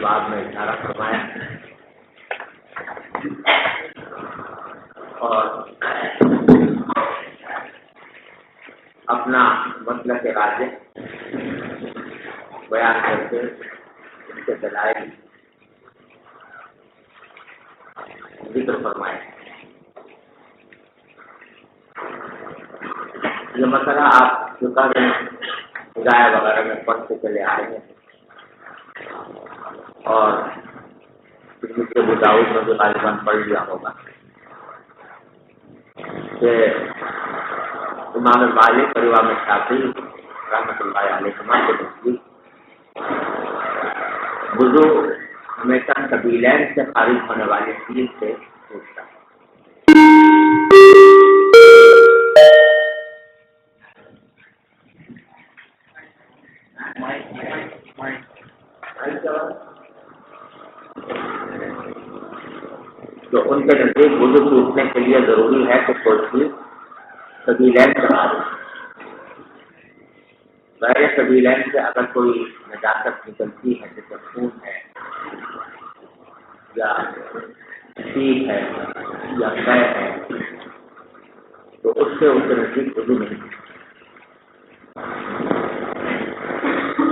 بعد میں اشارہ فرمایا اور اپنا مسلک راجح بیان کر کے اس کے دلائل ذکر فرمائے. یہ مسئلہ آپ جو کہہ رہے ہیں ہدایہ وغیرہ میں پڑھ کے چلے آئے ہیں اور ابو داؤد میں جو غالباً پڑھ لیا ہوگا کہ امام مالک اور امام شافعی رحمۃ اللہ علیہ کے نزدیک وضو ہمیشہ سبیلین سے خارج ہونے والی چیز سے پوچھتا ہے. تو ان کے نزدیک وضو ٹوٹنے کے لیے ضروری ہے کہ کوئی چیز سبیلین سے خارج. غیر سبیلین سے اگر کوئی نجاست نکلتی ہے جیسے خون ہے یا پیپ ہے یا قے ہے تو اس سے ان کے نزدیک وضو نہیں.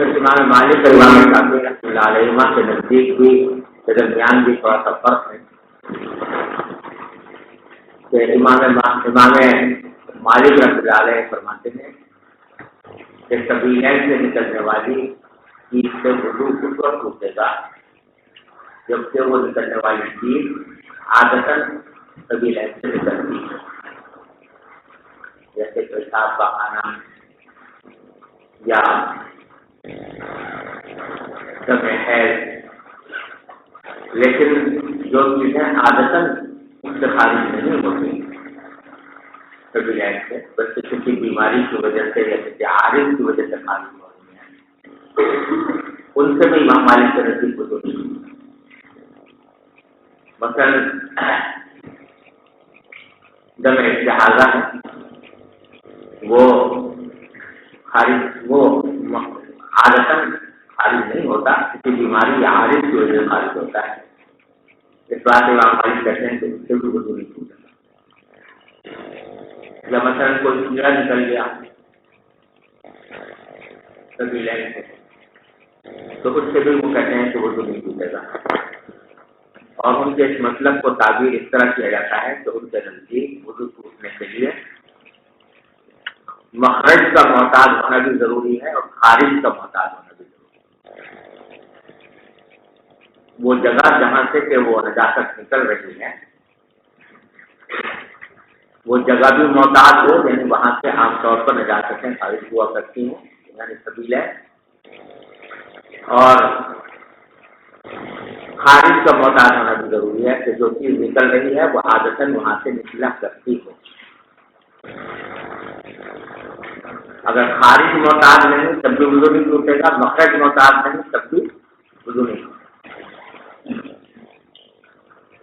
امام مالک اور امام شافعی رحمۃ اللہ علیہ کے نزدیک بھی کے درمیان بھی تھوڑا سا فرق ہے کہ امام مالک رحمۃ اللہ علیہ فرماتے ہیں کہ سبیلین سے نکلنے والی چیز سے وضو اس وقت ٹوٹے گا جبکہ وہ نکلنے والی چیز عادتاً سبیلین سے نکلتی ہے جیسے پیشاب پخانا یا دم حیض. لیکن جو چیزیں عادتاً اس سے خارج نہیں ہوتی سبیلین سے بلکہ کسی بیماری کی وجہ سے یا کسی عارض کی وجہ سے خارج ہوتی ہیں ان سے بھی امام مالک کے نزدیک وضو نہیں. مثلا دم استحاضہ ہے وہ عادتاً خارج نہیں ہوتا کسی بیماری یا عارض کی وجہ سے خارج ہوتا ہے. اس بات امام مالک کہتے ہیں کہ اس سے بھی وضو نہیں ٹوٹتا. یا مثلا کوئی کیڑا نکل گیا سبیلین سے تو اس سے بھی وہ کہتے ہیں کہ وضو نہیں ٹوٹے گا. اور ان کے اس مطلب کو تعبیر اس طرح کیا جاتا ہے کہ ان کے نزدیک وضو ٹوٹنے کے لیے مخرج کا محتاج ہونا بھی ضروری ہے اور خارج کا محتاج ہونا بھی ضروری ہے. وہ جگہ جہاں سے کہ وہ نجاست نکل رہی ہے وہ جگہ بھی محتاج ہو یعنی وہاں سے عام طور پر نجاستیں خارج ہوا کرتی ہیں یعنی سبیلین. اور خارج کا محتاج ہونا بھی ضروری ہے کہ جو چیز نکل رہی ہے وہ عادتاً وہاں سے نکلا کرتی ہو. اگر خارج محتاج نہیں تب بھی وضو نہیں ٹوٹے گا, مخرج محتاج نہیں تب بھی وضو نہیں.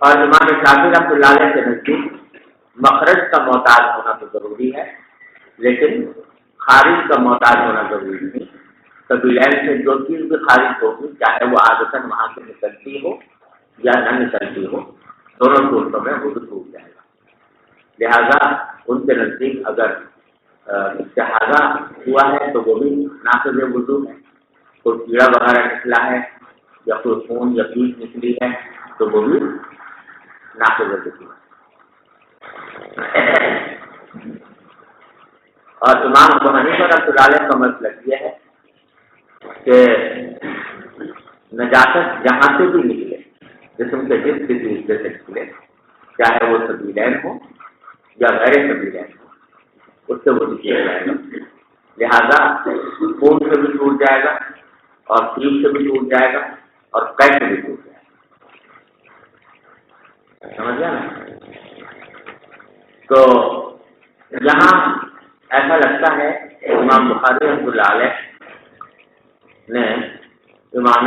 اور امام شافعی رحمۃ اللہ علیہ کے نزدیک مخرج کا محتاج ہونا تو ضروری ہے لیکن خارج کا محتاج ہونا ضروری نہیں. سبیلین سے جو چیز بھی خارج ہوگی چاہے وہ عادتاً وہاں سے نکلتی ہو یا نہ نکلتی ہو دونوں صورتوں میں وضو ٹوٹ جائے گا. لہذا ان کے نزدیک اگر استحاضہ ہوا ہے تو وہ بھی ناقض وضو ہے. کوئی کیڑا وغیرہ نکلا ہے یا کوئی خون یا پیپ نکلی ہے تو وہ بھی ناقض وضو ہے. اور امام ابو حنیفہ رحمۃ اللہ علیہ کا مطلب یہ ہے کہ نجاست جہاں سے بھی نکلے جسم کے جس کسی حصے سے نکلے چاہے وہ سبیلین ہو یا غیر سبیلین ہو اس سے وہ کیا جائے گا. لہذا خون سے بھی ٹوٹ جائے گا اور پیپ سے بھی ٹوٹ جائے گا اور قے سے بھی ٹوٹ جائے گا. سمجھ گیا نا؟ تو یہاں ایسا لگتا ہے امام بخاری رحمۃ اللہ علیہ نے امام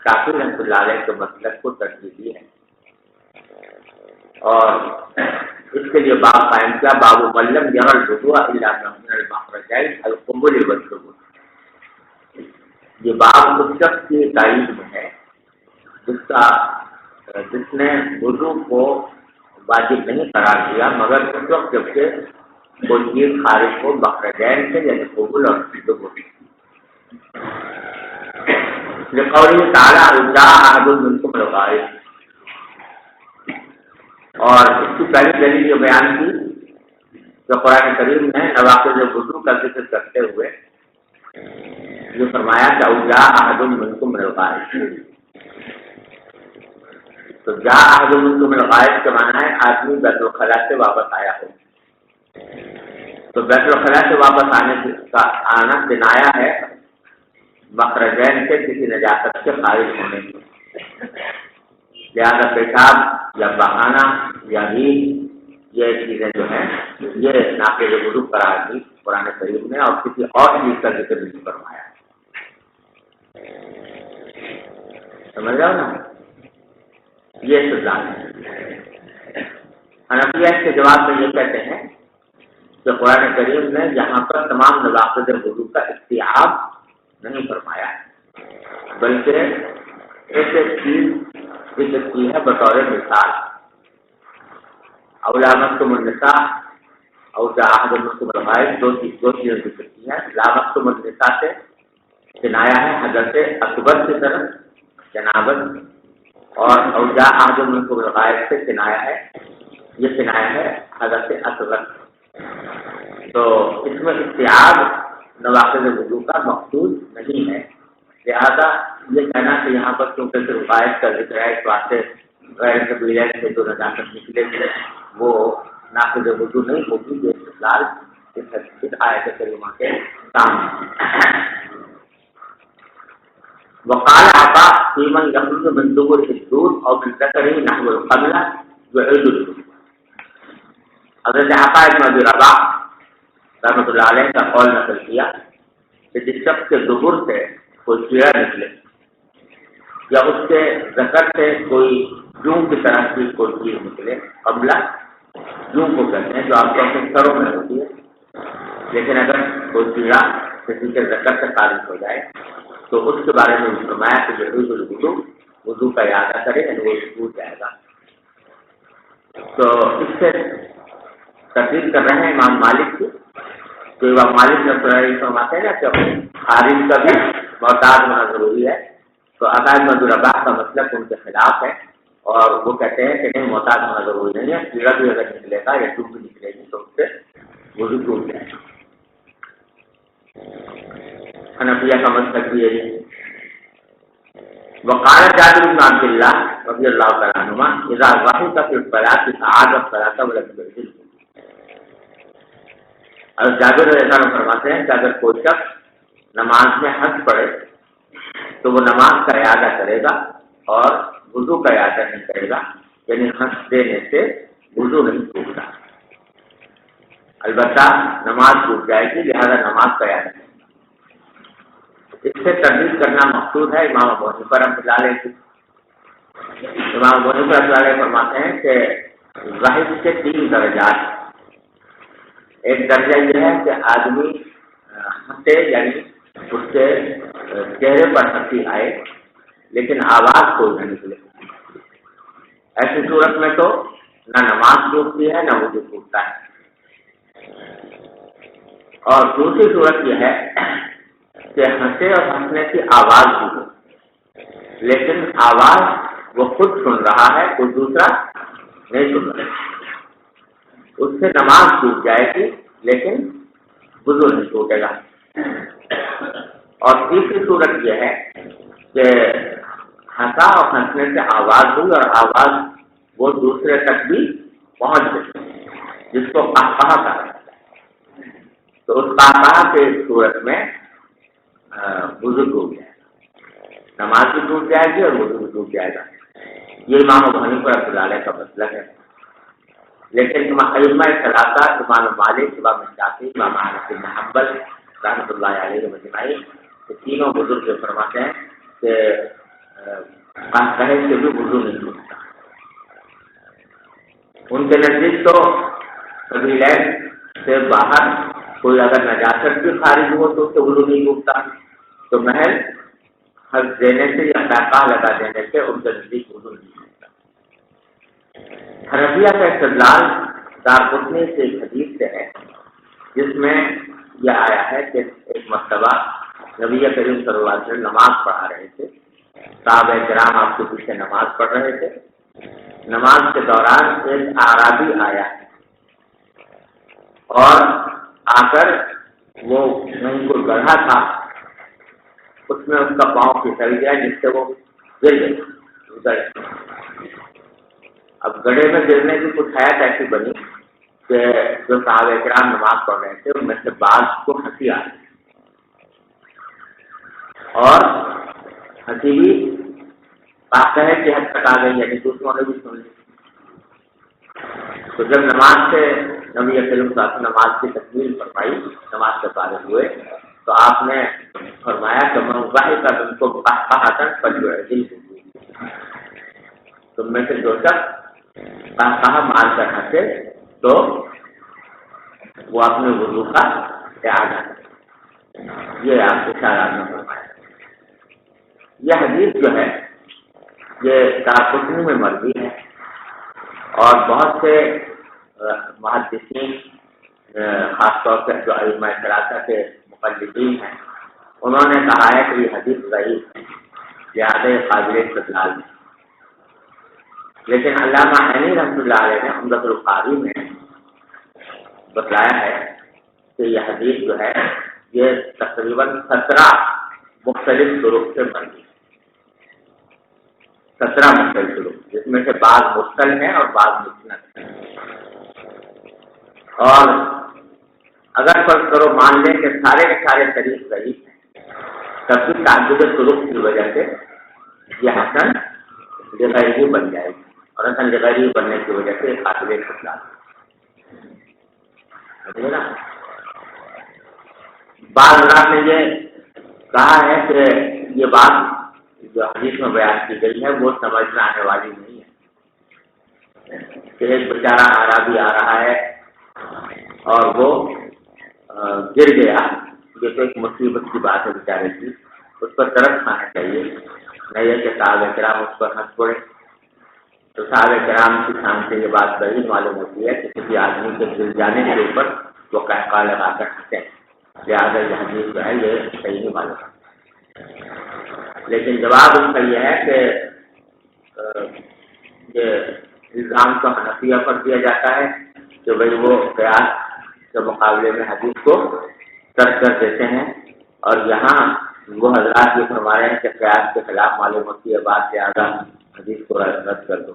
شافعی رحمۃ اللہ علیہ کے مسلک کو ترجیح دی ہے اور اس کے لیے باب قائم کیا، باب ملم یرى الوضوء الا من المخرجين القبول والدبر۔ یہ باب اس شخص کی تائید میں ہے جس نے وضو کو واجب نہیں قرار دیا مگر اس وقت جب کہ کوئی چیز خارج ہو مخرجین سے، یعنی قبول اور دبر۔ لقوله تعالی او جاء احد منکم الغائط، اور اس کی پہلی دلیل یہ بیان کی جو قرآن کریم نے نواقض وضو کا ذکر کرتے ہوئے جو فرمایا کہ او جاء احد منکم الغائط، تو جاء احد منکم الغائط کا معنی ہے آدمی بیت الخلاء سے واپس آیا ہو، تو بیت الخلاء سے واپس آنے کا آنا کنایا ہے مخرجین سے کسی نجاست سے خارج ہونے کی، لہذا پیشاب یا بہانہ یا نیند یہ چیزیں جو ہیں یہ ناقض وضو قرار دی قرآن کریم نے، اور کسی اور چیز کا ذکر نہیں فرمایا۔ سمجھ رہے ہو نا، یہ استدلال ہے۔ حنفیہ کے جواب میں یہ کہتے ہیں کہ قرآن کریم نے یہاں پر تمام نواقض وضو کا استیعاب نہیں فرمایا ہے، بلکہ ایک چیز ذکر کی ہے بطور مثال، او لامستم النساء او جاء احد منکم الغائط، دو چیزیں ذکر کی ہیں۔ لامستم النساء سے کنایا ہے حدث اکبر کی طرف جنابت، اور او جاء احد منکم الغائط سے کنایا ہے، یہ کنایا ہے حدث اصغر۔ تو اس میں استیعاب نواقض وضو کا مقصود نہیں ہے، لہذا یہ کہنا کہ یہاں پر کیونکہ صرف غائط کا ذکر ہے اس واسطے غیر قبیلے سے جو نجاست نکلے تھے وہ ناقض وضو نہیں ہوگی، یہ استدلال اس آیت کریمہ کے سامنے۔ وقال عطا فی من یخرج من دبر الدود او من ذکرہ نحو القبلہ یعید الوضوء۔ حضرت عطا بن ابی رباح رحمۃ اللہ علیہ کا قول نقل کیا کہ جس شخص کے دبر سے کوئی کیڑا نکلے یا اس کے ذکر سے کوئی جوں کی طرح کی کوئی چیز نکلے، قبلہ جوں کو کہتے ہیں جو آپ کو اپنے سروں میں ہوتی ہے، لیکن اگر کوئی کیڑا کسی کے ذکر سے خارج ہو جائے تو اس کے بارے میں فرمایا کہ یعید الوضوء، وضو کا اعادہ کرے، یعنی وہ ٹوٹ جائے گا۔ تو اس سے تقریر کر رہے ہیں امام مالک کی، تو امام مالک نے فرماتے ہیں کہ خارج کا بھی محتاط ہونا ضروری ہے، تو عطا بن ابی رباح کا مسلک ان کے خلاف ہے، اور وہ کہتے ہیں کہ نہیں، محتاط ہونا ضروری نہیں ہے، کیڑا بھی اگر نکلے گا یا ٹوٹ بھی نکلے گی تو اس سے وضو ٹوٹ جائے گا۔ حنفیہ کا مسلک بھی یہی ہے۔ وقال جابر بن عبد اللہ رضی اللہ تعالیٰ عنہما اذا ضحك في الصلاة اعاد الصلاة ولم يعد۔ اور جابر رضی اللہ عنہ فرماتے ہیں کہ اگر کوئی شخص نماز میں ہنس پڑے تو وہ نماز کا اعادہ کرے گا اور وضو کا اعادہ نہیں کرے گا، یعنی ہنس دینے سے وضو نہیں ٹوٹتا، البتہ نماز ٹوٹ جائے گی، لہذا نماز کا اعادہ کرے گا۔ اس سے تردید کرنا مقصود ہے امام ابو حنیفہ رحمۃ اللہ علیہ کی۔ امام ابو حنیفہ رحمۃ اللہ علیہ فرماتے ہیں کہ ظاہر کے 3 درجات، ایک درجہ یہ ہے کہ آدمی ہنسے، یعنی اس کے چہرے پر ہنسی آئے لیکن آواز کوئی نہ نکلے، ایسی صورت میں تو نہ نماز ٹوٹتی ہے نہ وضو ٹوٹتا ہے۔ اور دوسری صورت یہ ہے کہ ہنسے اور ہنسنے کی آواز بھی ہو، لیکن آواز وہ خود سن رہا ہے، کوئی دوسرا نہیں سن رہا، اس سے نماز ٹوٹ جائے گی لیکن وضو نہیں ٹوٹے گا۔ اور تیسری صورت یہ ہے کہ ہنسا اور ہنسنے سے آواز ہوئی اور آواز وہ دوسرے تک بھی پہنچ گئی، جس کو قہقہہ کہا جاتا ہے، تو اس قہقہہ کی صورت میں وضو ٹوٹ جائے گا، نماز بھی ٹوٹ جائے گی اور وضو بھی ٹوٹ جائے گا۔ یہ امام ابو حنیفہ رحمۃ اللہ علیہ کا مسلک ہے، لیکن ائمہ ثلاثہ امام مالک، امام شافعی، امام احمد بن حنبل رحمۃ اللہ علیہ مجمعین، یہ تینوں بزرگ جو فرماتے ہیں کہ قہقہے سے بھی وضو نہیں ٹوٹتا۔ ان کے نزدیک تو قبیلین سے باہر کوئی اگر نجاست بھی خارج ہو تو اس سے وضو نہیں ٹوٹتا، تو محض حج دینے سے یا پیکہ لگا دینے سے ان کے نزدیک وضو نہیں ٹوٹتا۔ حنفیہ کا استدلال دارقطنی سے ایک حدیث سے ہے جس میں یہ آیا ہے کہ ایک مرتبہ نبی کریم صلی اللہ علیہ وسلم نماز پڑھا رہے تھے، صحابہ کرام آپ کے پیچھے نماز پڑھ رہے تھے۔ نماز کے دوران ایک اعرابی آیا اور آ کر وہ وہیں کوئی گڑھا تھا، اس میں اس کا پاؤں پھسل گیا جس سے وہ گر گئے۔ اب گڑھے میں گرنے کی کچھ حیات ایسی بنی کہ جو صحابہ کرام نماز پڑھ رہے تھے ان میں سے بعض کو ہنسی آ گئی، اور ہنسی بھی واقع ہے کہ حد تک آ گئی، یعنی دوسروں نے بھی سن لی۔ تو جب نماز سے نبی کریم صلی اللہ علیہ وسلم نماز کی تکمیل فرمائی، نماز سے فارغ ہوئے تو آپ نے فرمایا کہ من ضحک تم کو قہقہۃ فلیعجل، تم میں سے جو شخص قہقہہ مار کر ہنسے تو وہ اپنے وضو کا اعادہ کرے۔ یہ آپ کے شاعر نے فرمایا۔ یہ حدیث جو ہے یہ دارقطنی میں مروی ہے، اور بہت سے محدثین خاص طور سے جو ائمہ ثلاثہ کے مقلدین ہیں انہوں نے کہا ہے کہ یہ حدیث ضعیف ہے، لہٰذا قابل استدلال ہے۔ لیکن علامہ عینی رحمۃ اللہ علیہ نے عمدۃ القاری میں بتلایا ہے کہ یہ حدیث جو ہے یہ تقریباً 17 مختلف طرق سے بنی، 17 مختلف طرق، جس میں سے بعض مرسل ہیں اور بعض مسند ہیں۔ اور اگر فرض کرو مان لیں کہ سارے کے سارے طریق صحیح ہیں، تب بھی تعدد طرق کی وجہ سے یہ حسن لغیری بن جائے گی، اور حسن لغیری بننے کی وجہ سے قابل استدلال ہے نا۔ بعض حضرات نے یہ کہا ہے کہ یہ بات جو حدیث میں بیان کی گئی ہے وہ سمجھ میں آنے والی نہیں ہے کہ ایک بیچارہ اعرابی آ رہا ہے اور وہ گر گیا، یہ تو ایک مصیبت کی بات ہے بیچارے کی، اس پر ترس کھانا چاہیے، نہیں ہے کہ صحابہ کرام اس پر ہنس پڑے۔ تو صحابہ کرام کی شان سے یہ بات بڑی معلوم ہوتی ہے کہ کسی آدمی کے گر جانے کے اوپر وہ قہقہہ لگا کر ہنسے، لہٰذا یہ حدیث جو ہے یہ صحیح نہیں معلوم ہے۔ لیکن جواب اس کا یہ ہے کہ یہ الزام تو حنفیہ پر دیا جاتا ہے کہ بھائی وہ قیاس کے مقابلے میں حدیث کو ترک کر دیتے ہیں، اور یہاں وہ حضرات یہ فرما رہے ہیں کہ قیاس کے خلاف معلوم ہوتی ہے بات، لہٰذا حدیث کو رد کر دو۔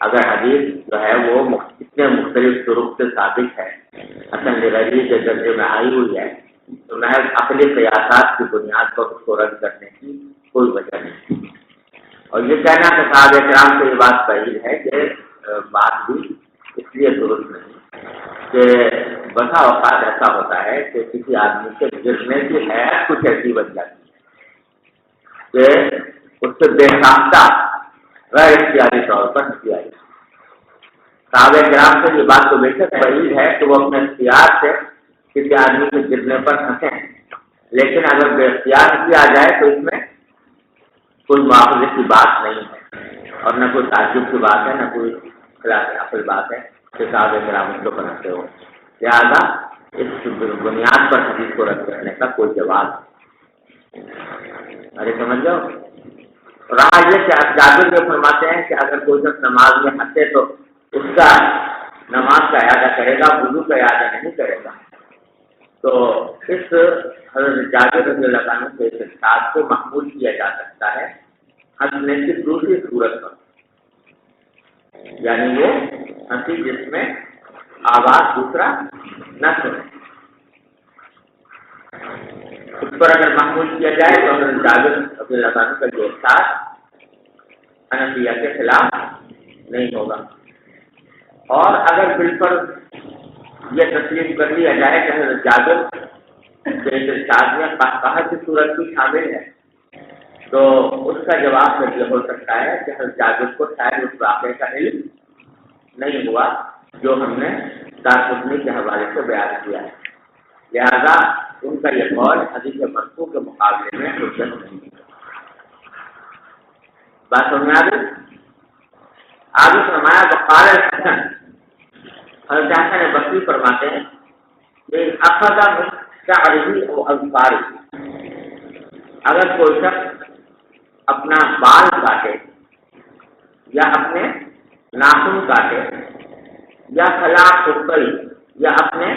اگر حدیث جو ہے وہ اتنے مختلف طرق سے ثابت ہے، حسن لغیری کے درجے میں آئی ہوئی ہے، تو محض عقلی قیاسات کی بنیاد پر اس کو رد کرنے کی کوئی وجہ نہیں۔ اور یہ کہنا کہ صحابہ کرام سے یہ بات بعید ہے کہ بات بھی اس لیے درست نہیں کہ بسا اوقات ایسا ہوتا ہے کہ کسی آدمی کے گرنے کی حیثیت کچھ ایسی بن جاتی ہے کہ اس سے بے ساختہ غیر اختیاری طور پر ہنسی آئی۔ صحابہ کرام سے یہ بات تو بے شک بعید ہے کہ وہ اپنے اختیار سے کسی آدمی کے گرنے پر ہنسیں، لیکن اگر بے اختیار ہنسی آ جائے تو اس میں کوئی مواخذے کی بات نہیں ہے، اور نہ کوئی تعجب کی بات ہے، نہ کوئی خلاف عقل بات ہے کہ صحابہ کرام اس کو بناتے ہو، لہٰذا اس بنیاد پر حدیث کو رد کرنے کا کوئی جواز نہیں۔ ارے سمجھ جاؤ۔ رہا یہ کہ جابر یہ فرماتے ہیں کہ اگر کوئی شخص نماز میں ہنسے تو اس کا نماز کا اعادہ کرے گا، وضو کا اعادہ نہیں کرے گا۔ تو اس حضرت جابر رضی اللہ عنہ سے اس ارشاد کو محمول کیا جا سکتا ہے ہنسنے کی دوسری صورت پر، یعنی وہ ہنسی جس میں آواز دوسرا نہ سنے، اس پر اگر محمول کیا جائے تو حضرت جابر رضی اللہ عنہ کا جو ارشاد حنفیہ کے خلاف نہیں ہوگا۔ اور اگر بالفرض یہ تسلیم کر لیا جائے کہ حضرت جابر کے ارشاد میں قہقہہ کی صورت بھی شامل ہے، تو اس کا جواب پھر یہ ہو سکتا ہے کہ حضرت جابر کو شاید اس واقعے کا علم نہیں ہوا جو ہم نے دارقطنی کے حوالے سے بیان کیا ہے، لہذا ان کا یہ قول حدیث مرفوع کے مقابلے میں حجت نہیں ہے۔ بات سمجھ آ گئی؟ آگے فرمایا وقال الحسن، حضرت حسن بصری فرماتے ہیں کہ اخذ من شعره او اظفاره، اگر کوئی شخص اپنا بال کاٹے یا اپنے ناخن کاٹے یا خلا خفی یا اپنے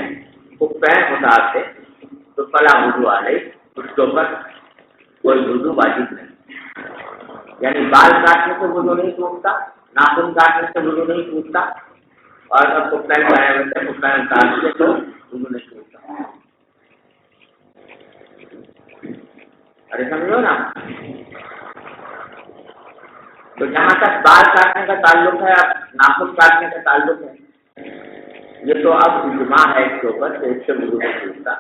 خفین اتار دے تو فلا وضو علیہ، اس کے اوپر کوئی وضو واجب نہیں، یعنی بال کاٹنے سے وضو نہیں ٹوٹتا، ناخن کاٹنے سے وضو نہیں ٹوٹتا، اور اگر خفین پہنے ہوتے ہیں خفین اتار دے تو وضو نہیں ٹوٹتا۔ ارے سمجھو نا، تو جہاں تک بال کاٹنے کا تعلق ہے، اب ناخن کاٹنے کا تعلق ہے، یہ تو اب اجماع ہے اس کے اوپر کہ اس سے وضو نہیں ٹوٹتا،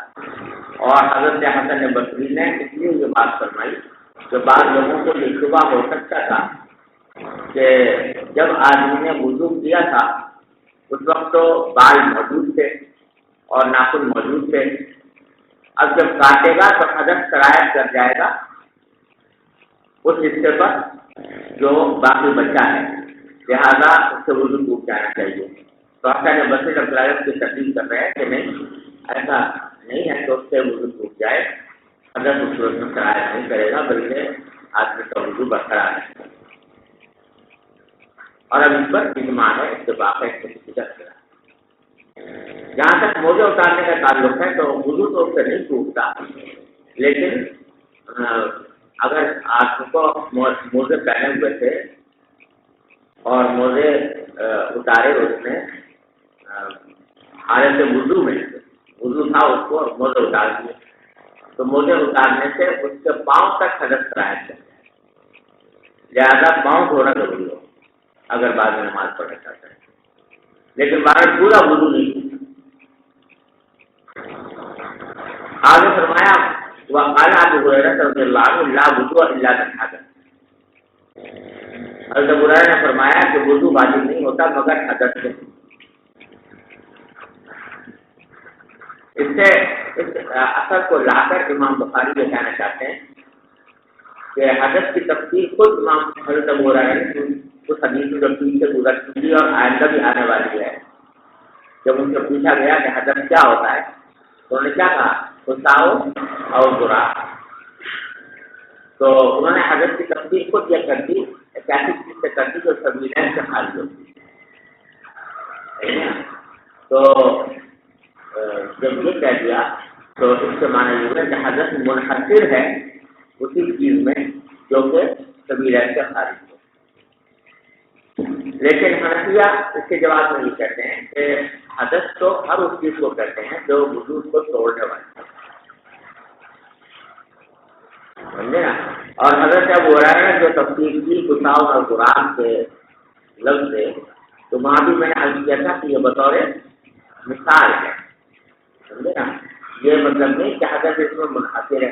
اور حضرت حسن بصری نے اس لیے یہ بات فرمائی کہ بعض لوگوں کو یہ شبہ ہو سکتا تھا کہ جب آدمی نے وضو کیا تھا اس وقت تو بال موجود تھے اور ناخن موجود تھے، اب جب کاٹے گا تو حدث سرایت کر جائے گا اس حصے پر جو باقی بچا ہے، لہذا اس سے وضو ٹوٹ جانا چاہیے۔ تو حسن بصری رحمۃ اللہ علیہ کی تردید کر رہے ہیں کہ نہیں، ایسا نہیں ہے کہ اس سے وضو ٹوٹ جائے، حدث اس صورت میں سرایت نہیں کرے گا بلکہ آدمی کا وضو برقرار ہے، اور اب اس پر اجماع ہے، اتفاق ہے، جہاں تک موزے اتارنے کا تعلق ہے تو وضو تو اس سے نہیں ٹوٹتا، لیکن اگر آپ کو موزے پہنے ہوئے تھے اور موزے اتارے اس نے حالت وضو میں، وضو تھا اس کو موزے اتار دیے، تو موزے اتارنے سے اس کے پاؤں تک حدث سرایت ہے، لہٰذا پاؤں دھونا ضروری ہو اگر بعد میں نماز پڑھنا چاہتا ہے، لیکن باہر پورا وضو نہیں۔ آگے فرمایا وقال ابو ہریرہ رضی اللہ عنہ لا وضوء الا بالحدث، حضرت ابو ہریرہ نے فرمایا کہ وضو واجب نہیں ہوتا مگر حدث سے۔ اس سے اس اثر کو لا کر امام بخاری یہ کہنا چاہتے ہیں کہ حدث کی تفصیل خود امام حضرت ابو ہریرہ نے اس حدیث جو پیچھے گزر چکی اور آئندہ بھی آنے والی ہے، جب ان سے پوچھا گیا کہ حدث کیا ہوتا ہے تو انہوں نے کیا کہا خساؤ اور برا، تو انہوں نے حدث کی تفصیل خود یہ کر دی، ایک ایسی چیز سے کر دی جو سبیلین سے خالی ہوتی ہے، تو جب یہ کہہ دیا تو اس سے معنی یہ ہے کہ حدث منحصر ہے اسی چیز میں جو کہ سبیلین سے خالی ہو، لیکن حنفیہ اس کے جواب میں یہ کہتے ہیں کہ حدث تو ہر اس چیز کو کہتے ہیں جو وجود کو توڑنے والی ہے، سمجھے نا؟ اور حضرت ابو ہریرہ نے جو تفصیل کی غساؤ اور قرآن کے لفظ سے، تو وہاں بھی میں نے عرض کیا تھا کہ یہ بطور مثال ہے، سمجھے نا؟ یہ مطلب نہیں کہ حدث اس میں منحصر ہے،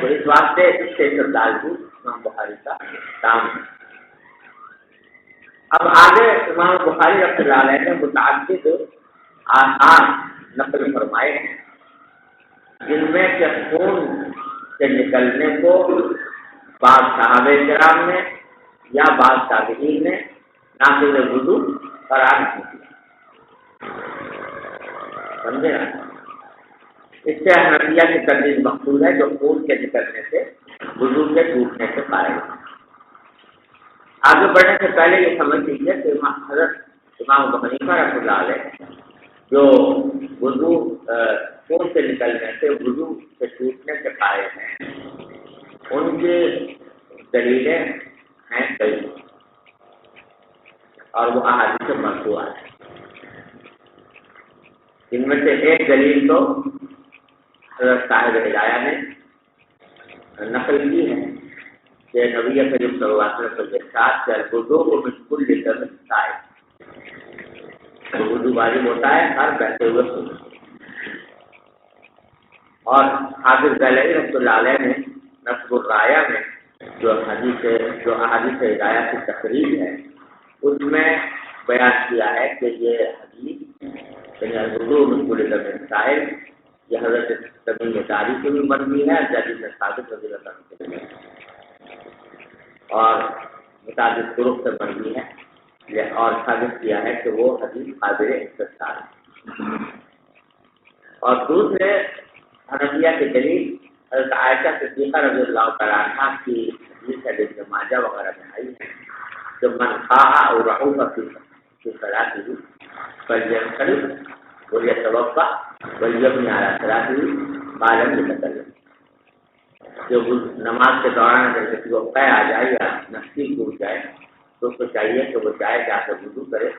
تو اس واسطے اس سے استدلال بھی امام بخاری کا کام ہے۔ اب آگے امام بخاری رحمۃ اللہ علیہ نے متعدد آثار نقل فرمائے ہیں جن میں کہ خون کے نکلنے کو بعض صحابہ کرام نے یا بعض تابعین نے ناقض وضو قرار نہیں دیا، سمجھے نا؟ اس سے حنفیہ کی تردید مقصود ہے جو خون کے نکلنے سے وضو کے ٹوٹنے سے قائل ہے۔ آگے بڑھنے سے پہلے یہ سمجھ لیجیے کہ حضرت امام ابو حنیفہ رحمۃ اللہ علیہ جو وضو خون سے نکلنے سے وضو سے ٹوٹنے سے قائل ہیں، ان کی دلیلیں ہیں کئی اور وہ احادیث مرفوعہ ہیں، ان میں سے ایک دلیل تو حضرت صاحب ہدایہ نے نقل کی ہے کہ نبی کریم صلی اللہ علیہ وسلم کے ساتھ الوضوء من کل دم سائل، وضو واجب ہوتا ہے ہر بہتے ہوئے خون، اور حافظ ذیلعی رحمۃ اللہ علیہ نے نصب الرایہ میں جو احادیث ہدایہ کی تقریر ہے اس میں بیان کیا ہے کہ یہ حدیث یعنی الوضوء من کل ذنب سائل یہ حضرت تمیم داری سے بھی مروی ہے، جابر بن ثابت رضی اللہ عنہ سے بھی اور متعدد طرق سے مروی ہے اور ثابت کیا ہے کہ وہ حدیث قابل استدلال ہے۔ اور دوسرے حنفیہ کے دلیل حضرت عائشہ صدیقہ رضی اللہ تعالیٰ عنہ کی حدیث ہے ابن ماجہ وغیرہ میں آئی ہے کہ من خاء او رعوف فی صلاته فلینصرف ولیتوضأ ولیبنی علی صلاته ما لم یتکلم، جو نماز کے دوران اگر کسی کو قے آ جائے یا نفسی ٹوٹ جائے تو اس کو چاہیے کہ وہ جائے جا کے وضو کرے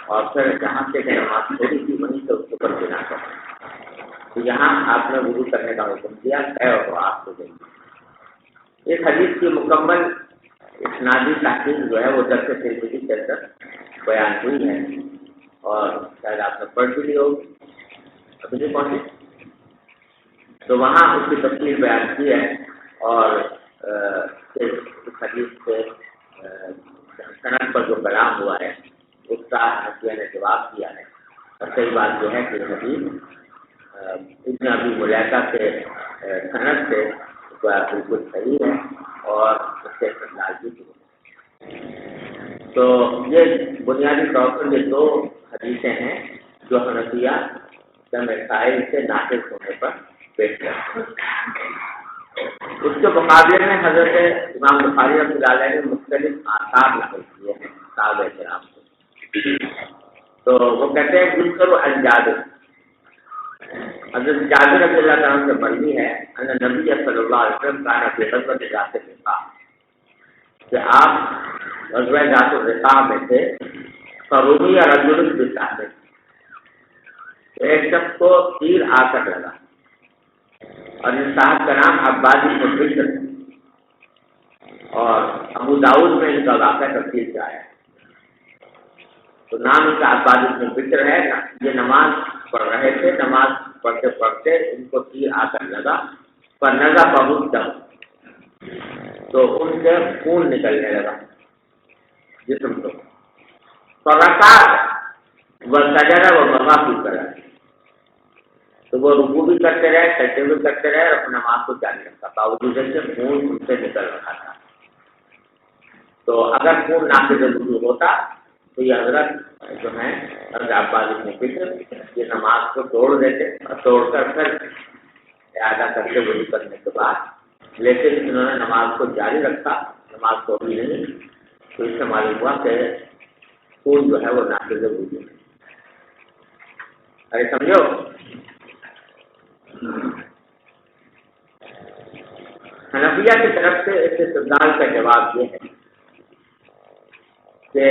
اور پھر جہاں سے نماز چھوڑی تھی وہیں سے اس کو پر بنا کرے۔ تو یہاں آپ نے وضو کرنے کا حکم دیا قے اور رعوف کو دیں گے۔ اس حدیث کی مکمل اسنادی تحقیق جو ہے وہ درس ترمذی کے اندر بیان ہوئی ہے اور شاید آپ نے پڑھ بھی لی ہوگی، ابھی نہیں پہنچی تو وہاں اس کی تفصیل بیان کی ہے اور اس حدیث سے سند پر جو کلام ہوا ہے اس کا حنفیہ نے جواب دیا ہے۔ اور صحیح بات یہ ہے کہ حدیث ابن ابی ملیکہ کے سند سے بالکل صحیح ہے اور اس سے استدلال بھی ہے۔ تو یہ بنیادی طور پر یہ دو حدیثیں ہیں جو حنفیہ مسائل سے ناقص ہونے پر پیش کرتے ہیں۔ اس کے مقابلے میں حضرت امام بخاری رحمۃ اللہ علیہ نے مختلف آثار نقل کیے ہیں صحابہ کرام سے۔ تو وہ کہتے ہیں ذکر عن جابر، حضرت جابر رضی اللہ عنہ سے مروی ہے ان نبی صلی اللہ علیہ وسلم کان فی غزوۃ ذات الرقاع، کہ آپ غزوہ ذات الرقاع میں تھے، فرمی رجل بسہم، ایک شخص کو تیر آ کر لگا اور ان صاحب کا نام عباد بن بشر اور ابو داؤد میں ان کا واقعہ تفصیل سے آیا ہے۔ تو نام ان کا عباد بن بشر ہے۔ یہ نماز پڑھ رہے تھے، نماز پڑھتے پڑھتے ان کو تیر آ کر لگا پر نظر بہت دم، تو ان سے خون نکلنے لگا جسم کو، فرکع و سجد و وضا کی طرح، تو وہ رکوع بھی کرتے رہے، سجدے بھی کرتے رہے اور اپنے نماز کو جاری رکھا، باوجود سے خون ان سے نکل رہا تھا۔ تو اگر خون ناقض وضو ہوتا تو یہ حضرت جو ہیں حضرت عباد بن بشر یہ نماز کو توڑ دیتے اور توڑ کر پھر اعادہ کرتے وضو کرنے کے بعد، لیکن انہوں نے نماز کو جاری رکھا، نماز کو بھی نہیں، تو اس سے معلوم ہوا کہ خون جو ہے وہ ناقض وضو ہے۔ ارے سمجھو، حنفیہ کی طرف سے اس استدلال کا جواب یہ ہے کہ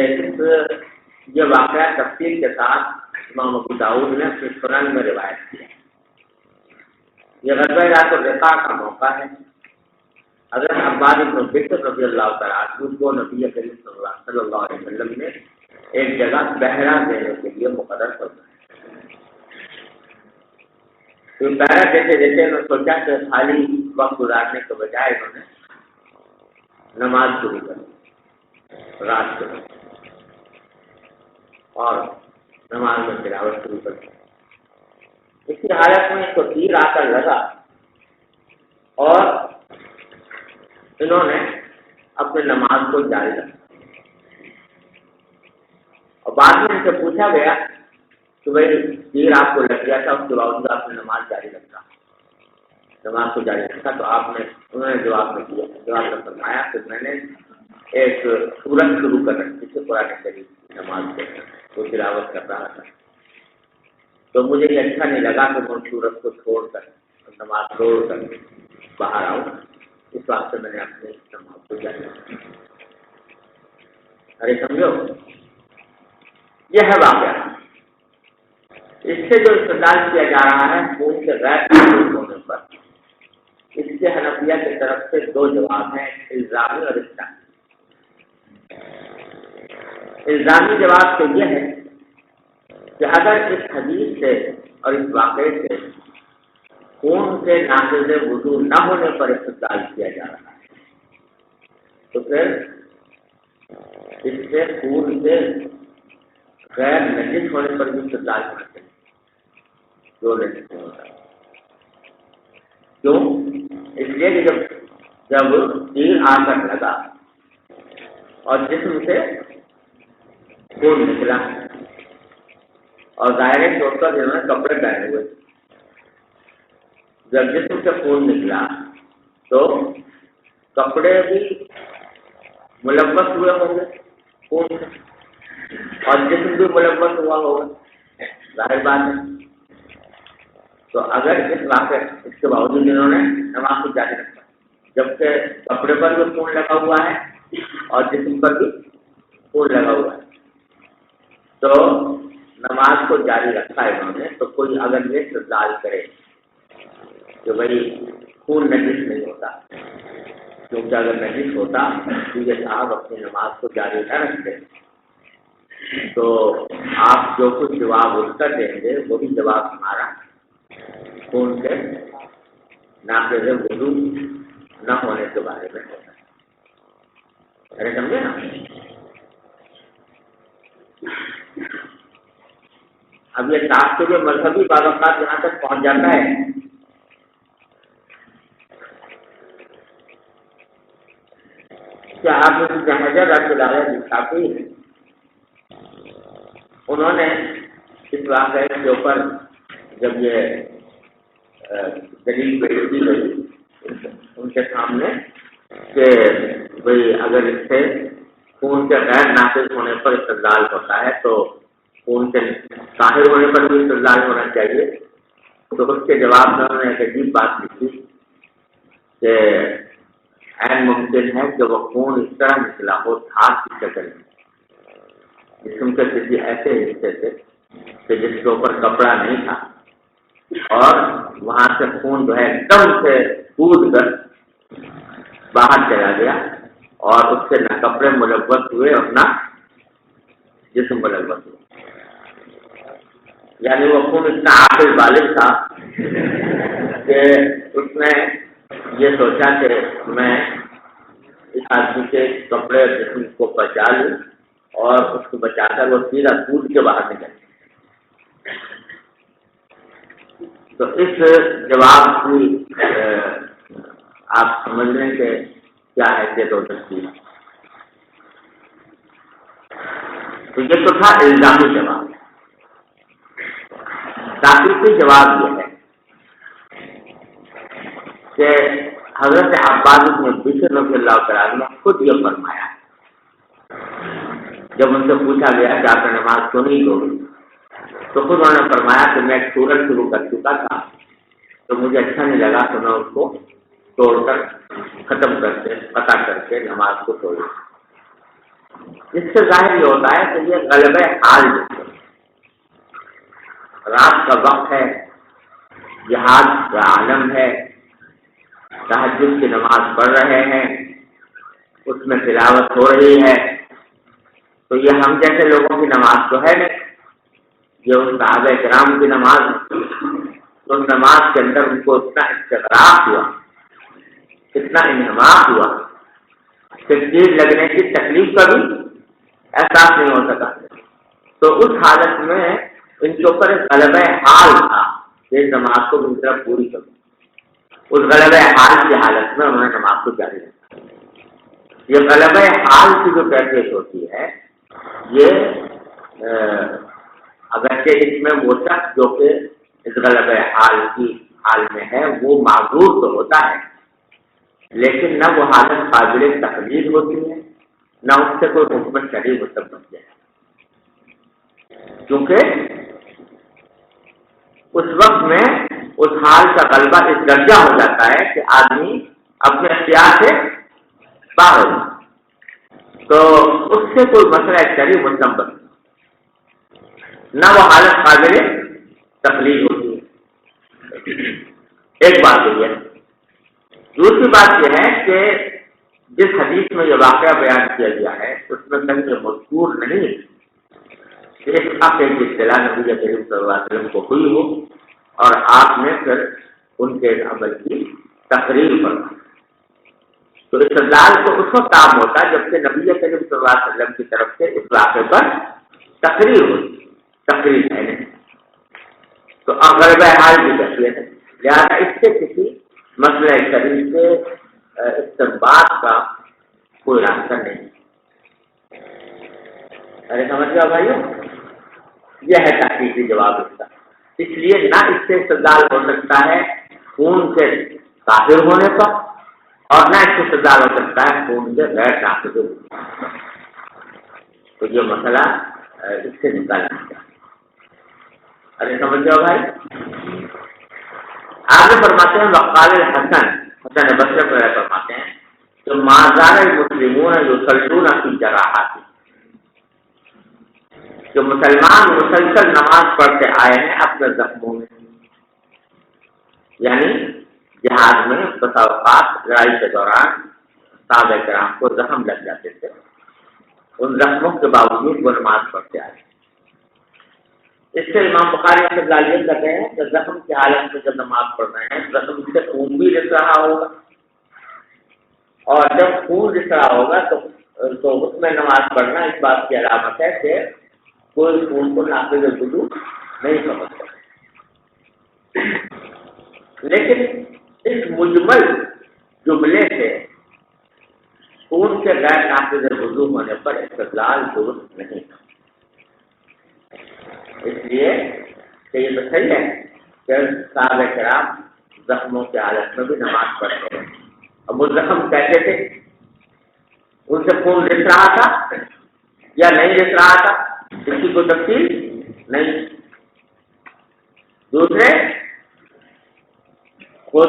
یہ واقعہ تفصیل کے ساتھ امام ابو داؤد نے اپنے سنن میں روایت کیا۔ یہ غزوہ ذات الرقاع کا موقع ہے۔ حضرت عباد بن بشر رضی اللہ تعالیٰ عنہ کو نبی کریم صلی اللہ علیہ وسلم نے ایک جگہ پہرا دینے کے لیے مقرر فرمایا۔ تو پہرا دیتے دیتے انہوں نے سوچا کہ خالی وقت گزارنے کے بجائے انہوں نے نماز شروع کر رات کے وقت اور نماز میں تلاوت شروع کر دی۔ اسی حالت میں اس کو تیر آ کر لگا اور انہوں نے اپنے نماز کو جاری رکھا، اور بعد میں ان سے پوچھا گیا کہ بھائی تیر آپ کو لگ گیا تھا، اس کے باوجود آپ نے نماز جاری رکھا، نماز کو جاری رکھا، تو انہوں نے جواب میں فرمایا کہ میں نے ایک سورت شروع کر رکھی تھی قرآن کریم کی نماز کو، وہ تلاوت کر رہا تھا، تو مجھے یہ اچھا نہیں لگا کہ میں سورت کو چھوڑ کر نماز چھوڑ کر باہر آؤں، اس واسطے میں نے اپنے نماز کو جاری رکھا۔ ارے سمجھو، یہ ہے واقعہ۔ اس سے جو استدلال کیا جا رہا ہے خون کے غیر محفوظ ہونے پر، اس کے حنفیہ کی طرف سے دو جواب ہیں، الزامی اور اسلامی۔ الزامی جواب تو یہ ہے کہ اگر اس حدیث سے اور اس واقعے سے خون کے ناقض وضو نہ ہونے پر استدلال کیا جا رہا ہے، تو پھر اس سے خون کے غیر نجس ہونے پر بھی استدلال ہونا چاہیے، جو نجس نہیں ہوتا۔ کیوں؟ اس لیے کہ جب تیر آ کر لگا اور جسم سے خون نکلا، اور ظاہر ہے ڈاکٹر جنہوں نے کپڑے پہنے ہوئے، جب جسم سے خون نکلا تو کپڑے بھی ملوث ہوئے ہوں گے خون سے، اور جسم بھی ملوث ہوا ہوگا، ظاہر بات ہے۔ تو اگر اس کے باوجود انہوں نے نماز کو جاری رکھا، جبکہ کپڑے پر بھی خون لگا ہوا ہے اور جسم پر بھی خون لگا ہوا ہے، تو نماز کو جاری رکھا انہوں نے، تو کوئی اگر یہ استدلال کرے کہ بھائی خون نجس نہیں ہوتا، کیونکہ اگر نجس ہوتا تو یہ صاحب اپنی نماز کو جاری نہ رکھتے، تو آپ جو کچھ جواب اس کا دیں گے وہی جواب ہمارا خون سے ناقض وضو نہ ہونے کے بارے میں ہوتا ہے۔ ارے سمجھے نا؟ اب یہ صاحب کے جو مذہبی بعض اوقات یہاں تک پہنچ جاتا ہے کہ آپ حضرت صافی انہوں نے اس واقعے کے اوپر جب یہ دلیل پیش کی گئی ان کے سامنے کہ بھئی اگر اس سے خون کے غیر ناقص ہونے پر استدلال ہوتا ہے تو خون کے طاہر ہونے پر بھی استدلال ہونا چاہیے، تو اس کے جواب میں انہوں نے ایک عجیب بات لکھی کہ عین ممکن ہے کہ وہ خون اس طرح نکلا ہو دھات کی شکل میں جسم کے کسی ایسے حصے سے کہ جس کے اوپر کپڑا نہیں تھا، اور وہاں سے خون جو ہے ایک دم سے کود کر باہر چلا گیا، اور اس سے نہ کپڑے ملوث ہوئے اور نہ جسم ملوث ہوئے، یعنی وہ خون اتنا عاقل بالغ تھا کہ اس نے یہ سوچا کہ میں اس آدمی کے کپڑے جسم کو بچا لوں اور اس کو بچا کر وہ سیدھا کود کے باہر نکل۔ تو اس جواب کی آپ سمجھ لیں کہ کیا حیثیت ہو سکتی ہے۔ تو یہ تو تھا الزامی جواب۔ تحقیقی جواب یہ ہے کہ حضرت عباس بن بشر رضی اللہ تعالیٰ نے خود یہ فرمایا، جب ان سے پوچھا گیا کہ آپ نے نماز کیوں نہیں توڑی، تو خود انہوں نے فرمایا کہ میں ایک سورج شروع کر چکا تھا تو مجھے اچھا نہیں لگا تو میں اس کو توڑ کر ختم کر کے قطع کر کے نماز کو توڑی۔ اس سے ظاہر یہ ہوتا ہے کہ یہ غلبہ حال ہے، رات کا وقت ہے، جہاد کا عالم ہے، تہجد کی نماز پڑھ رہے ہیں، اس میں تلاوت ہو رہی ہے، تو یہ ہم جیسے لوگوں کی نماز تو ہے نہیں، یہ ان صحابہ کرام کی نماز، تو نماز کے اندر ان کو اتنا استغراق ہوا، اتنا انہماک ہوا کہ تیر لگنے کی تکلیف کا بھی احساس نہیں ہو سکا۔ تو اس حالت میں ان کے اوپر ایک غلبہ حال تھا کہ اس نماز کو دوسرا پوری کروں، اس غلبہ حال کی حالت میں انہوں نے نماز کو جاری رکھا۔ یہ غلبہ حال کی جو کیفیت ہوتی ہے، یہ اگرچہ اس میں وہ شخص جو کہ اس غلبہ حال کی حال میں ہے وہ معذور تو ہوتا ہے، لیکن نہ وہ حالت قابل تقلید ہوتی ہے، نہ اس سے کوئی حکم شرعی مستقبل ہے، کیونکہ اس وقت میں اس حال کا غلبہ اس درجہ ہو جاتا ہے کہ آدمی اپنے اختیار سے باہر ہو، تو اس سے کوئی مسئلہ شرعی مستقبل نہ وہ حالت قابل تقلید ہوتی ہے۔ ایک بات یہ ہے۔ دوسری بات یہ ہے کہ جس حدیث میں یہ واقعہ بیان کیا گیا ہے اس میں کہیں یہ مذکور نہیں کہ اس واقعے کی اطلاع نبی کریم صلی اللہ علیہ وسلم کو ہوئی ہو اور آپ نے پھر ان کے عمل کی تقریر فرمائی۔ تو استدلال کو اس وقت کام ہوتا ہے جبکہ نبی کریم صلی اللہ علیہ وسلم کی طرف سے اس واقعے پر تقریر ہوئی، تقریر ہے نہیں تو اغرب حال بھی کیفیت ہے، لہٰذا اس سے کسی مسئلہ شریف سے استنباط کا کوئی راستہ نہیں۔ ارے سمجھ گیا بھائیو، یہ ہے تحقیقی جواب اس کا۔ اس لیے نہ اس سے استدلال ہو سکتا ہے خون کے طاہر ہونے پر، اور نہ اس سے استدلال ہو سکتا ہے خون کے غیر طاہر ہونے پر۔ تو یہ مسئلہ اس سے نکالنا چاہیے۔ ارے سمجھ جاؤ بھائی، آگے فرماتے ہیں وقال حسن بصری فرماتے ہیں کہ ما زال المسلمون یصلون فی جراحات، کہ مسلمان مسلسل نماز پڑھتے آئے ہیں اپنے زخموں میں، یعنی جہاد میں بسا اوقات لڑائی کے دوران صحابہ کرام کو زخم لگ جاتے تھے، ان زخموں کے باوجود وہ نماز پڑھتے آئے۔ اس سے امام بخاری استدلال یہ کرتے ہیں کہ زخم کی حالت میں جب نماز پڑھ رہے ہیں زخم سے خون بھی رس رہا ہوگا، اور جب خون رس رہا ہوگا تو اس میں نماز پڑھنا اس بات کی علامت ہے کہ کوئی خون کو ناقض وضو نہیں سمجھتا۔ لیکن اس مجمل جملے سے خون کے غیر ناقض وضو ہونے پر استدلال درست نہیں، اس لیے کہ یہ تو صحیح ہے کہ صحابہ کرام زخموں کی حالت میں بھی نماز پڑھتے ہیں۔ اب وہ زخم کیسے تھے؟ ان سے خون رس رہا تھا یا نہیں رس رہا تھا، اس کی کوئی تفصیل نہیں۔ دوسرے ہو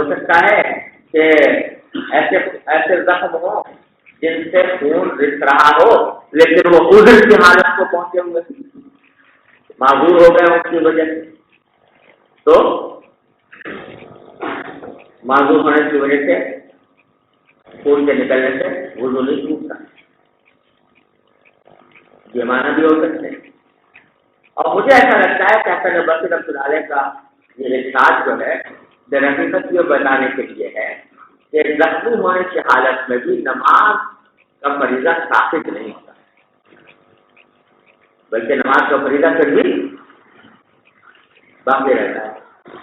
سکتا ہے کہ ایسے زخم ہوں جن سے خون رس رہا ہو لیکن وہ عذر کی حالت کو پہنچے ہوئے، معذور ہو گئے اس کی وجہ سے، تو معذور ہونے کی وجہ سے خون کے نکلنے سے وضو نہیں ٹوٹتا، یہ معنی بھی ہو سکتے ہیں۔ اور مجھے ایسا لگتا ہے کہ حسن بصری رحمۃ اللہ علیہ کا یہ ارشاد جو ہے در حقیقت یہ بتانے کے لیے ہے کہ زخمی ہونے کی حالت میں بھی نماز کا فریضہ ثابت نہیں ہوتا، بلکہ نماز کا فریضہ پھر بھی باقی رہتا ہے۔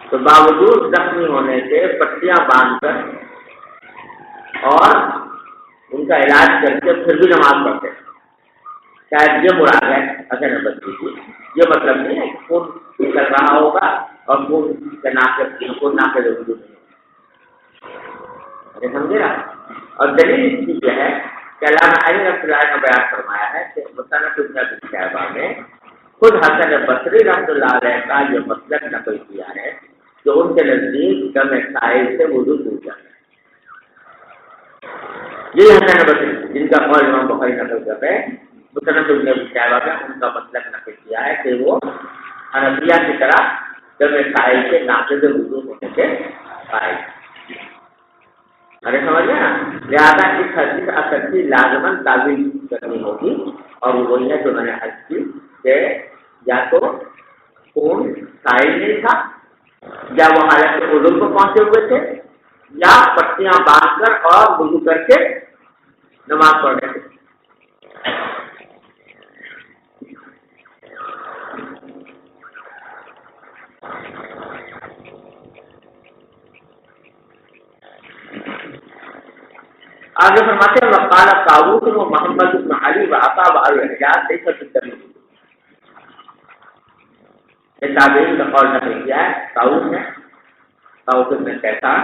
تو باوجود زخمی ہونے کے پٹیاں باندھ کر اور ان کا علاج کر کے پھر بھی نماز پڑھتے ہیں، شاید یہ مراد ہے حسن بصری کی۔ یہ مطلب نہیں ہے کہ خون نکل رہا ہوگا اور خون ناقض وضو نہیں، سمجھے نا؟ اور دلیل اس کی یہ ہے کہ علامہ علی رحمۃ اللہ نے بیان فرمایا ہے کہ مصنف ابن ابی شیبہ میں خود حسن بصری رحمۃ اللہ علیہ کا یہ مسلک نقل کیا ہے کہ ان کے نزدیک دم سائل سے وضو ٹوٹ جاتا ہے۔ یہ حسن بصری جن کا قول امام بخاری نقل کرتے ہیں، مصنف ابن ابی شیبہ میں ان کا مسلک نقل کیا ہے کہ وہ حنفیہ کی طرح دم سائل سے ناقض وضو ہونے کے قائل۔ ارے سمجھ گئے نا؟ لہٰذا اس حدیث اثر کی لازماً تعویل کرنی ہوگی، اور وہ وہی ہے جو میں نے عرض کی کہ یا تو خون سائل نہیں تھا، یا وہ حالت عذر کو پہنچے ہوئے تھے، یا پٹیاں باندھ کر اور وضو کر کے نماز پڑھ رہے تھے۔ آگے فرماتے ہیں وقال طاووس و محمد بن علی و عطاء و الحجاز ليس في الدليل، تابعین کا قول نقل کیا ہے طاووس نے، طاووس بن کیسان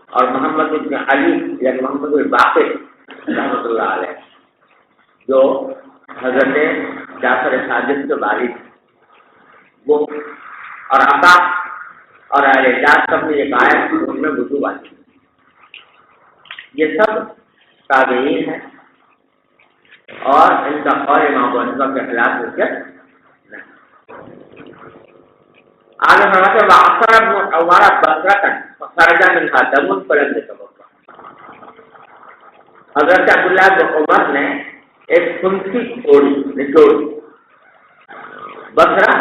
اور محمد بن علی یعنی محمد بن باقر رحمۃ اللہ علیہ، جو حضرت جعفر صادق کے والد، وہ اور عطاء اور الحجاز سب نے یہ کہا ہے کہ ان میں وضو واجب، یہ سب تابعین ہیں اور ان کا قول امام ابو حنیفہ کے خلاف حجت نہیں۔ آگے فرماتے ہیں وَأَخْرَجَ ابْنُ عُمَرَ بَصْرَةً فَخَرَجَ مِنْهَا دَمٌ فَلَمْ يَتَوَضَّأْ، حضرت عبداللہ بن عمر نے ایک پھنسی توڑی، نچوڑی، بصرہ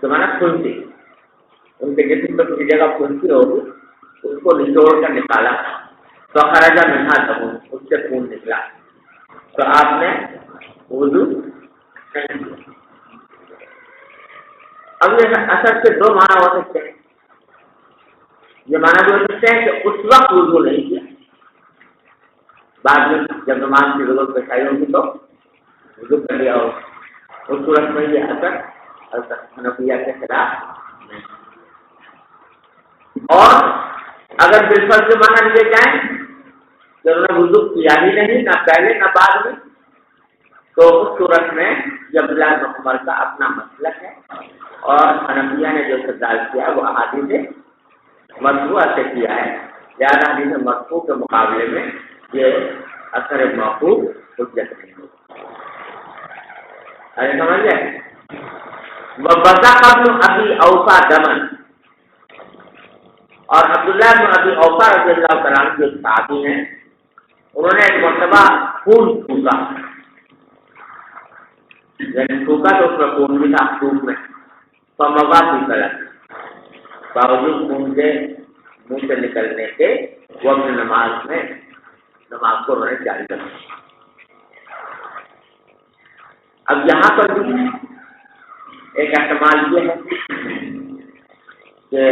تو مانا پھنسی، ان کے جسم پر کسی جگہ پھنسی ہوگی اس کو نچوڑ کر نکالا، تو خرجہ منہا دم، اس سے خون نکلا، تو آپ نے وضو اب یہ اثر سے دو معنی ہو سکتے ہیں. یہ معنی بھی ہو سکتے ہیں کہ اس وقت وضو نہیں کیا، بعد میں جب نماز کی ضرورت پیش آئی ہوگی تو وضو کر لیا ہو، اس صورت میں یہ اثر حنفیہ کے خلاف نہیں. اور اگر بالفرض معنی لیے جائیں کہ انہوں نے وضو کیا ہی نہیں، نہ پہلے نہ بعد میں، تو اس صورت میں جب عبداللہ بن عمر کا اپنا مسلک ہے اور حنفیہ نے جو استدلال کیا وہ احادیث مرفوعہ سے کیا ہے، زیادہ حدیث مرفوع کے مقابلے میں یہ اثر موقوف حجت نہیں ہوگا. سمجھ گئے؟ وبذا قبل ابی اوفا دمن، اور عبداللہ بن ابی اوفا رضی اللہ تعالیٰ عنہ جو صحابی ہیں، انہوں نے ایک مرتبہ خون پھونکا، یعنی پھونکا تو اس میں خون بھی تھا خون میں، فموا کی طرح باوجود خون کے منہ سے نکلنے کے وہ اپنی نماز کو انہوں نے جاری کر دیا. اب یہاں پر بھی ایک احتمال یہ ہے کہ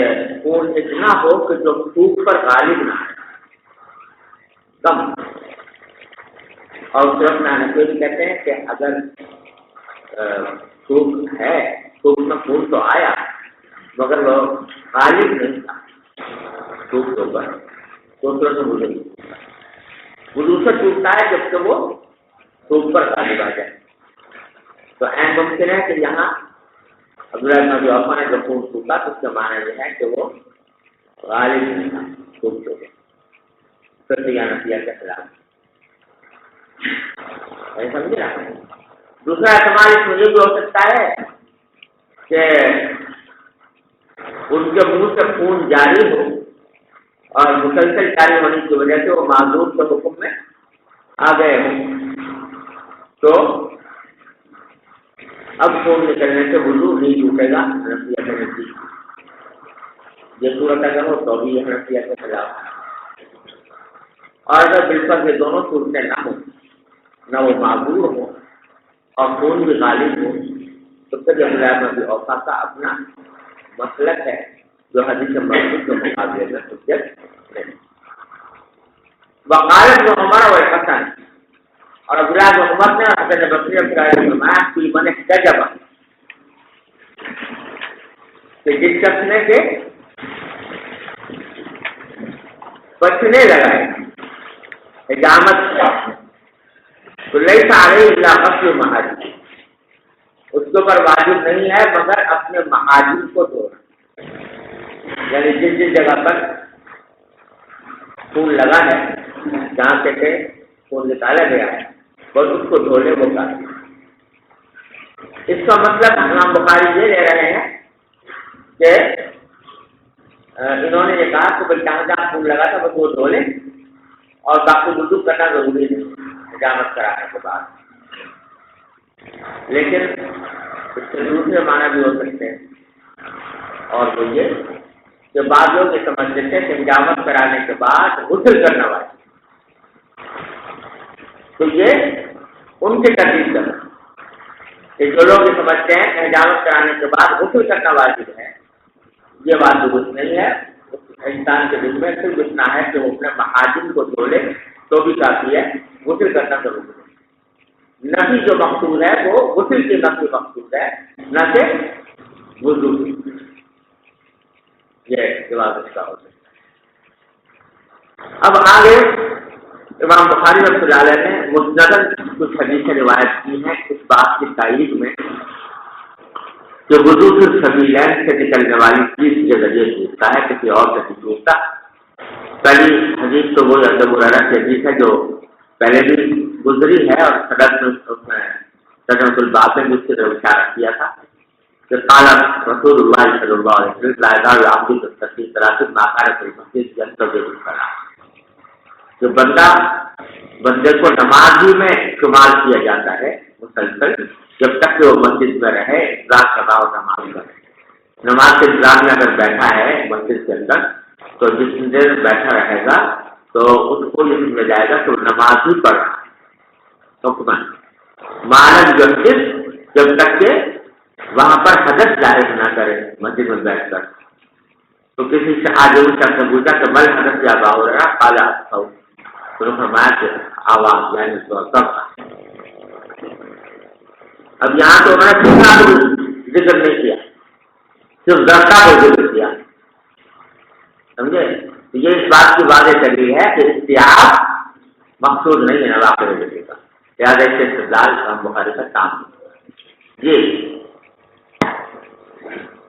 خون اتنا ہو کہ جو پھونک پر غالب نہ آئے، کم. اور صرف نانکے بھی کہتے ہیں کہ اگر پھونک ہے تو اس میں خون تو آیا مگر وہ غالب نہیں تھا پھونک کے اوپر، تو صرف وضو سے ٹوٹتا ہے جب کہ وہ پھونک پر غالب آ جائے. تو عین ممکن ہے کہ یہاں عبداللہ بن ابی اوفا نے جو خون پھونکا تو اس کا معنی یہ ہے کہ وہ غالب نہیں تھا پھونک کے اوپر، حنفیہ کے خلاف. سمجھے؟ دوسرا احتمال اس میں یہ بھی ہو سکتا ہے کہ ان کے منہ سے خون جاری ہو اور مسلسل جاری ہونے کی وجہ سے وہ معذور کے حکم میں آ گئے ہوں، تو اب خون نکلنے سے وضو نہیں ٹوٹے گا حنفیہ کے نزدیک. یہ صورت اگر ہو تو بھی حنفیہ کے خلاف. اور اگر بالکل یہ دونوں صورتیں نہ ہوں، نہ وہ معذور ہو اور خون بھی غالب ہو، تو پھر عبداللہ بن ابی اوفا کا اپنا مسلک ہے جو حدیث مرفوع کے مقابلے میں حجت نہیں. وقال ابن عمر والحسن، اور عبداللہ بن عمر نے حسن بصری نے فرمایا کہ من احتجب، کہ جس شخص نے کہ بچنے لگائے حجامت تو لیس علیہ الا غسل محاجم، اس کے اوپر واجب نہیں ہے مگر اپنے محاجم کو دھونا. یعنی جس جگہ پر خون لگا ہے، جہاں سے کہ خون نکالا گیا ہے، بس اس کو دھونے کو کہا. اس کا مطلب امام بخاری یہ لے رہے ہیں کہ انہوں نے یہ کہا کہ بھائی جہاں خون لگا تھا بس وہ دھو لیں اور باقی وضو کرنا ضروری ہے حجامت کرانے کے بعد. لیکن اس سے دوسرے معنی بھی ہو سکتے ہیں، اور وہ یہ کہ بعض لوگ یہ سمجھتے تھے کہ حجامت کرانے کے بعد غسل کرنا واجب، تو یہ ان کے ترتیب کرنا کہ جو لوگ یہ سمجھتے ہیں کہ حجامت کرانے کے بعد غسل کرنا واجب ہے، یہ بات درست نہیں ہے. انسان کے دل میں صرف اتنا ہے کہ وہ اپنے محاجم کو دھو لے تو بھی کافی ہے، غسل کرنا ضروری ہے. نفی جو مقصود ہے وہ غسل کی نفی مقصود ہے، نہ کہ وضو کی. یہ جواب اس کا ہو سکتا ہے. اب آگے امام بخاری رحمۃ اللہ علیہ نے مسنداً کچھ حدیثیں روایت کی ہیں اس بات کی تائید میں کہ وضو صرف سبیلین سے نکلنے والی چیز کے ذریعے ٹوٹتا ہے، کسی اور سے نہیں ٹوٹتا. پہلی حدیث تو وہ ابو ہریرہ کی حدیث ہے جو پہلے بھی گزری ہے اور ترجمۃ الباب میں اس کی اشارہ کیا تھا کہ قال رسول اللہ صلی اللہ علیہ وسلم لا يزال العبد بالتسبيح 30 ما كان في المسجد ينتظر الصلاة، کہ بندے کو نماز ہی میں شمار کیا جاتا ہے مسلسل جب تک کہ وہ مسجد میں رہے، رات کا باؤ نماز کرے. نماز کے انتظار میں اگر بیٹھا ہے مسجد کے اندر تو جس دیر بیٹھا رہے گا تو اس کو یہ سمجھا جائے گا کہ وہ نماز ہی پڑھ رہا ہے. حکم مانن جو جب تک کہ وہاں پر حدث ظاہر نہ کرے مسجد میں بیٹھ کر. تو کسی سے آگے اس شخص نے پوچھا کہ بل حدث یا باہر رہا کالا تو فرمایا کہ آواز یعنی سب. اب یہاں تو انہوں نے پورا ذکر نہیں کیا, صرف درختہ کو ذکر کیا, سمجھے. یہ اس بات کی واضح دلیل ہے کہ احتیاط مقصود نہیں ہے نواقع ذکر کا, لہٰذا اس سے استدلال امام بخاری کا کام ہے. جی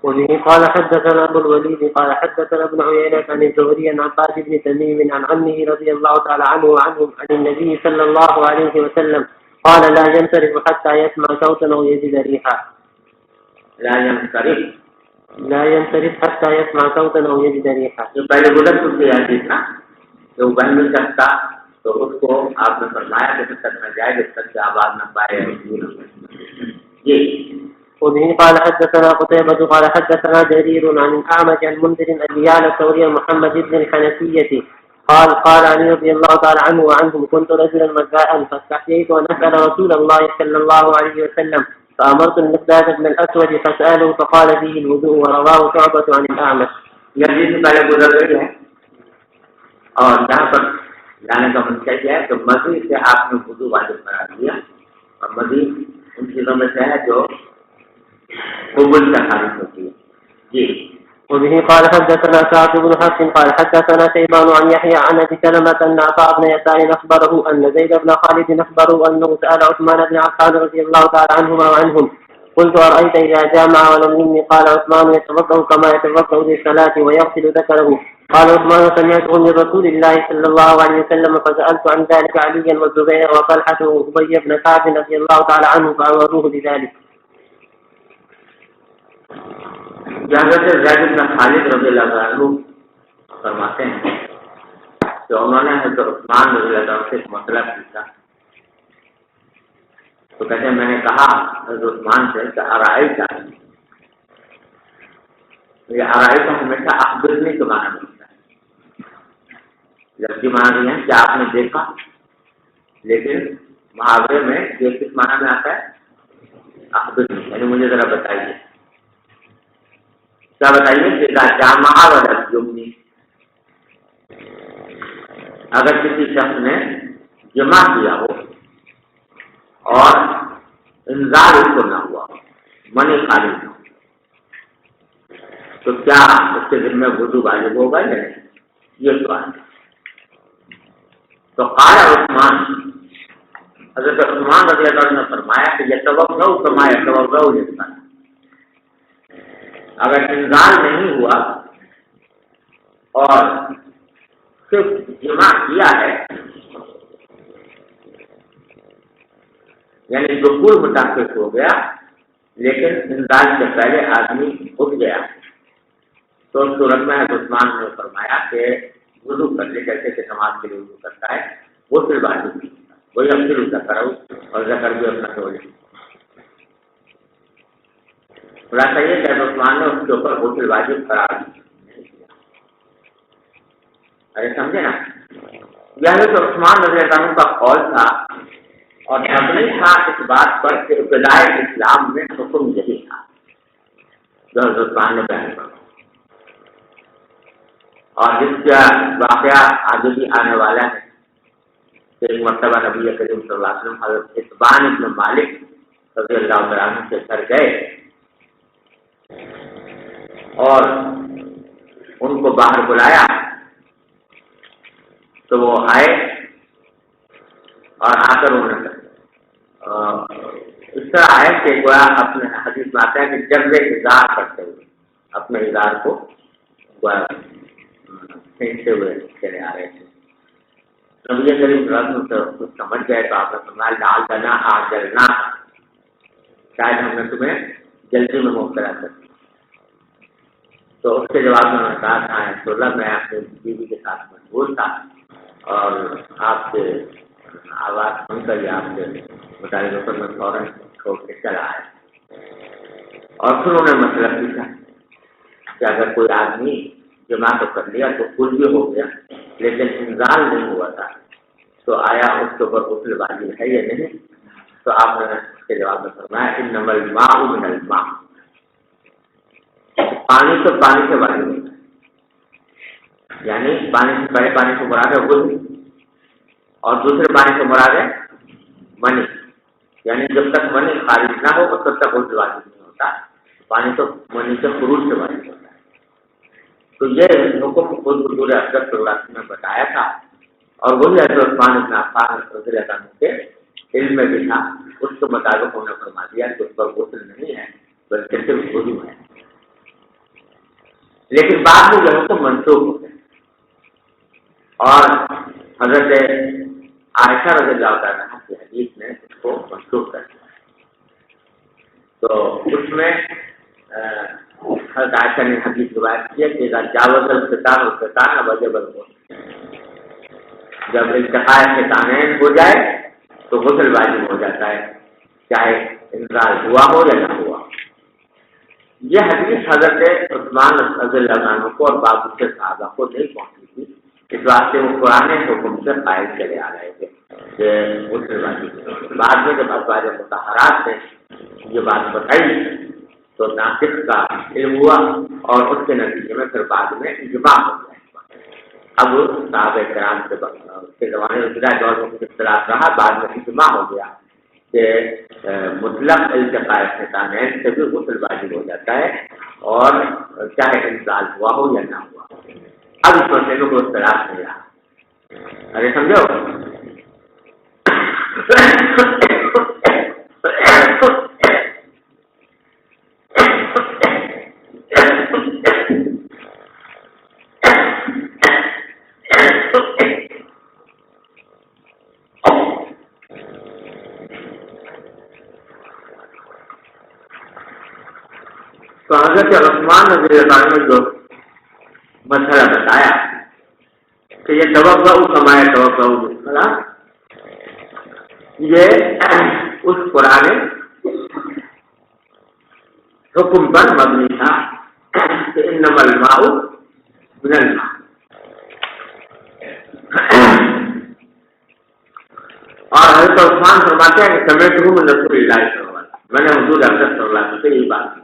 وبه قال حدثنا ابو الوليد قال حدثنا ابن عيينة عن الزهري عن عباس بن تميم عن عمه رضي الله تعالى عنه وعنهم عن النبي صلى الله عليه وسلم قال لا ينصرف حتى يسمع صوتا او يجد ريحا. لا ينصرف حتى يسمع صوتا او يجد ريحا. جو پہلے گزر چکی حدیث نا کہ وہ بن نہیں سکتا, تو اس کو آپ نے فرمایا کہ جب تک نہ جائے جب تک کہ آواز نہ پائے. جی وبه قال حدثنا قتيبة قال حدثنا جرير عن الأعمش عن منذر أبيان الثوري محمد بن الحنفية قال قال علي رضي الله تعالى عنه وعنهم كنت رجلا مزاء فاستحييت أن أسأل رسول الله صلى الله عليه وسلم فأمرت المقداد بن الأسود فسأله فقال فيه الوضوء ورواه شعبة عن الأعمش. یہ سے پہلے گزر گئی ہے اور جہاں پر جانے کا منشا کیا ہے کہ مزید سے آپ نے وضو واجب قرار دیا, اور مزید ان چیزوں میں سے ہے جو قبول کا خارج ہوتی ہے. جی وبه قال حدثنا سعد بن حفص قال حدثنا شيبان عن يحيى عن ابي سلمة ان عطاء بن يسار اخبره ان زيد بن خالد اخبره انه سال عثمان بن عفان رضي الله تعالى عنهما وعنهم قلت ارايت اذا جامع ولم يمن قال عثمان يتوضا كما يتوضا للصلاه ويغسل ذكره. قال عثمان سمعته من رسول الله صلى الله عليه وسلم فسالت عن ذلك عليا والزبير وطلحه وابي بن كعب رضي الله تعالى عنه فامروه بذلك. حضرت زید بن خالد رضی اللہ عنہ فرماتے ہیں کہ انہوں نے حضرت عثمان رضی اللہ عنہ سے ایک مسئلہ پوچھا, تو کہتے ہیں میں نے کہا حضرت عثمان سے کہ ارائیتا, یہ ارائیتا ہمیشہ اخبرنی کے معنی میں ہوتا ہے, جبکہ معنی نہیں ہے کہ آپ نے دیکھا, لیکن محاورے میں یہ کس معنی میں آتا ہے اخبرنی, یعنی مجھے ذرا بتائیے. کیا بتائیے کہ جامع والا جمنی, اگر کسی شخص نے جمع کیا ہو اور انذار اس کو نہ ہوا, منی خالی نہ ہو, تو کیا اس کے ذمہ وضو واجب ہوگا یا نہیں, یہ سوال ہے. تو قال عثمان, حضرت عثمان رضی اللہ عنہ نے فرمایا کہ یتوضؤ کما یتوضؤ للصلاۃ, اگر انذار نہیں ہوا اور صرف جمع کیا ہے, یعنی دخول متاثر ہو گیا لیکن انذار سے پہلے آدمی اٹھ گیا, تو اس صورت میں عثمان نے فرمایا کہ وضو کر لے, جیسے کہ نماز کے لیے وضو کرتا ہے, وہ صرف واجب نہیں, وہی افضل ذکر اور ذکر بھی اپنا ہو جائے. خلاصہ یہ کہ عثمان نے اس کے اوپر غسل واجب قرار نہیں دیا. ارے سمجھے نا, یہ تو عثمان رضی اللہ عنہ کا قول تھا اور مبنی تھا اس بات پر کہ ابتداء اسلام میں حکم یہی تھا جو حضرت عثمان نے بیان کیا, اور جس کا واقعہ آگے بھی آنے والا ہے کہ ایک مرتبہ نبی کریم صلی اللہ علیہ وسلم حضرت اتبان ابن مالک رضی اللہ عنہ سے گھر گئے اور ان کو باہر بلایا, تو وہ آئے اور آ کر انہوں نے اس طرح آئے کہ گویا اپنے حدیث میں آتا ہے کہ جب وہ اظہار کرتے ہوئے اپنے اظہار کو گویا پھینکتے ہوئے چلے آ رہے تھے. نبی کریم صلی اللہ علیہ وسلم کچھ سمجھ گئے تو آپ نے فرمایا لال دنا آگ جلنا, شاید ہم نے تمہیں جلدی میں مبتلا کر دیا. تو اس کے جواب میں نے کہا تھا رسول اللہ, میں اپنی بیوی کے ساتھ مشغول تھا اور آپ کے آواز سن کر یا آپ کے مطالعے پر میں فوراً چھوڑ کے چلا آیا. اور پھر انہوں نے مسئلہ پوچھا کہ اگر کوئی آدمی جمع تو کر لیا تو کل بھی ہو گیا لیکن انزال نہیں ہوا تھا, تو آیا اس کے اوپر غسل واجب ہے یا نہیں؟ تو آپ نے کے جواب میں فرمایا انما الماء من الماء، پانی تو پانی سے واجب ہوتا ہے، یعنی پانی سے پہلے پانی سے مراد ہے غسل اور دوسرے پانی سے مراد ہے منی، یعنی جب تک منی خارج نہ ہو تب تک غسل واجب نہیں ہوتا، پانی تو منی سے خروج سے واجب ہوتا ہے۔ تو یہ حکم خود حضور اکرم صلی اللہ علیہ وسلم نے بتایا تھا، اور وہی حضرت عثمان بن عفان رضی اللہ عنہ کے علم میں بھی تھا، اس کے مطابق انہوں نے فرما دیا کہ اس پر غسل نہیں ہے بلکہ صرف وضو ہے۔ لیکن بعد میں یہ حکم منسوخ ہو گیا اور حضرت عائشہ رضی اللہ عنہا کی حدیث نے اس کو منسوخ کر دیا۔ تو اس میں حضرت عائشہ نے حدیث روایت کی ہے کہ جاوز الختان والختان وجب الغسل، جب التقاء ختانین ہو جائے تو غسل واجب ہو جاتا ہے، چاہے انزال ہوا ہو یا نہ ہوا۔ یہ حدیث حضرت عثمان رضی اللہ عنہ کو اور باقی کے صحابہ کو نہیں پہنچی تھی، اس واسطے وہ پرانے حکم سے قائل چلے آ رہے تھے کہ غسل واجب۔ بعد میں جب ازواج مطہرات نے یہ بات بتائی تو ناسخ کا علم ہوا اور اس کے نتیجے میں پھر بعد میں اجماع ہو گیا۔ اب صحابہ کرام کے زمانے میں ابتدائی دور میں کچھ اختلاف رہا، بعد میں اجماع ہو گیا کہ مطلق التقاء ختانین سے بھی غسل واجب ہو جاتا ہے، اور چاہے انزال ہوا ہو یا نہ ہوا۔ اب اس مسئلے میں کوئی اختلاف نہیں رہا۔ ارے سمجھو، تو حضرت عثمان رضی اللہ عنہ نے جو مسئلہ بتایا کہ یہ توقع کمائے توقع، یہ اس پرانے حکم پر مبنی تھا کہ انما الماء من الماء۔ اور حضرت عثمان فرماتے ہیں کہ سمعتہ من رسول اللہ صلی اللہ علیہ وسلم، میں نے حضور اکرم صلی اللہ علیہ وسلم سے یہی بات کی۔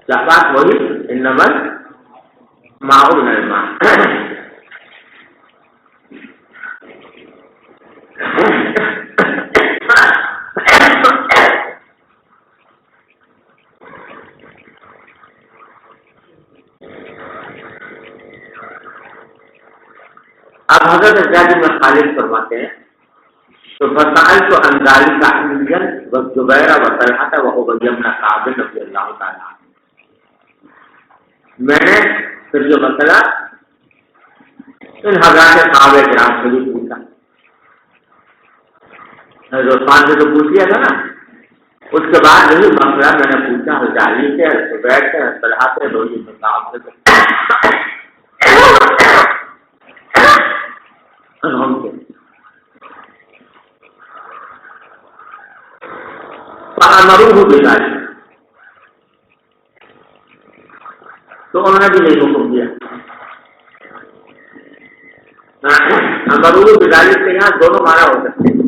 کیا بات وہی انما الماء من الماء۔ اب حضرت زید بن خالد فرماتے ہیں تو فسألت عن ذلك عليا والزبير وطلحة وأبي بن كعب رضي الله تعالى عنهم، میں نے پھر یہ مسئلہ ان حضرات صحابہ کرام سے بھی پوچھا، حضرت عثمان سے تو پوچھ لیا تھا نا، اس کے بعد یہی مسئلہ میں نے پوچھا حضرت علی سے، حضرت زبیر سے، حضرت طلحہ سے، ابی بن کعب سے، فأمروه بذلك، تو انہوں نے بھی یہی حکم دیا۔ امروه بذلك سے یہاں دونوں معنی ہو سکتے ہیں۔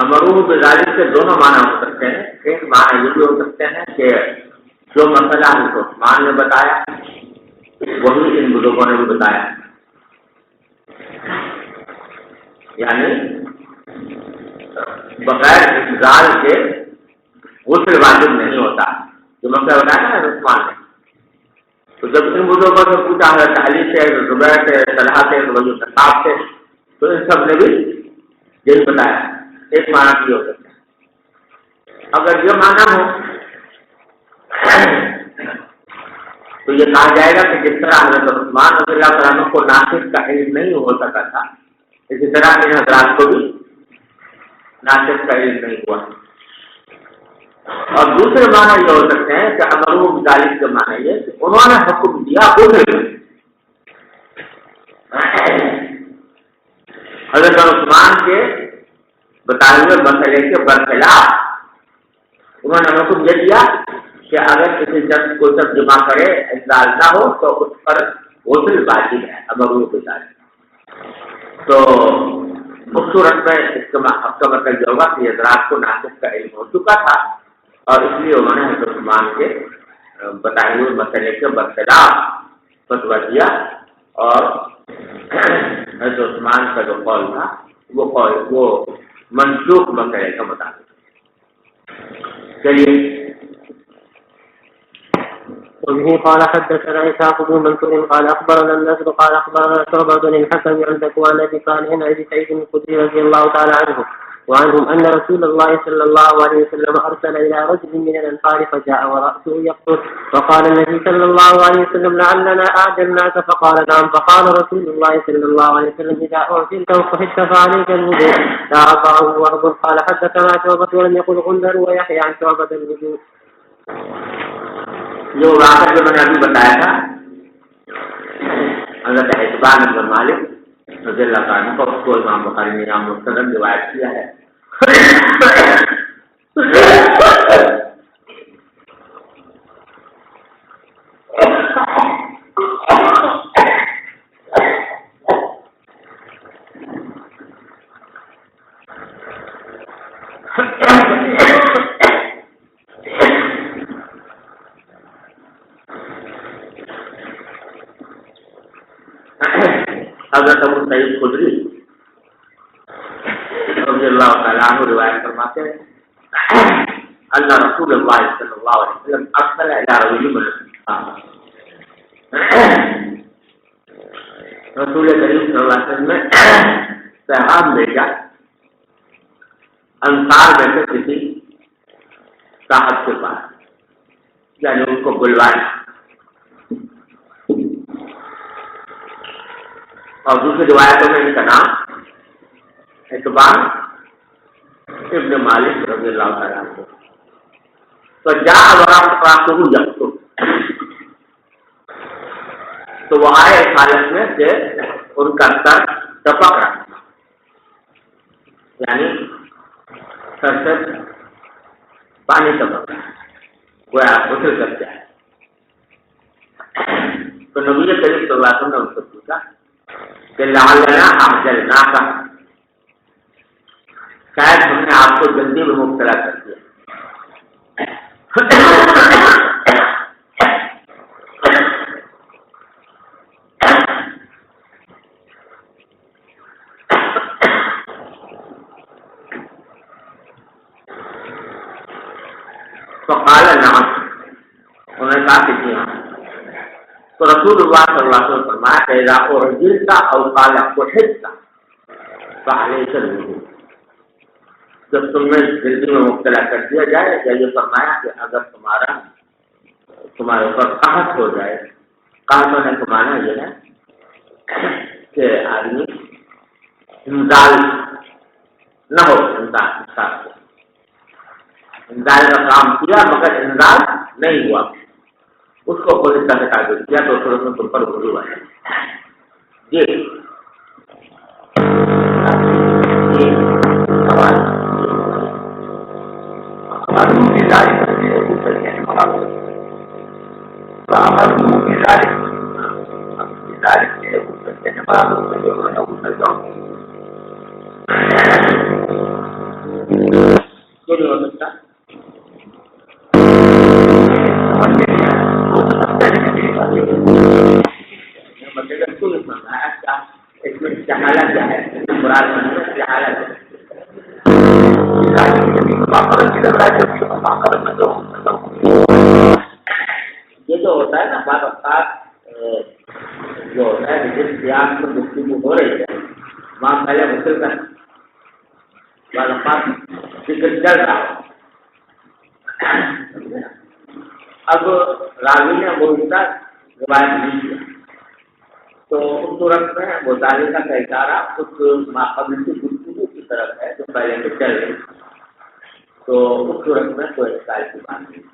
امرو بذالک سے دونوں معنی ہو سکتے ہیں. ایک معنی یہ بھی ہو سکتے ہیں کہ جو مسئلہ حضرت عثمان نے بتایا وہی ان بزرگوں نے بھی بتایا، یعنی بغیر انتظار کے غسل واجب نہیں ہوتا. جو مسئلہ بتایا نا حضرت عثمان نے، تو جب ان بزرگوں سے پوچھا حضرت علی سے، زبیر سے، طلحہ سے، ربیع بن کعب سے، تو ان سب نے بھی یہی بتایا. ایک معنی یہ ہو سکتا ہے. اگر یہ معنی ہو تو یہ کہا جائے گا کہ جس طرح حضرت عثمان رضی اللہ تعالیٰ عنہ کو ناسخ کا علم نہیں ہو سکا تھا، اسی طرح ان حضرات کو بھی ناسخ کا علم نہیں ہوا. اور دوسرے معنی یہ ہو سکتے ہیں کہ امروا بذالک کے معنی یہ کہ انہوں نے حکم دیا حضرت عثمان کے بتائے ہوئے مسئلے کے برخلاف انہوں نے حکم یہ دیا کہ اگر کسی شخص کو سب جمع کرے انزال نہ ہو تو اس پر غسل واجب ہے. امروا بذالک. تو اس صورت میں اس کا مطلب یہ ہوگا کہ حضرات کو ناسخ کا علم ہو چکا تھا اور اس لیے انہوں نے حضرت عثمان کے بتائے ہوئے مسئلے کے برخلاف فتویٰ دیا اور حضرت عثمان کا جو قول تھا وہ منسوخ مسئلے کا مطابق. چلیے. وبه قال حدثنا إسحاق بن منصور قال أخبرنا النضر قال أخبرنا شعبة بن الحكم عن ذكوان بن صالح عن أبي سعيد الخدري رضي الله تعالى عنه وعنهم أن رسول الله صلى الله عليه وسلم أرسل إلى رجل من الأنصار فجاء ورأسه يقطر فقال النبي صلى الله عليه وسلم لعلنا أعجلناك فقال نعم. فقال رسول الله صلى الله عليه وسلم إذا أعجلت وصحبت فعليك الوضوء لا أرضعه وهب. قال حدثنا شعبة ولم يقل غندر ويحيى عن شعبة الوضوء. جو واقعہ جو میں نے ابھی بتایا تھا حضرت اعتبار بن مالک رضی اللہ تعالیٰ عنہ کو امام بخاری نے امام مسلم روایت کیا ہے. حضرت ابو سعید خدری رضی اللہ تعالیٰ عنہ روایت فرماتے ہیں اللہ رسول اللہ صلی اللہ علیہ وسلم ارسل الی رجل من الانصار. رسول کریم صلی اللہ علیہ وسلم نے پیغام بھیجا انصار میں سے کسی صاحب کے پاس، یعنی ان کو بلوایا. اور دوسری روایتوں میں ان کا نام اعتبار ابن مالک رضی اللہ تعالیٰ عنہ. تو تو وہ آئے اس حالت میں کہ ان کا سر ٹپک رہا، یعنی سر سے پانی ٹپک رہا، وہ غسل کر جائے. تو نبی کریم صلی اللہ علیہ وسلم نے ان سے پوچھا کہ لعلنا اعجلناک، شاید ہم نے آپ کو جلدی میں مبتلا کر دیا. تو قال نعم، انہوں نے کہا کہ جی ہاں. تو رسول اللہ صلی اللہ علیہ وسلم فرمایا کہ اذا اعجلت او قال قحطت فعليك الوضوء، جب تمہیں جلدی میں مبتلا کر دیا جائے، یا یہ فرمایا کہ اگر تمہارے اوپر قحط ہو جائے. قحط ہونے کا معنی یہ ہے کہ آدمی انزال نہ ہو، انسان انزال کا کام کیا مگر انزال نہیں ہوا، اس کو پولیس کا تعبیر کیا تو صورت میں تم پر وضو آئے. جی فرمایا کیا اس میں جہالت کیا ہے؟ مراد میں جہالت ہے۔ یہ جو ہوتا ہے نا بعض اوقات جو ہوتا ہے جس سیاق میں گفتگو ہو رہی ہے وہاں پہلے غسل کا بعض اوقات ذکر چل رہا ہو، اب راوی نے وہ روایت نہیں کیا تو اس صورت میں مطالعہ کا اشارہ اس ماقبل کی گفتگو کی طرف ہے جو پہلے سے چل رہی، تو اس صورت میں کوئی اشکال کی بات نہیں۔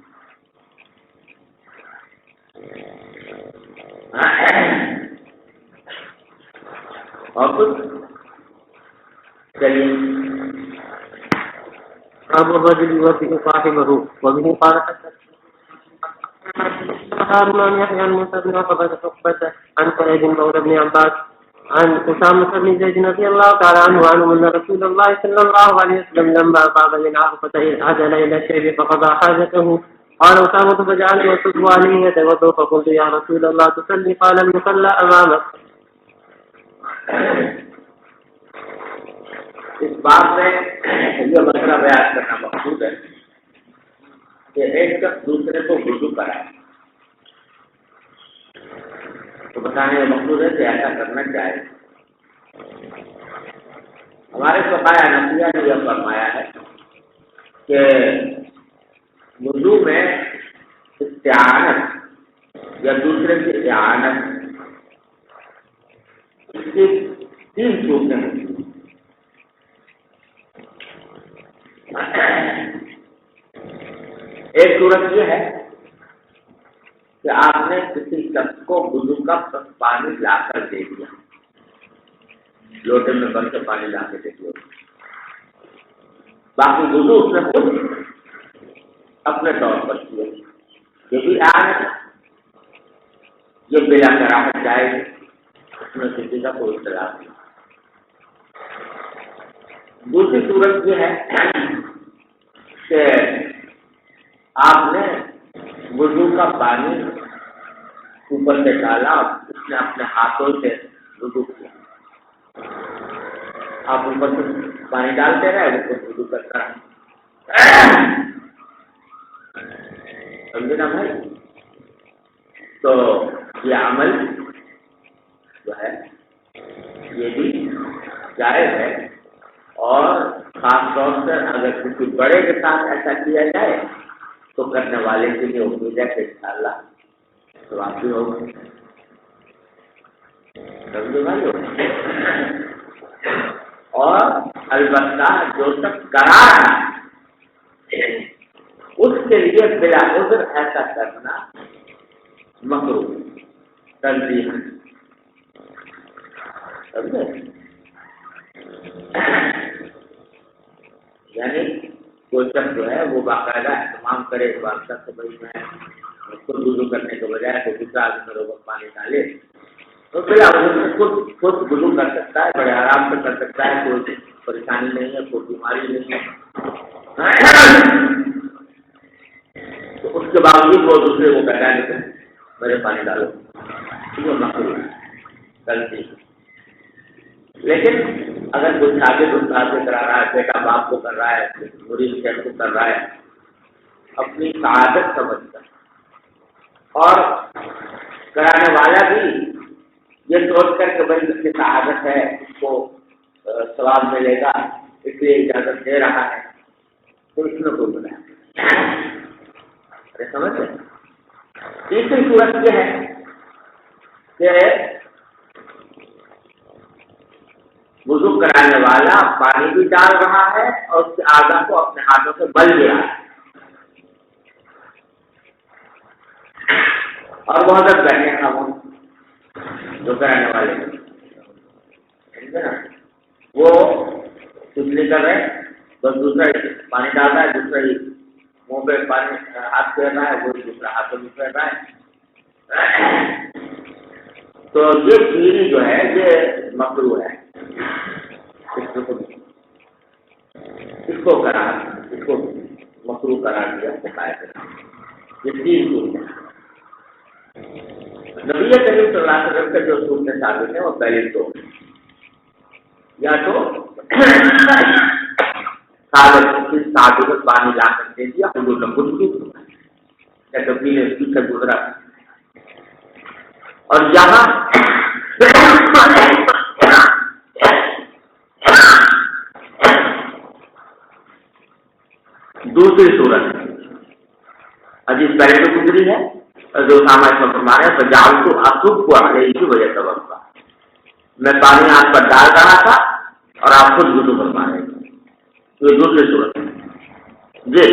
اور کچھ چلیے اب الرجل يوافق صاحبه وبه قال هارون عن يحيى عن موسى بن عقبة عن سعيد مولى بن عباس عن أسامة بن زيد رضي الله تعالى عنه أن رسول الله صلى الله عليه وسلم لما قام من عرفة عدل إلى الشيب فقضى حاجته قال أسامة فجعلت أصب عليه يتوضأ فقلت يا رسول الله تصلي قال المصلى أمامك۔ اس بات میں یہ مسئلہ بیان کرنا مقصود ہے کہ ایک شخص دوسرے کو وضو کرائے تو بتانے کا مقصود ہے کہ ایسا کرنا چاہیے۔ ہمارے فقہائے حنفیہ نے یہ فرمایا ہے کہ وضو میں استعانت یا دوسرے کی اعانت اس کی 3 صورتیں ہوتی ہیں۔ ایک صورت یہ ہے کہ آپ نے کسی شخص کو وضو کا پانی لا کر دے دیا، لوٹے میں بھر کے پانی لا کے دے دیا، باقی وضو اس نے خود اپنے طور پر کیا، یہ بھی آئے یہ بلا کراہت جائے اس میں کسی کا کوئی اختلاف نہیں۔ دوسری صورت یہ ہے کہ آپ نے وضو کا پانی اوپر سے ڈالا، اس نے اپنے ہاتھوں سے وضو کیا، آپ اوپر سے پانی ڈالتے رہے وہ وضو کرتا رہا، سمجھے نا بھائی؟ تو یہ عمل جو ہے یہ بھی جائز ہے، اور خاص طور سے اگر کسی بڑے کے ساتھ ایسا کیا جائے تو کرنے والے کے لیے امید ہے کہ انشاءاللہ ثواب بھی ہوگا۔ سمجھے بھائی؟ اور البتہ جو شخص کرا رہا ہے اس کے لیے بلا عذر ایسا کرنا مکروہ تنظیم ہے، سمجھے؟ یعنی کوئی شخص جو ہے وہ باقاعدہ اہتمام کرے اس بات کا کہ بھائی میں خود وضو کرنے کے بجائے کوئی دوسرا آدمی میرے اوپر پانی ڈالے تو بلا خود وضو کر سکتا ہے، بڑے آرام سے کر سکتا ہے، کوئی پریشانی نہیں ہے، کوئی بیماری نہیں ہے، تو اس کے باوجود وہ دوسرے کو کہتا ہے کہ میرے پانی ڈالو، یہ مکروہ غلطی۔ لیکن اگر کوئی شاگرد استاد سے کرا رہا ہے، بیٹا باپ کو کر رہا ہے، مرید شیخ کو کر رہا ہے اپنی سعادت سمجھ کر، اور کرانے والا بھی یہ سوچ کر کہ بھائی اس کی سعادت ہے، اس کو ثواب ملے گا اس لیے اجازت دے رہا ہے، تو اس میں کوئی بنایا ارے سمجھے۔ تیسری صورت یہ ہے کہ وضو کرانے والا پانی بھی ڈال رہا ہے اور اس کے اعضاء کو اپنے ہاتھوں سے مل بھی رہا ہے، اور بہت زیادہ بیٹھے ہیں وہ جو کرانے والے سمجھے نا، وہ کچھ نہیں کر رہے، بس دوسرا پانی ڈال رہا ہے، دوسرا ہی منہ پہ پانی ہاتھ پھیر رہا ہے، وہ دوسرا ہاتھ میں پھیر رہا ہے، تو یہ چیز جو ہے یہ مکروہ ہے، اس کو مکروہ قرار دیا۔ یہ تین صورت نبی کریم صلی اللہ علیہ وسلم کے جو اصول میں ثابت ہے وہ پہلے تو یا تو تعدد پانی لا کر دے دیا حضور نے خود بھی یا کبھی نے اس سے گزرا اور یہاں دوسری صورت حدیث پہلے تو گزری ہے اور جو سامان میں فرما رہے ہیں بجاؤ تو آسوب کو آ رہی کی وجہ سے وقت میں پانی آپ پر ڈال رہا تھا اور آپ خود وضو فرما رہے تھے. یہ دوسری صورت ہے جی.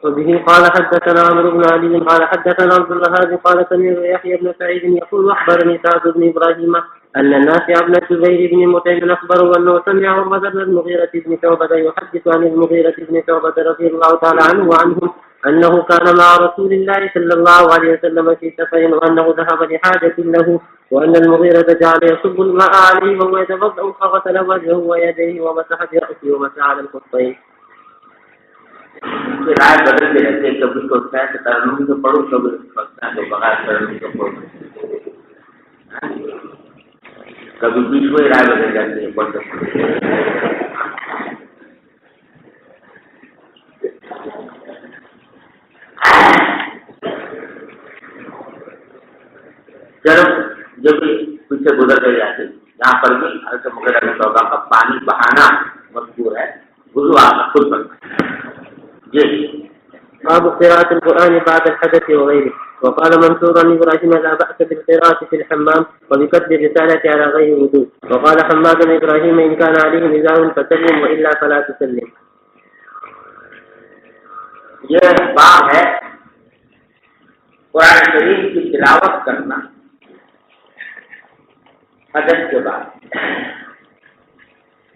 وبه قال حدثنا عمرو بن علي قال حدثنا عبد الله قال سمعت يحيى بن سعيد يقول اخبرني سعد بن ابراهيم ان النافع بن الزبير بن مطعم اخبره انه سمع عمر بن المغيرة بن شعبة يحدث عن المغيرة بن شعبة رضي الله تعالى عنه وعنهم انه كان مع رسول الله صلى الله عليه وسلم في سفر وانه ذهب لحاجة له وان المغيرة جعل يصب الماء عليه وهو يتوضأ فغسل وجهه ويديه ومسح برأسه ومسح على الخفين. رائے بدلتے رہتے ہیں. کبھی سوچتا ہے کہ ترنم سے پڑھوں, کبھی سوچتا ہے کہ بغیر ترنم سے پڑھوں, کبھی بیچ میں رائے بدل جاتی ہے پڑھتے جو بھی پیچھے گزر گئی جاتی. یہاں پر بھی حضرت مغیرہ بن شعبہ کا پانی بہانا مذکور ہے. وضو آپ خود کرنا. باب قراءة القرآن بعد الحدث وغيره. وقال منصور عن إبراهيم لا بأس بالقراءة في الحمام وبكتب الرسالة على غير وضوء. وقال حماد بن إبراهيم إن كان عليه نزاع فسلم وإلا فلا تسلم. یہ باب ہے قرآن کریم کی تلاوت کرنا حدث کے بعد.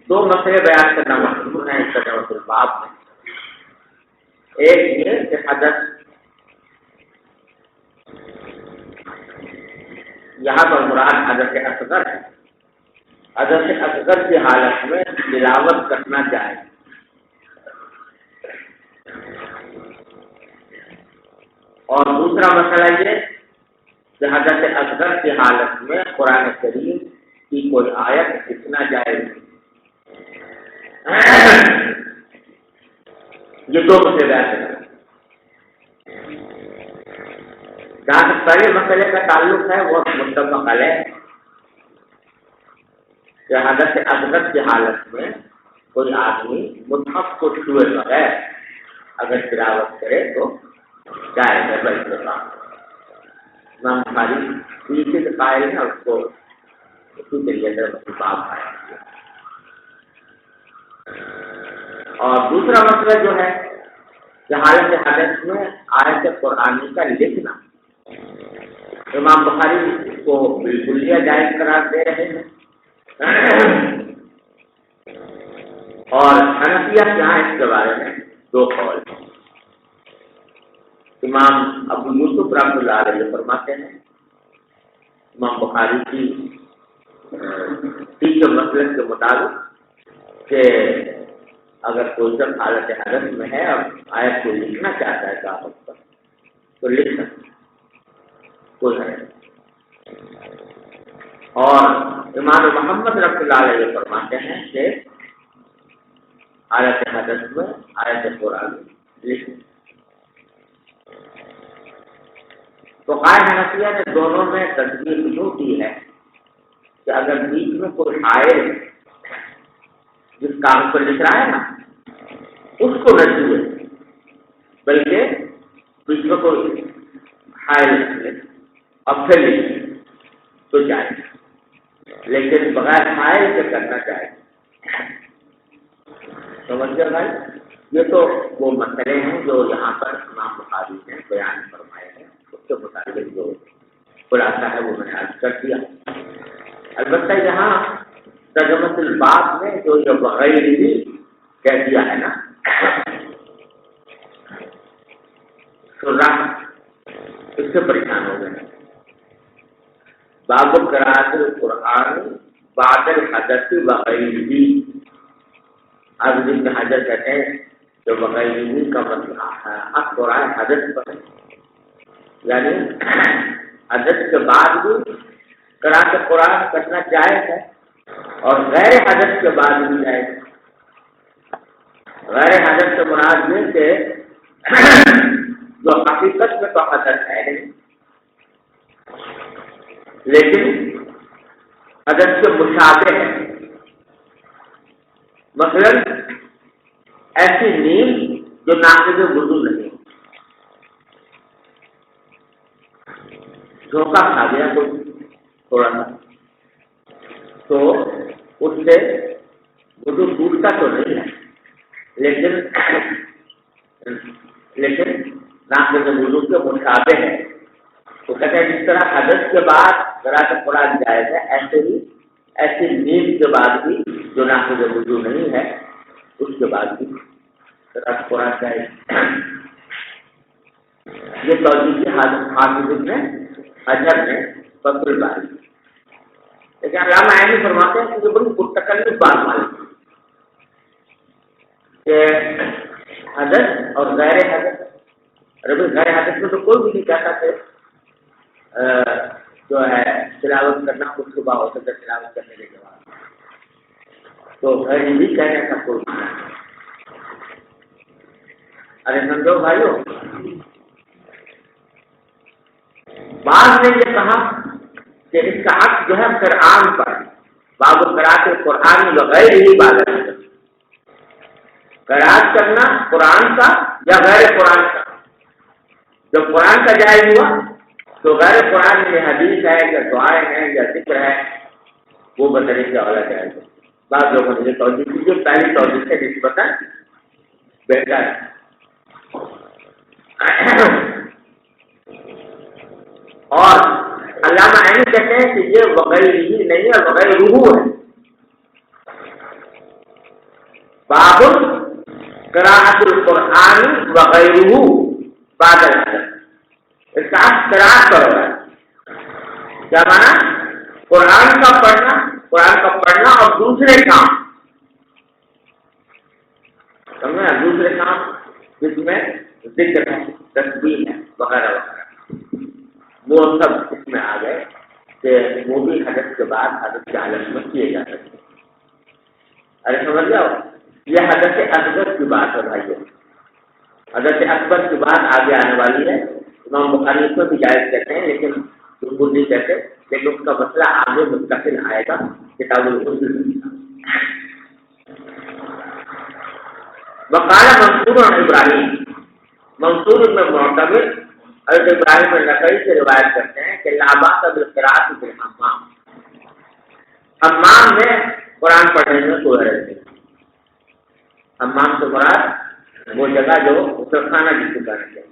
دو مسئلے بیان کرنا مقصود ہے اس ترجمۃ الباب میں. ایک یہ کہ حدث یہاں پر مراد حدث اصغر ہے. حدث اصغر کی حالت میں تلاوت کرنا جائے. اور دوسرا مسئلہ یہ کہ حدث اصغر کی حالت میں قرآن کریم کی کوئی آیت لکھنا جائے. یہ دو مسئلے بیان کرنا. جہاں تک پہلے مسئلے کا تعلق ہے وہ متفق علیہ کہ حدث اصغر کی حالت میں کوئی آدمی مصحف کو چھوئے بغیر اگر تلاوت کرے تو جائے گا. امام بخاری پیچھے سے قائل ہے, اس کو اسی طریقے سے باب ہے. اور دوسرا مسئلہ جو ہے کہ حالت حدث میں آیت قرآنی کا لکھنا, امام بخاری کو بالکل جائز قرار دے رہے ہیں اور حنفیہ یہاں اس کے بارے میں دو قول ہیں. امام ابو یوسف رحمۃ اللہ علیہ فرماتے ہیں امام بخاری کی مسلک کے مطابق کہ اگر کوئی شخص حالت حدث میں ہے اور آیت کو لکھنا چاہتا ہے کاغذ پر تو لکھ سکتا کوئی ہے. اور امام محمد رحمۃ اللہ علیہ فرماتے ہیں کہ حالت حدث میں آیت قرآن لکھ. تو قائل حنفیہ نے دونوں میں تدبیر یوں کی ہے کہ اگر بیچ میں کوئی آئے جس کام پر لکھ رہا ہے نا اس کو نہ چھوئے, بلکہ بیچ میں کوئی حائل لے اور پھر لکھے تو جائے, لیکن بغیر حائل سے کرنا چاہیے. سمجھ گئے بھائی؟ یہ تو وہ مسئلے ہیں جو یہاں پر امام بخاری نے بیان فرمائے ہیں. اس کے مطابق جو خلاصہ ہے وہ میں نے عرض کر دیا. البتہ یہاں ترجمۃ الباب میں جو یہ بغیر ہی کہہ دیا ہے نا اس سے پریشان ہو گئے. باب قراءۃ القرآن بعد الحدث وغیرہ. اب جن میں حدث کہتے ہیں جو وغیرہ کا مطلب قرآن حدث پر ہے, یعنی حدث کے بعد بھی قراءت قرآن کرنا جائز ہے اور غیر حدث کے بعد بھی جائز ہے۔ غیر حدث سے مراد یہ کہ جو حقیقت میں تو حدث ہے نہیں لیکن حدث کے مشابہ ہے، مثلاً ایسی نیند جو ناقض وضو نہیں، دھوکہ کھا گیا کوئی تھوڑا سا تو اس سے وضو ٹوٹتا تو نہیں ہے لیکن ناقض وضو کے مشابہ ہے۔ تو کہتے ہیں جس طرح حدث کے بعد قراءت قرآن جائز ہے، ایسے ہی ایسی نیند کے بعد بھی جو ناقض وضو نہیں ہے اس کے بعد بھی قراءت قرآن جائز۔ یہ توجیہ حافظ ابن حجر نے فتح الباری، لیکن علامہ عینی فرماتے ہیں کہ یہ بڑی متکلف بات معلوم کہ حدث اور غیر حدث، غیر حدث میں تو کوئی بھی نہیں کہتا کہ جو ہے تلاوت کرنا کچھ صبح ہو سکتا ہے تلاوت کرنے کے بعد، تو غیر بھی کہنے کا کوئی معنی نہیں۔ ارے سمجھو بھائیو، بعض نے یہ کہا کہ اس کا حق جو ہے قرآن پر، باب قراءت القرآن وغیر ہی عبادت ہے، قراءت کرنا قرآن کا یا غیر قرآن کا۔ جب قرآن کا جائز ہوا تو غیر قرآن میں حدیث ہے یا دعائیں ہیں یا ذکر ہے وہ بدلنے سے اولا جائز ہے۔ بعض لوگوں نے یہ توجہ کی جو پہلی توجہ سے نسبتاً بہتر ہے۔ اور علامہ عینی کہتے ہیں کہ یہ وغیر ہی نہیں ہے، وغیر روح ہے۔ باب قراءت القرآن وغیرہ بعد العصر، اس کا قراءت کرو ہے کیا مانا؟ قرآن کا پڑھنا اور دوسرے کام، سمجھا؟ دوسرے کام جس میں ذکر ہے، تسبیح ہے وغیرہ وغیرہ، وہ سب اس میں آ گئے کہ وہ بھی حدث کے بعد حدث کی حالت میں کیے جا سکتے۔ ارے سمجھ جاؤ، یہ حدث اکبر کی بات ہے بھائیو، حدث اکبر کی بات آگے آنے والی ہے۔ امام بخاری اس میں بھی جائز کہتے ہیں لیکن جمہور نہیں کہتے، لیکن اس کا مسئلہ آگے مستقل آئے گا کتاب الغسل میں۔ وقال منصور عن ابراہیم، منصور بن معتمر حضرت ابراہیم النخعی سے روایت کرتے ہیں کہ لا باس بالقراءۃ فی الحمام، حمام میں قرآن پڑھنے میں کوئی حرج نہیں۔ حمام سے مراد وہ جگہ جو غسلخانہ جس کو کہنا چاہیے،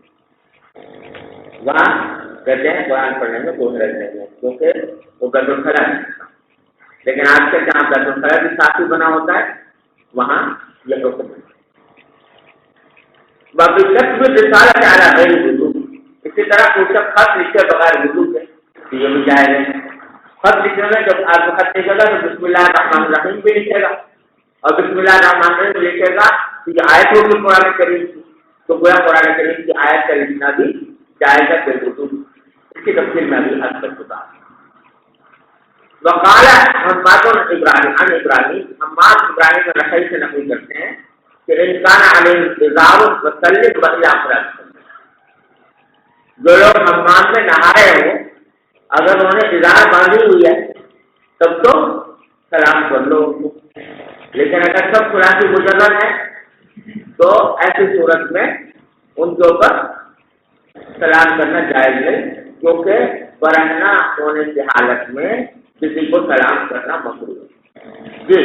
وہاں کہتے ہیں قرآن پڑھنے میں کوئی حرج نہیں ہے کیونکہ وہ بیت الخلاء ہے۔ لیکن آج کل جہاں بیت الخلاء بھی ساتھی بنا ہوتا ہے وہاں یہ حکم ہے۔ باقی کتب رسالت علی غیر وضو، اسی طرح کوئی سب خط لکھے بغیر وضو کے یہ بھی جائز ہے۔ خط لکھنے میں جب آپ کو خط لکھے گا تو بسم اللہ الرحمن الرحیم بھی لکھے گا، اور بسم اللہ الرحمن الرحیم لکھے گا تو یہ آیت ہوگی قرآن کریم کی، تو گویا قرآن کریم کی آیت کا لکھنا بھی جائز ہے بے وضو۔ اس کی تفصیل میں ابھی عرض کر چکا ہوں۔ وقال حماد ابراہیم عن ابراہیم، حماد ابراہیم النخعی سے نقل کرتے ہیں کہ انسان علیہ التزام وسلم بقی افراد، جو لوگ حمام میں نہا رہے ہوں اگر انہوں نے ازار باندھی ہوئی ہے تب تو سلام کر لو، لیکن اگر سب خلاصی مجرد ہے تو ایسی صورت میں ان کے اوپر سلام کرنا جائز نہیں، کیونکہ برہنہ ہونے کی حالت میں کسی کو سلام کرنا مکروہ ہے۔ جی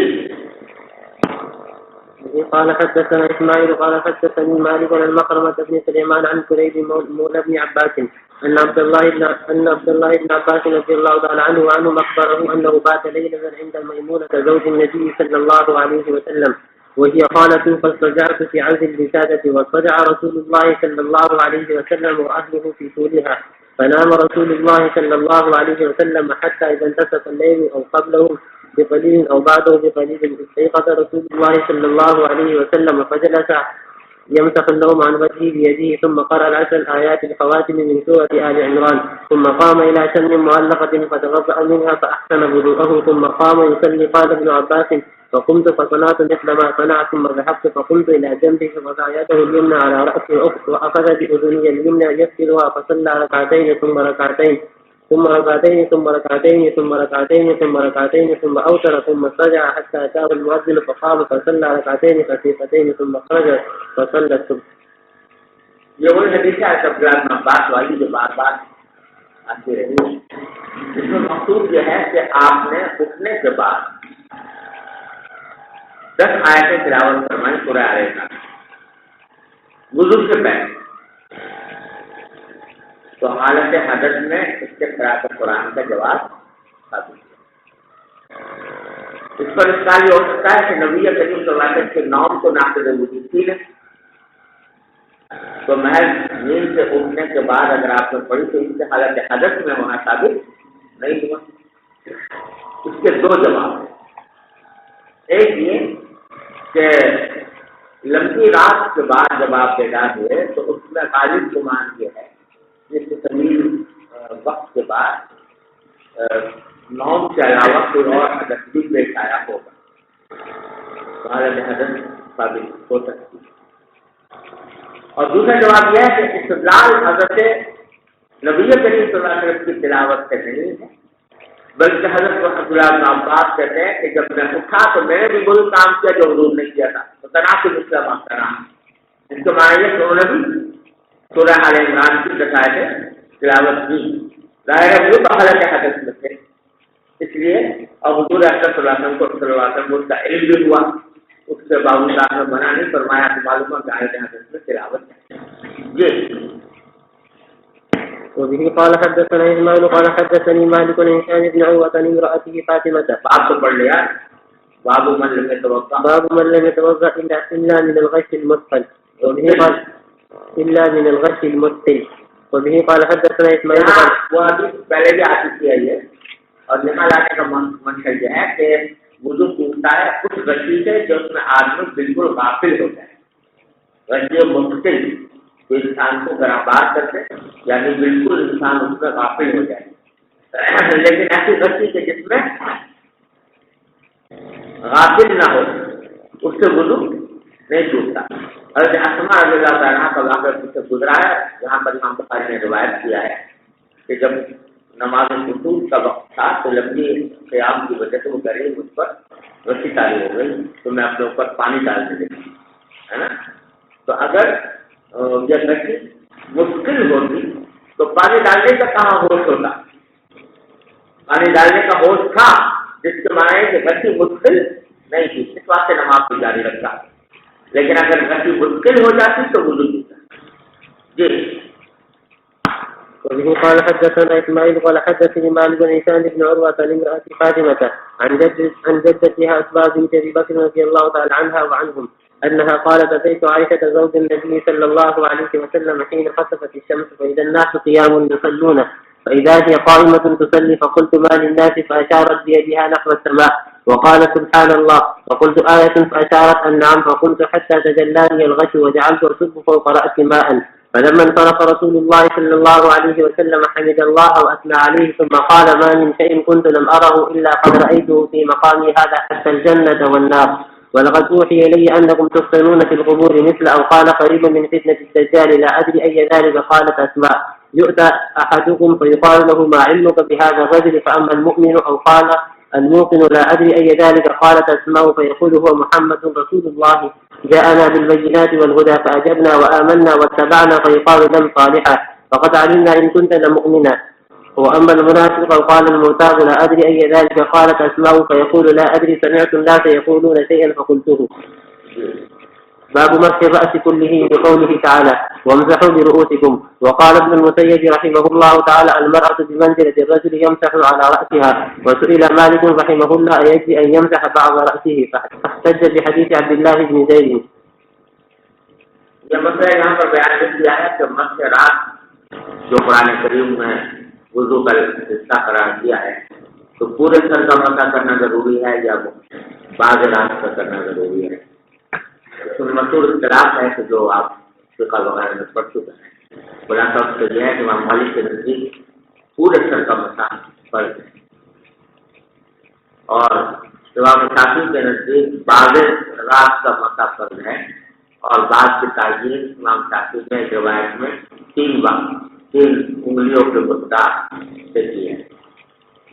قال حدثنا اسماعيل قال حدثني مالك عن مخرمة بن سليمان عن كريب مولى بن عباس ان عبد الله بن عباس رضي الله تعالى عنه اخبره انه بات ليلة عند ميمونة زوج النبي صلى الله عليه وسلم وهي قالت فاضطجعت في عرض الوسادة واضطجع رسول الله صلى الله عليه وسلم واهله في طولها فنام رسول الله صلى الله عليه وسلم حتى اذا انتصف الليل او قبله بقليل أو بعده بقليل، استيقظ رسول الله صلى الله عليه وسلم فجلس يمسح اللوم عن وجهه بيده ثم قرأ العشر الآيات الخواتم من سورة آل عمران ثم قام إلى شن معلقة فتوضأ منها فأحسن وضوءه ثم قام يصلي. قال ابن عباس فقمت فصنعت مثل ما صنعت ثم ذهبت فقمت إلى جنبه فوضع يده اليمنى على رأسه وأخذ بأذني اليمنى يغسلها فصلى ركعتين ثم ركعتين ثم ركعتين ثم ركعتين ثم ركعتين ثم ركعتين ثم أوتر ثم صجع حتى أتاه المؤذن فقام فصلى ركعتين خفيفتين ثم خرج فصلى الصبح. یہ وہی حدیث ہے عبداللہ بن عباس والی جو بار بار آتی رہی. اس میں مقصود یہ ہے کہ آپ نے اٹھنے کے بعد 10 آیتیں تلاوت فرمائی سورہ آل عمران وضو سے پہلے. تو حالت حدث میں اس کے قراءت قرآن کا جواب ثابت ہے. اس پر اشکال یہ ہو سکتا ہے کہ نبی کریم صلی اللہ علیہ وسلم کے نوم کو ناقض وضو تھی نا، تو محض نیند سے اٹھنے کے بعد اگر آپ نے پڑھی تو اس سے حالت حدث میں ہونا ثابت نہیں ہوا. اس کے 2 جواب ہیں. ایک یہ کہ لمبی رات کے بعد جب آپ بیدار ہوئے تو اس میں غالب گمان یہ ہے جس طویل وقت کے بعد نوم کے علاوہ کوئی اور حدث بھی پیش آیا ہوگا تو حالت حدث ثابت ہو سکتی ہے. اور دوسرا جواب یہ ہے کہ استدلال حضرت نبی کریم صلی اللہ علیہ وسلم کی تلاوت سے نہیں ہے، بلکہ حضرت عبداللہ بن عباس کہتے ہیں کہ جب میں اٹھا تو میں نے بھی وہی کام کیا جو حضور نے کیا تھا. تو تناسب اسلام کرنا اس کے معنی ہے کہ انہوں نے بھی سورہ آل عمران کی آیتیں تلاوت کی. ظاہر ہے وہ تو حالت حدث میں تھے، اس لیے اور حضور اکرم صلی اللہ علیہ وسلم کو اس کا علم بھی ہوا. اس کے باوجود آپ نے منع نہیں فرمایا کہ معلوم ہے کہ حالت حدث میں تلاوت ہے. یہ وبه قال حدثنا إسماعيل قال حدثني مالك عن هشام بن عروة عن امرأته فاطمة. باب تو پڑھ لیا. باب من لم يتوضأ إلا من الغش المثقل. وبه قال إلا من الغش المثقل. وبه قال حدثنا إسماعيل قال وہ حدیث پہلے بھی آ چکی ہے یہ، اور نکال آنے کا منشا یہ ہے کہ وضو ٹوٹتا ہے اس غشی سے جو اس میں آدمی بالکل غافل ہو جائے. غشی مختل تو انسان کو برابر کرتے یعنی بالکل انسان اس میں غافل ہو جائے. لیکن ایسی غشی کہ جس میں غافل نہ ہو اس سے وضو نہیں ٹوٹتا. حضرت اسماء رضی اللہ تعالیٰ کا واقعہ سے گزرا ہے، جہاں پر امام بخاری نے روایت کیا ہے کہ جب نماز خصوص کا وقت تھا تو لمبی قیام کی وجہ سے وہ کہہ رہی مجھ پر رسی تاری ہو گئی تو میں اپنے اوپر پانی ڈالنے لگی ہے نا. تو اگر یہ رسی مشکل ہوتی تو پانی ڈالنے کا کہاں ہوش ہوتا؟ پانی ڈالنے کا ہوش تھا، جس کے معنی ہے کہ رسی مشکل نہیں تھی، اس واسطے نماز کو جاری رکھتا. لیکن اگر رسی مشکل ہو جاتی تو وضو ٹوٹتا. جی وبه قال حدثنا إسماعيل قال حدثني مالك بن هشام بن عروة عن امرأة فاطمة عن جدتها أسماء بنت أبي بكر رضي الله تعالى عنها وعنهم أنها قالت أتيت عائشة زوج النبي صلى الله عليه وسلم حين خسفت الشمس فإذا الناس قيام يصلون فإذا هي قائمة تصلي فقلت ما للناس فأشارت بيدها نحو السماء وقال سبحان الله فقلت آية فأشارت النعم فقلت حتى تجلاني الغش وجعلت أصب فوق رأسي ماء. فلما انصرف رسول الله صلى الله عليه وسلم حمد الله وأثنى عليه ثم قال ما من شيء كنت لم أره إلا قد رأيته في مقامي هذا حتى الجنة والنار. ولقد أوحي إلي أنكم تفتنون في القبور مثل أو قال قريب من فتنة الدجال لا أدري أي ذلك. قالت أسماء يؤتى أحدكم فيقال له ما علمك بهذا الرجل فأما المؤمن أو قال الموقن لا أدري أي ذلك. قالت أسماء فيقول هو محمد رسول الله جاءنا بالبينات والهدى فأجبنا وآمنا واتبعنا فيقال لم صالحا فقد علمنا إن كنت لمؤمنا. وأما المنافق قال المرتاب لا أدري أي ذلك. قالت أسماء فيقول لا أدري سمعت الناس يقولون شيئا فقلته. باب مسح الرأس كله بقوله تعالى وامسحوا برؤوسكم. وقال ابن المسيب رحمه الله تعالى المرأة بمنزلة الرجل يمسح على رأسها. وسئل مالك رحمه الله يجزي أن يمسح بعض رأسه فاحتج بحديث عبد الله بن زيد. یہ مسئلہ یہاں پر بیان کیا ہے کہ مسح رأس جو قرآن کریم میں وضو کا حصہ قرار دیا ہے تو پورے سر کا مسح کرنا ضروری ہے یا بعض راس کا کرنا ضروری ہے؟ اس میں مشہور اختلاف ہے کہ جو آپ فقہ وغیرہ میں پڑھ چکے ہیں، خلاصہ اس سے یہ ہے کہ امام مالک کے نزدیک پورے سر کا مسح فرض ہے، اور امام شافعی کے نزدیک بعض رات کا مسح فرض ہے، اور بعض کی تعین امام شافعی نے روایت میں 3 انگلیوں کے مقدار سے کی ہے،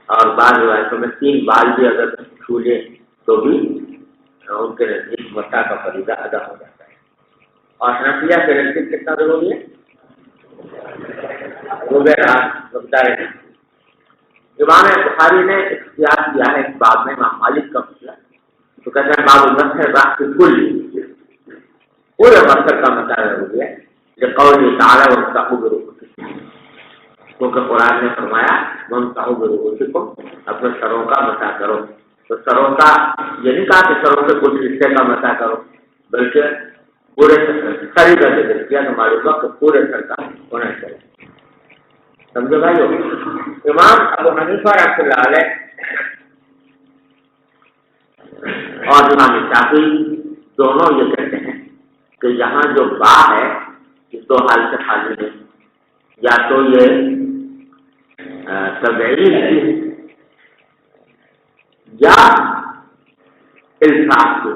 اور بعض روایتوں میں 3 بال بھی اگر چھولے تو بھی ان کے نزدیک مسح کا فریضہ ادا ہو جاتا ہے۔ اور حنفیہ کے نزدیک کتنا ضروری ہے؟ مقدار ہے۔ امام بخاری نے اختیار کیا ہے اس باب میں امام مالک کا مسئلہ، تو کہتے ہیں باب المسح راس کل، پورے مسح کا مسح ضروری ہے، جو قول تعالی وامسحوا برؤوسکم، کیونکہ قرآن نے فرمایا وامسحوا برؤوسکم، اپنے سروں کا مسح کرو، تو سروں کا یہ نہیں کہا کہ سروں کے کچھ حصے کا مسح کرو، بلکہ پورے سر کا ذکر کیا، تو معلوم ہوا کہ پورے سر کا ہونا چاہیے۔ سمجھو بھائیو، امام ابو حنیفہ رحمۃ اللہ علیہ اور امام شافعی دونوں یہ کہتے ہیں کہ یہاں جو با ہے اس 2 حال سے خالی ہے، یا تو یہ تبعید کی یا الصاق کی۔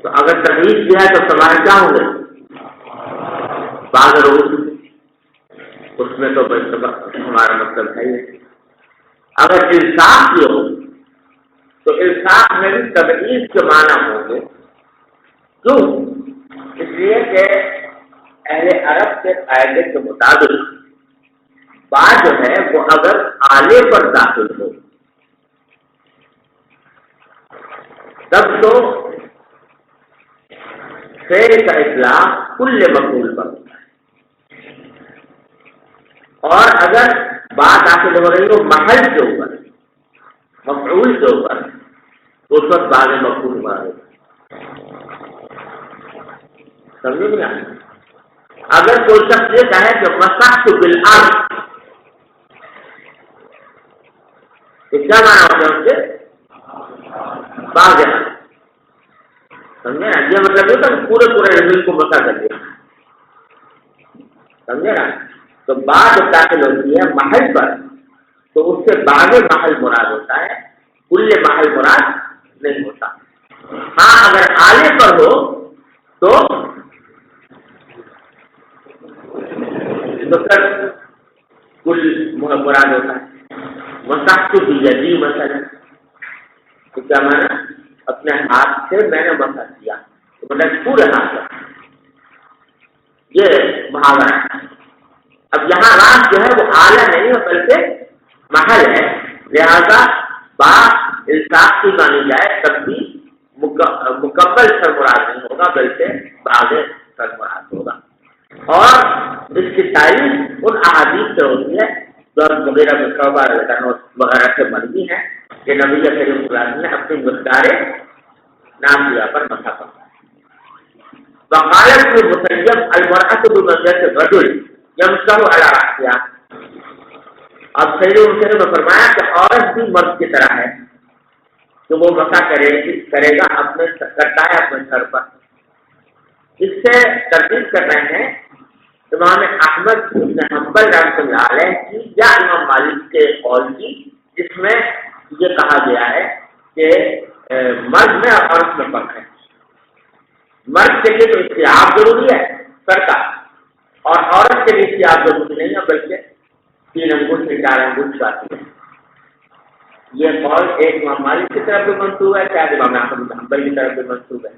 تو اگر تبعید کی ہے تو سوال کیا ہوں گے؟ بعض روز اس میں تو ہمارا مطلب ہے ہی۔ اگر الصاق کی ہو تو الصاق میں بھی تبعید کے معنی ہوں گے، کیوں؟ اس لیے کہ اہل عرب کے قاعدے کے مطابق بات جو ہے وہ اگر آلے پر داخل ہو تب تو فعل کا اطلاق کل مفعول پر ہوتا ہے، اور اگر بات داخل ہو رہی ہو محل کے اوپر، مفعول کے اوپر، تو اس وقت بعد مفعول مراد ہوتا ہے۔ سمجھے نہیں؟ اگر کوئی شخص یہ کہے کہ مسحت بالارض، تو کیا مانا ہوتا ہے اس سے؟ واضح، سمجھے نا؟ یہ مطلب یہ تھا کہ پورے زمین کو مسح کر دیا، سمجھے نا؟ تو بعد داخل ہوتی ہے محل پر، تو اس سے بعد محل مراد ہوتا ہے، کل محل مراد نہیں ہوتا۔ ہاں اگر آلے پر ہو تو کل مراد ہوتا ہے۔ مسحت بیدی مثلا، تو کیا مانا؟ اپنے ہاتھ سے میں نے مسح کیا، تو مطلب پورے ہاتھ سے، یہ محاورہ ہے۔ اب یہاں راس جو ہے وہ آلہ نہیں ہے بلکہ محل ہے، لہذا با الصاق کی مانی جائے تب بھی مکمل سر مراد نہیں ہوگا بلکہ بعض سر مراد ہوگا۔ اور اس کی تعریف ان احادیث سے ہوتی ہے جو مغیرہ بن شعبہ وغیرہ سے مرضی ہے کہ نبی کریم صلی اللہ علیہ وسلم نے اپنی مقدار ناسیہ پر مسح کرا۔ وقالت المسیب المرأة بمنزلة الرجل یمسح علی رأسها، اب سید مسلم نے فرمایا کہ عورت بھی مرد کی طرح ہے کہ وہ مسح کرے گا کرتا ہے اپنے سر پر۔ اس سے تردید کر رہے ہیں امام احمد بن حنبل رحمۃ اللہ علیہ کی یا امام مالک کے قول کی، جس میں یہ کہا گیا ہے کہ مرد میں اور عورت میں فرق ہے۔ مرد کے لیے تو استیعاب ضروری ہے سر کا، اور عورت کے لیے استیعاب ضروری نہیں ہے بلکہ 3 انگوش سے 4 انگوش کافی ہے۔ یہ قول ایک امام مالک کی طرف بھی منسوب ہے، شاید امام احمد بن حنبل کی طرف بھی منسوب ہے۔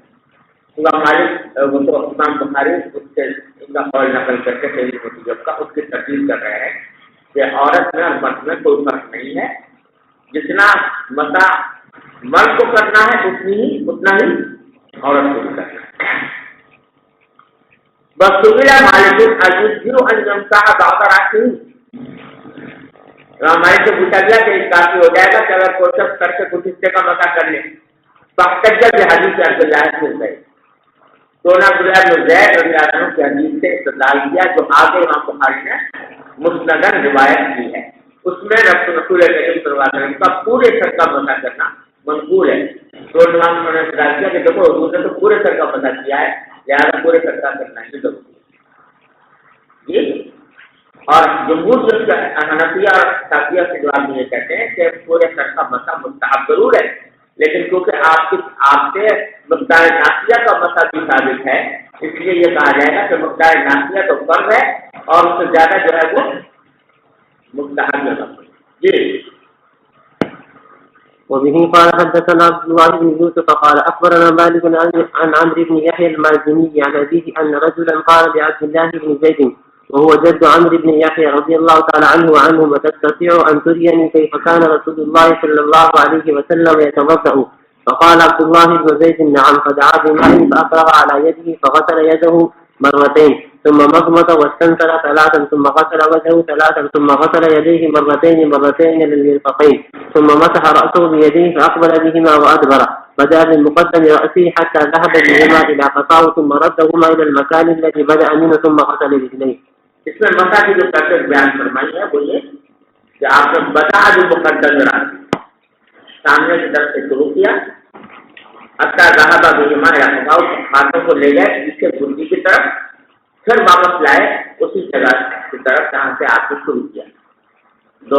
امام مالک وہ تو امام بخاری اس سے ان کا قول نقل کر کے صحیح مسلم کا اس کی تردید کر رہے ہیں کہ عورت میں اور مرد میں کوئی فرق نہیں ہے، جتنا مسح مرد کو کرنا ہے اتنا ہی عورت کو بھی کرنا ہے۔ بس سبیلا مالک اجزر ان يمسح بعض رأسه، امام مالک سے پوچھا گیا کہ کافی ہو جائے گا کہ اگر کوئی شخص کر کے کچھ حصے کا مسح کر لے، فاحتج بحدیث عبداللہ بن زید، تو نا عبداللہ بن زید رضی اللہ عنہ کی حدیث سے استدلال کیا جو آگے امام بخاری نے مسندن روایت کی ہے۔ اس میں رسول کریم صلی اللہ علیہ وسلم کا پورے سر کا مسح کرنا منقول ہے۔ تو امام نے استدلال کیا کہ دیکھو حضور نے تو پورے سر کا مسا کیا ہے، لہٰذا پورے سر کا کرنا ہی ضروری ہے جی۔ اور جمہور جو حنفیہ اور شافعیہ کے جواب میں یہ کہتے ہیں کہ پورے سر کا مسا مستحب ضرور ہے، لیکن کیونکہ آپ سے مقدار ناسیہ کا مسا بھی ثابت ہے، اس لیے یہ کہا جائے گا کہ مقدار ناسیہ تو فرض ہے اور اس سے زیادہ جو ہے وہ مستحب ہے جی۔ وبه قال حدثنا عبد الله بن يوسف قال اخبرنا مالك عن عمرو بن يحيى المازني عن ابيه ان رجلا قال لعبد الله بن زيد وهو جد عمرو بن يحيى رضي الله تعالى عنه وعنهما تستطيع ان تريني كيف كان رسول الله صلى الله عليه وسلم يتوضا؟ فقال عبد الله بن زيد نعم، فدعا بماء فافرغ على يده فغسل يده مرتين ثم مضمض واستنثر ثلاثا ثم غسل وجهه ثلاثا ثم غسل يديه مرتين للمرفقين ثم مسح رأسه بيديه فأقبل بهما وأدبر، بدأ بالمقدم رأسه حتى ذهب بهما إلى قفاه ثم ردهما إلى المكان الذي بدأ منه ثم غسل رجليه۔ اس میں مسح کی جو ترتیب بیان فرمائی ہے وہ یہ کہ آپ نے بدأ بالمقدم رأسه سامنے کی طرف سے شروع کیا، حتى ذهب بهما إلى قفاه، ہاتھوں کو لے گئے پیچھے گھٹنے کی طرف، پھر واپس لائے اسی جگہ کی طرف جہاں سے آپ نے شروع کیا۔ تو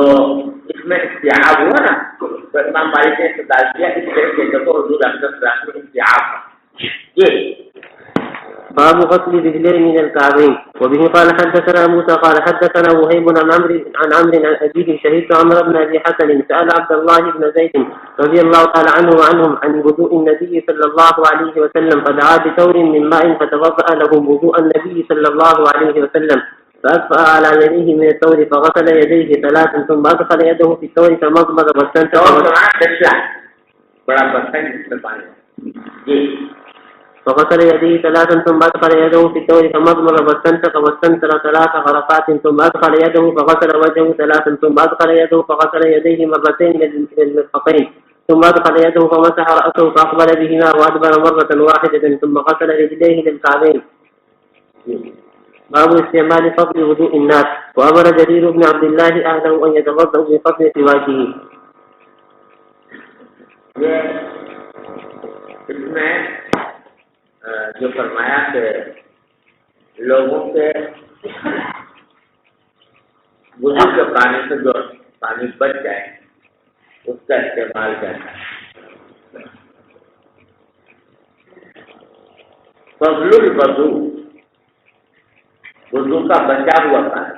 اس میں استیعاب ہوا نا، تو امام مالک نے استدلال کیا اس طرح کے جو حضور اکرم صلی اللہ علیہ وسلم استیعاب یہ باب غسل الرجلين من الكعبين. وبه قال حدثنا موسى قال حدثنا وهيب عن عمرو عن أبيه شهدت عمرو بن أبي حسن سأل عبد الله بن زيد رضي الله تعالى عنه وعنهم عن وضوء النبي صلى الله عليه وسلم فدعا بثور من ماء فتوضأ له وضوء النبي صلى الله عليه وسلم فأسفأ على يديه من الثور فغسل يديه ثلاثا ثم أدخل يده في الثور فمضمض واستنشق بڑا برتن جس میں پانی فغسل يديه ثلاثا ثم أدخل يده في الثور فمضمض واستنثر ثلاث غرفات ثم أدخل يده فغسل وجهه ثلاثا ثم أدخل يده فغسل يديه مرتين للمرفقين ثم أدخل يده فمسح رأسه فأقبل بهما وأدبر مرة واحدة ثم غسل رجليه للكعبين. باب استعمال فضل وضوء الناس. وأمر جرير بن عبد الله أهله أن يتوضأ بفضل سواكه. اس میں جو فرمایا کہ لوگوں کے وضو کے پانی سے جو پانی بچ جائے اس کا استعمال کرنا ہے۔ فضل الوضو، وضو کا بچا ہوا پانی،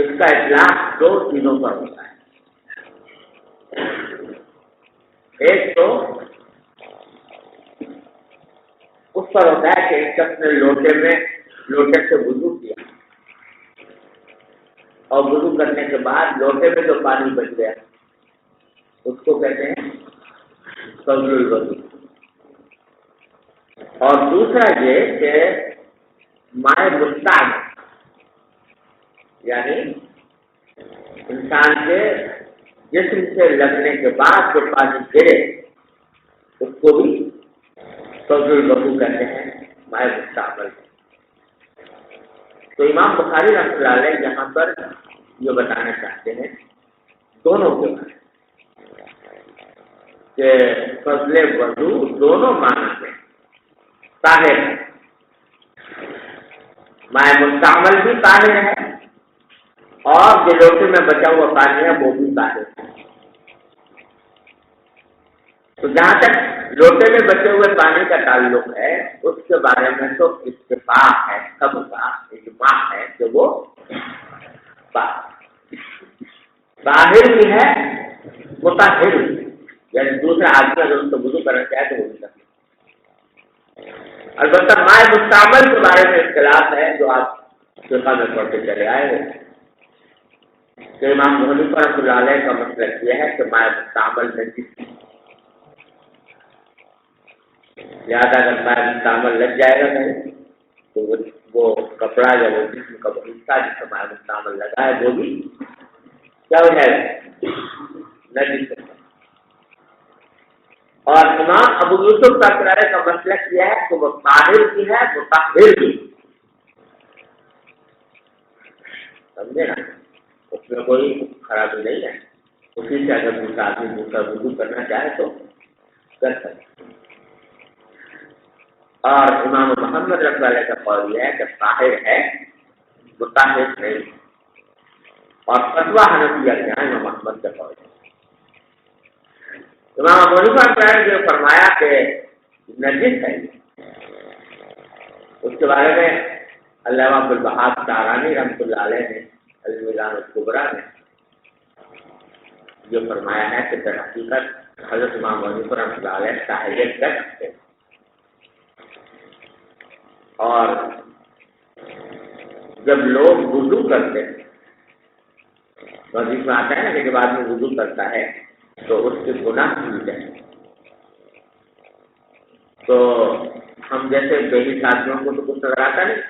اس کا اطلاق دو چیزوں پر ہوتا ہے۔ ایک تو اس پر ہوتا ہے کہ ایک شخص نے لوٹے سے وضو کیا اور وضو کرنے کے بعد لوٹے میں جو پانی بچ گیا اس کو کہتے ہیں فضل الوضو۔ اور دوسرا یہ کہ مائع مستعمل، یعنی انسان کے جسم سے لگنے کے بعد جو پانی گرے اس کو بھی فضل الوضو کہتے ہیں، مائع مستعمل۔ تو امام بخاری رحمۃ اللہ علیہ یہاں پر یہ بتانا چاہتے ہیں دونوں کے بارے کہ فضل وضو دونوں معنی میں طاہر ہے، مائع مستعمل بھی طاہر ہے اور جو لوٹے میں بچا ہوا پانی ہے وہ بھی طاہر ہے۔ تو جہاں تک لوٹے میں بچے ہوئے پانی کا تعلق ہے اس کے بارے میں تو اتفاق ہے، سب کا اجماع ہے کہ وہ طاہر بھی ہے مطہر بھی، یعنی دوسرا آدمی اگر ان کو وضو کرنا چاہے تو وہ بھی کرنا۔ البتہ مائع مستعمل کے بارے میں اختلاف ہے جو آپ فقہ میں پڑھتے چلے آئے ہیں کہ امام ابو حنیفہ رحمۃ اللہ علیہ کا مسلک یہ ہے کہ مائع مستعمل میں لہٰذا اگر مائع مستعمل لگ جائے گا نہیں تو وہ کپڑا یا وہ جسم کا وہ حصہ جس کا مائع مستعمل لگا ہے وہ بھی کیا ہو جائے گا، نجس۔ اور امام ابو یوسف کا کرارے کا مسلک یہ ہے کہ وہ طاہر بھی ہے مطہر بھی، سمجھے نا، اس میں کوئی خرابی نہیں ہے۔ اسی سے اگر دوسرا آدمی دوسرا وضو کرنا چاہے تو کر سکتے. اور امام محمد رحمۃ اللہ کا قول یہ ہے کہ طاہر ہے مطہر نہیں. اور فتویٰ حنفیہ کیا ہے؟ امام محمد کا قول ہے. امام ابو حنیفہ نے جو فرمایا کہ نجس ہے، اس کے بارے میں علامہ عبدالوہاب شعرانی رحمۃ اللہ علیہ نے المیزان الکبریٰ میں جو فرمایا ہے کہ در حقیقت حضرت امام ابو حنیفہ رحمۃ اللہ علیہ طاہریت کر سکتے ہیں. اور جب لوگ وضو کرتے ہیں، حدیث میں آتا ہے نا کہ جب آدمی وضو کرتا ہے تو اس کے گناہ چھوٹ جائیں. تو ہم جیسے دیہی ساتھیوں کو تو کچھ نظر آتا نہیں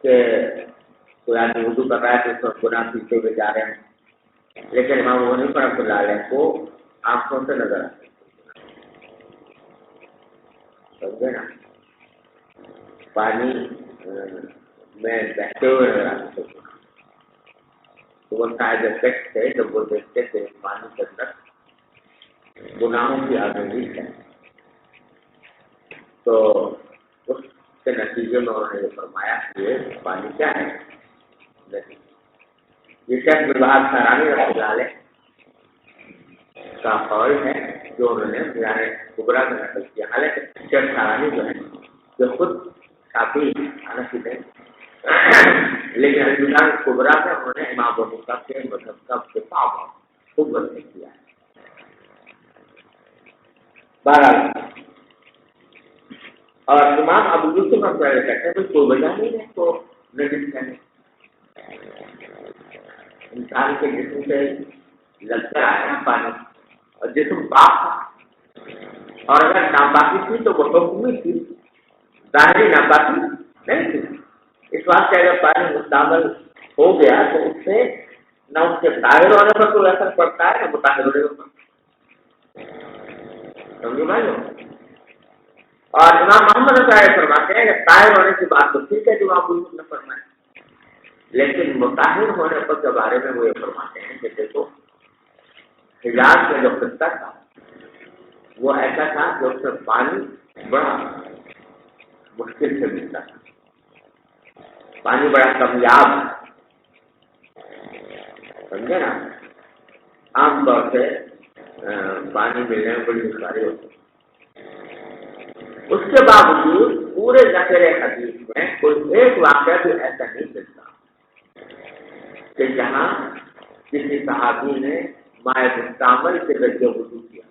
کہ کوئی آدمی وضو کر رہا ہے تو اس وقت گناہ چھوٹتے ہوئے جا رہے ہیں، لیکن امام ابو حنیفہ رحمۃ اللہ علیہ کو آنکھوں سے نظر آتے سمجھے نا، پانی میں بہتے ہوئے نظر آتے. تو وہ شاید افیکٹ تھے جب وہ دیکھتے تھے پانی کے اندر گناہوں کی آزادی ہے. تو اس کے نتیجے میں انہوں نے یہ فرمایا کہ یہ پانی کیا ہے نہیں. یہ شیخ بلبہار شعرانی رحمۃ اللہ علیہ کا قول ہے جو انہوں نے بیان کبریٰ میں نقل کیا. حالانکہ شیخ شعرانی جو ہے جو خود شافعی حنفی تھے، لیکن المیزان الکبریٰ میں انہوں نے امام ابو حنیفہ کے مذہب کا دفاع خوب وضع کیا ہے. بہرحال اور امام ابو یوسف ہم کہتے ہیں کہ کوئی وجہ نہیں ہے تو نجس کہنے. انسان کے جسم سے لگ کر آیا نا پانی، اور جسم پاک تھا، اور اگر ناپاکی تھی تو وہ حکمی تھی، ظاہری ناپاکی نہیں تھی. اس واسطے اگر پانی مستعمل ہو گیا تو اس سے نہ اس کے طاہر ہونے پر کوئی اثر پڑتا ہے نہ مطہر ہونے پر. سمجھو بھائی. اور امام محمد صاحب فرماتے ہیں کہ طاہر ہونے کی بات تو ٹھیک ہے جو آپ بالکل نہ فرمائیں، لیکن مطہر ہونے پر کے بارے میں وہ یہ فرماتے ہیں کہ دیکھو حجاز میں جو خطہ تھا وہ ایسا تھا کہ اس میں پانی بڑا مشکل سے ملتا تھا، پانی بڑا کمیاب، سمجھے نا. عام طور سے پانی ملنے میں بڑی دشواری ہوتی ہے. اس کے باوجود پورے ذخیرے حدیث میں کوئی ایک واقعہ بھی ایسا نہیں ملتا کہ جہاں کسی صحابی نے مائع مستعمل کے ذریعے وضو کیا.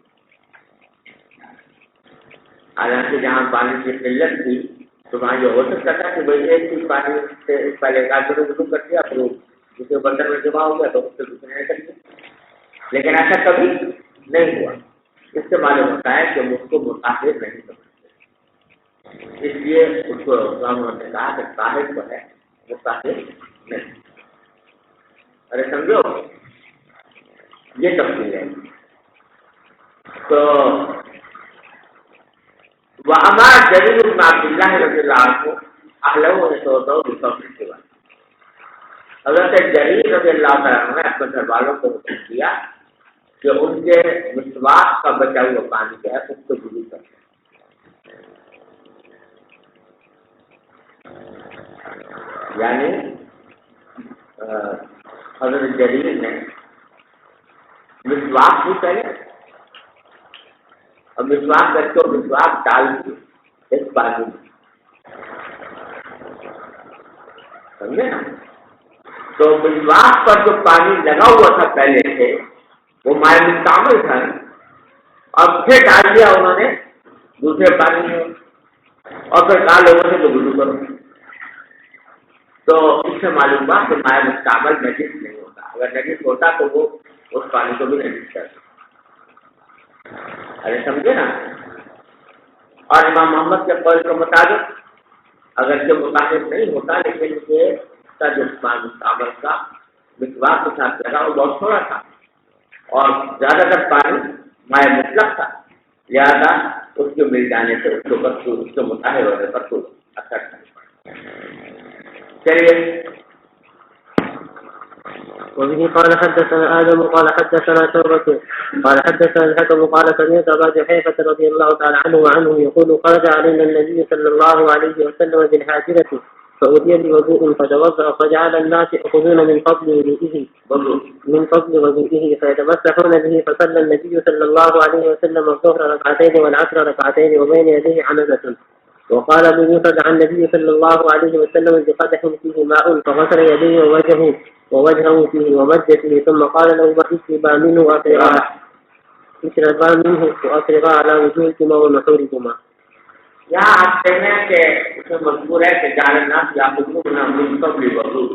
حالانکہ جہاں پانی کی قلت تھی تو وہاں یہ ہو سکتا تھا کہ بھائی ایک چیز پانی سے پہلے ایک آدمی نے وضو کر دیا، پھر دوسرے برتن میں جمع ہو گیا تو اس سے دوسرے نے کر دیا، لیکن ایسا کبھی نہیں ہوا. اس سے معلوم ہوتا ہے کہ اس کو مطہر نہیں سمجھتے، اس لیے اس کو انہوں نے کہا کہ طاہر کو ہے مطہر نہیں. ارے سمجھو یہ تفصیل ہے. تو وَأَمَا جَرِيرُ بْنُ عَبْدِ اللَّهِ رضی اللہ عنہ اہلہ نے سوچا بصبر کے بعد حضرت جریر رضی اللہ تعالیٰ عنہ نے اپنے گھر والوں کو حکم دیا کہ ان کے مسواک کا بچا ہوا پانی جو ہے اس کو وضو کریں. یعنی حضرت جریر نے مسواک بھی پہلے اور مسواک کر کے مسواک ڈال دیے اس پانی میں، سمجھے نا. تو مسواک پر جو پانی لگا ہوا تھا پہلے سے وہ مائع مستعمل تھا، اور پھر ڈال دیا انہوں نے دوسرے پانی میں، اور پھر کہا لوگوں سے تو وضو کرو. تو اس سے معلوم ہوا کہ مائع مستعمل نجس نہیں ہوتا. اگر نجس ہوتا تو وہ اس پانی کو بھی نجس کرتا. ارے سمجھے نا. اور امام محمد کے قول کے مطابق اگر سے مطابق نہیں ہوتا لیکن یہ کا جو مستعمل کا مسواک کے ساتھ لگا وہ بہت تھوڑا تھا اور زیادہ تر پانی مائع مطلق تھا، لہٰذا اس کے مل جانے سے اس کے مطالعے ہونے پر کوئی اثر نہیں پڑا. چلیے وبه قال حدثنا آدم قال حدثنا شعبة قال حدثنا الحكم قال سمعت أبا جحيفة رضي الله تعالى عنه وعنه يقول خرج علينا النبي صلى الله عليه وسلم بالحاجرة فأتي بوضوء فتوضأ فجعل الناس يأخذون من فضل وضوئه فيتمسحون به فصلى النبي صلى الله عليه وسلم الظهر ركعتين والعصر ركعتين وبين يديه عنزة. وقال ابو موسى عن النبي صلى الله عليه وسلم بقدح فيه ماء فغسل يديه ووجهه فيه ومد فيه ثم قال له اشربا منه وافرغا على وجوهكما ونحوركما. یہاں آپ کہتے ہیں کہ اس میں مذکور ہے کہ جعل الناس یاخذون من فضل الوضوء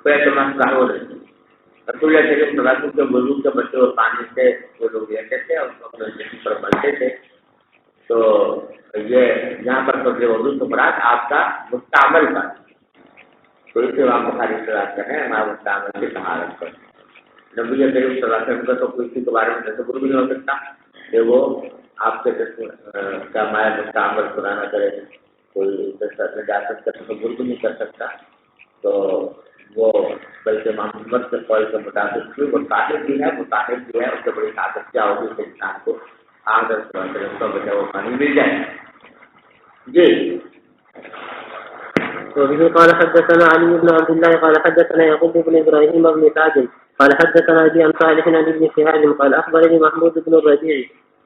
فیتمسحون. رسول اللہ صلی اللہ علیہ وسلم کے وضو کے بچے اور پانی سے وہ لوگ لیتے تھے اور اپنے جسم پر ملتے تھے. تو یہ یہاں پر فضل وضو سے مراد آپ کا مستعمل کا، تو اس سے آپ بخاری سے بات کر رہے ہیں ہمارا مستعمل کی طہارت پر. نبی کریم صلی اللہ علیہ وسلم کا تو کسی کے بارے میں تصور بھی نہیں ہو سکتا کہ وہ آپ کے کا مایا مستعمل پرانا کرے، کوئی نجاست کا تصور بھی نہیں کر سکتا. تو وہ بلکہ محمد کے قول کے مطابق بھی وہ طاہر بھی ہے، مطاہر بھی ہے. اس سے بڑی طاقت کیا ہوگی کہ انسان کو آگر کا بچا ہوا پانی مل جائے. جی. وبه قال حدثنا علي بن عبد الله قال حدثنا يعقوب بن ابراهيم بن سعد قال حدثنا ابي عن صالح عن ابن شهاب قال اخبرني محمود بن الربيع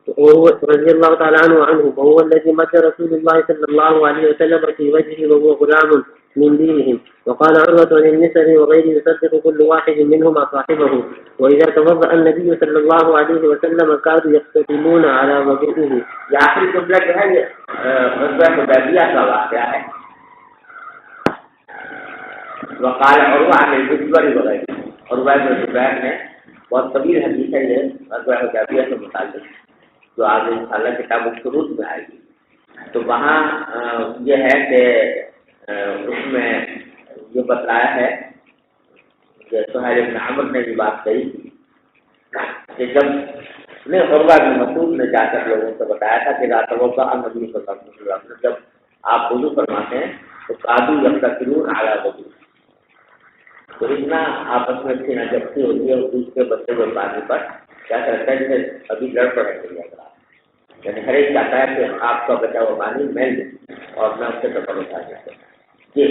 وهو رضي الله تعالى عنه وهو الذي مد رسول الله صلى الله عليه وسلم في وجهه وهو غلام من دينهم. وقال عروة للنسب وغيره يصدق كل واحد منهما صاحبه. وإذا توضأ النبي صلى الله عليه وسلم كادوا يقتتلون على وجهه. یہ آخری جملہ جو ہے یہ غزوہ حدیبیہ کا واقعہ ہے. وقال عروہ عن الزبیر وغیرہ، عروہ بن زبیر نے بہت طویل حدیث ہے یہ غزوہ حدیبیہ سے متعلق جو آگے انشاءاللہ کتاب الشروط میں آئے گی. تو وہاں یہ ہے کہ اس میں یہ بتلایا ہے کہ سہیل بن عمرو نے بھی بات کہی کہ جب نے عروہ بن مسعود نے جا کر لوگوں سے بتایا تھا کہ رات وضع النبی صلی اللہ علیہ وسلم جب آپ وضو فرماتے ہیں تو قادو یقتتلون علی وضو، تو اتنا آپس میں سینہ جبتی ہوتی ہے دوسرے بچے کو پانی پر کیا کرتا ہے جیسے ابھی لڑ پڑے گی. یعنی ہر ایک چاہتا ہے کہ آپ کا بچا ہوا پانی مل جائے اور میں اس سے کپڑ اٹھا جاتا ہوں. جی.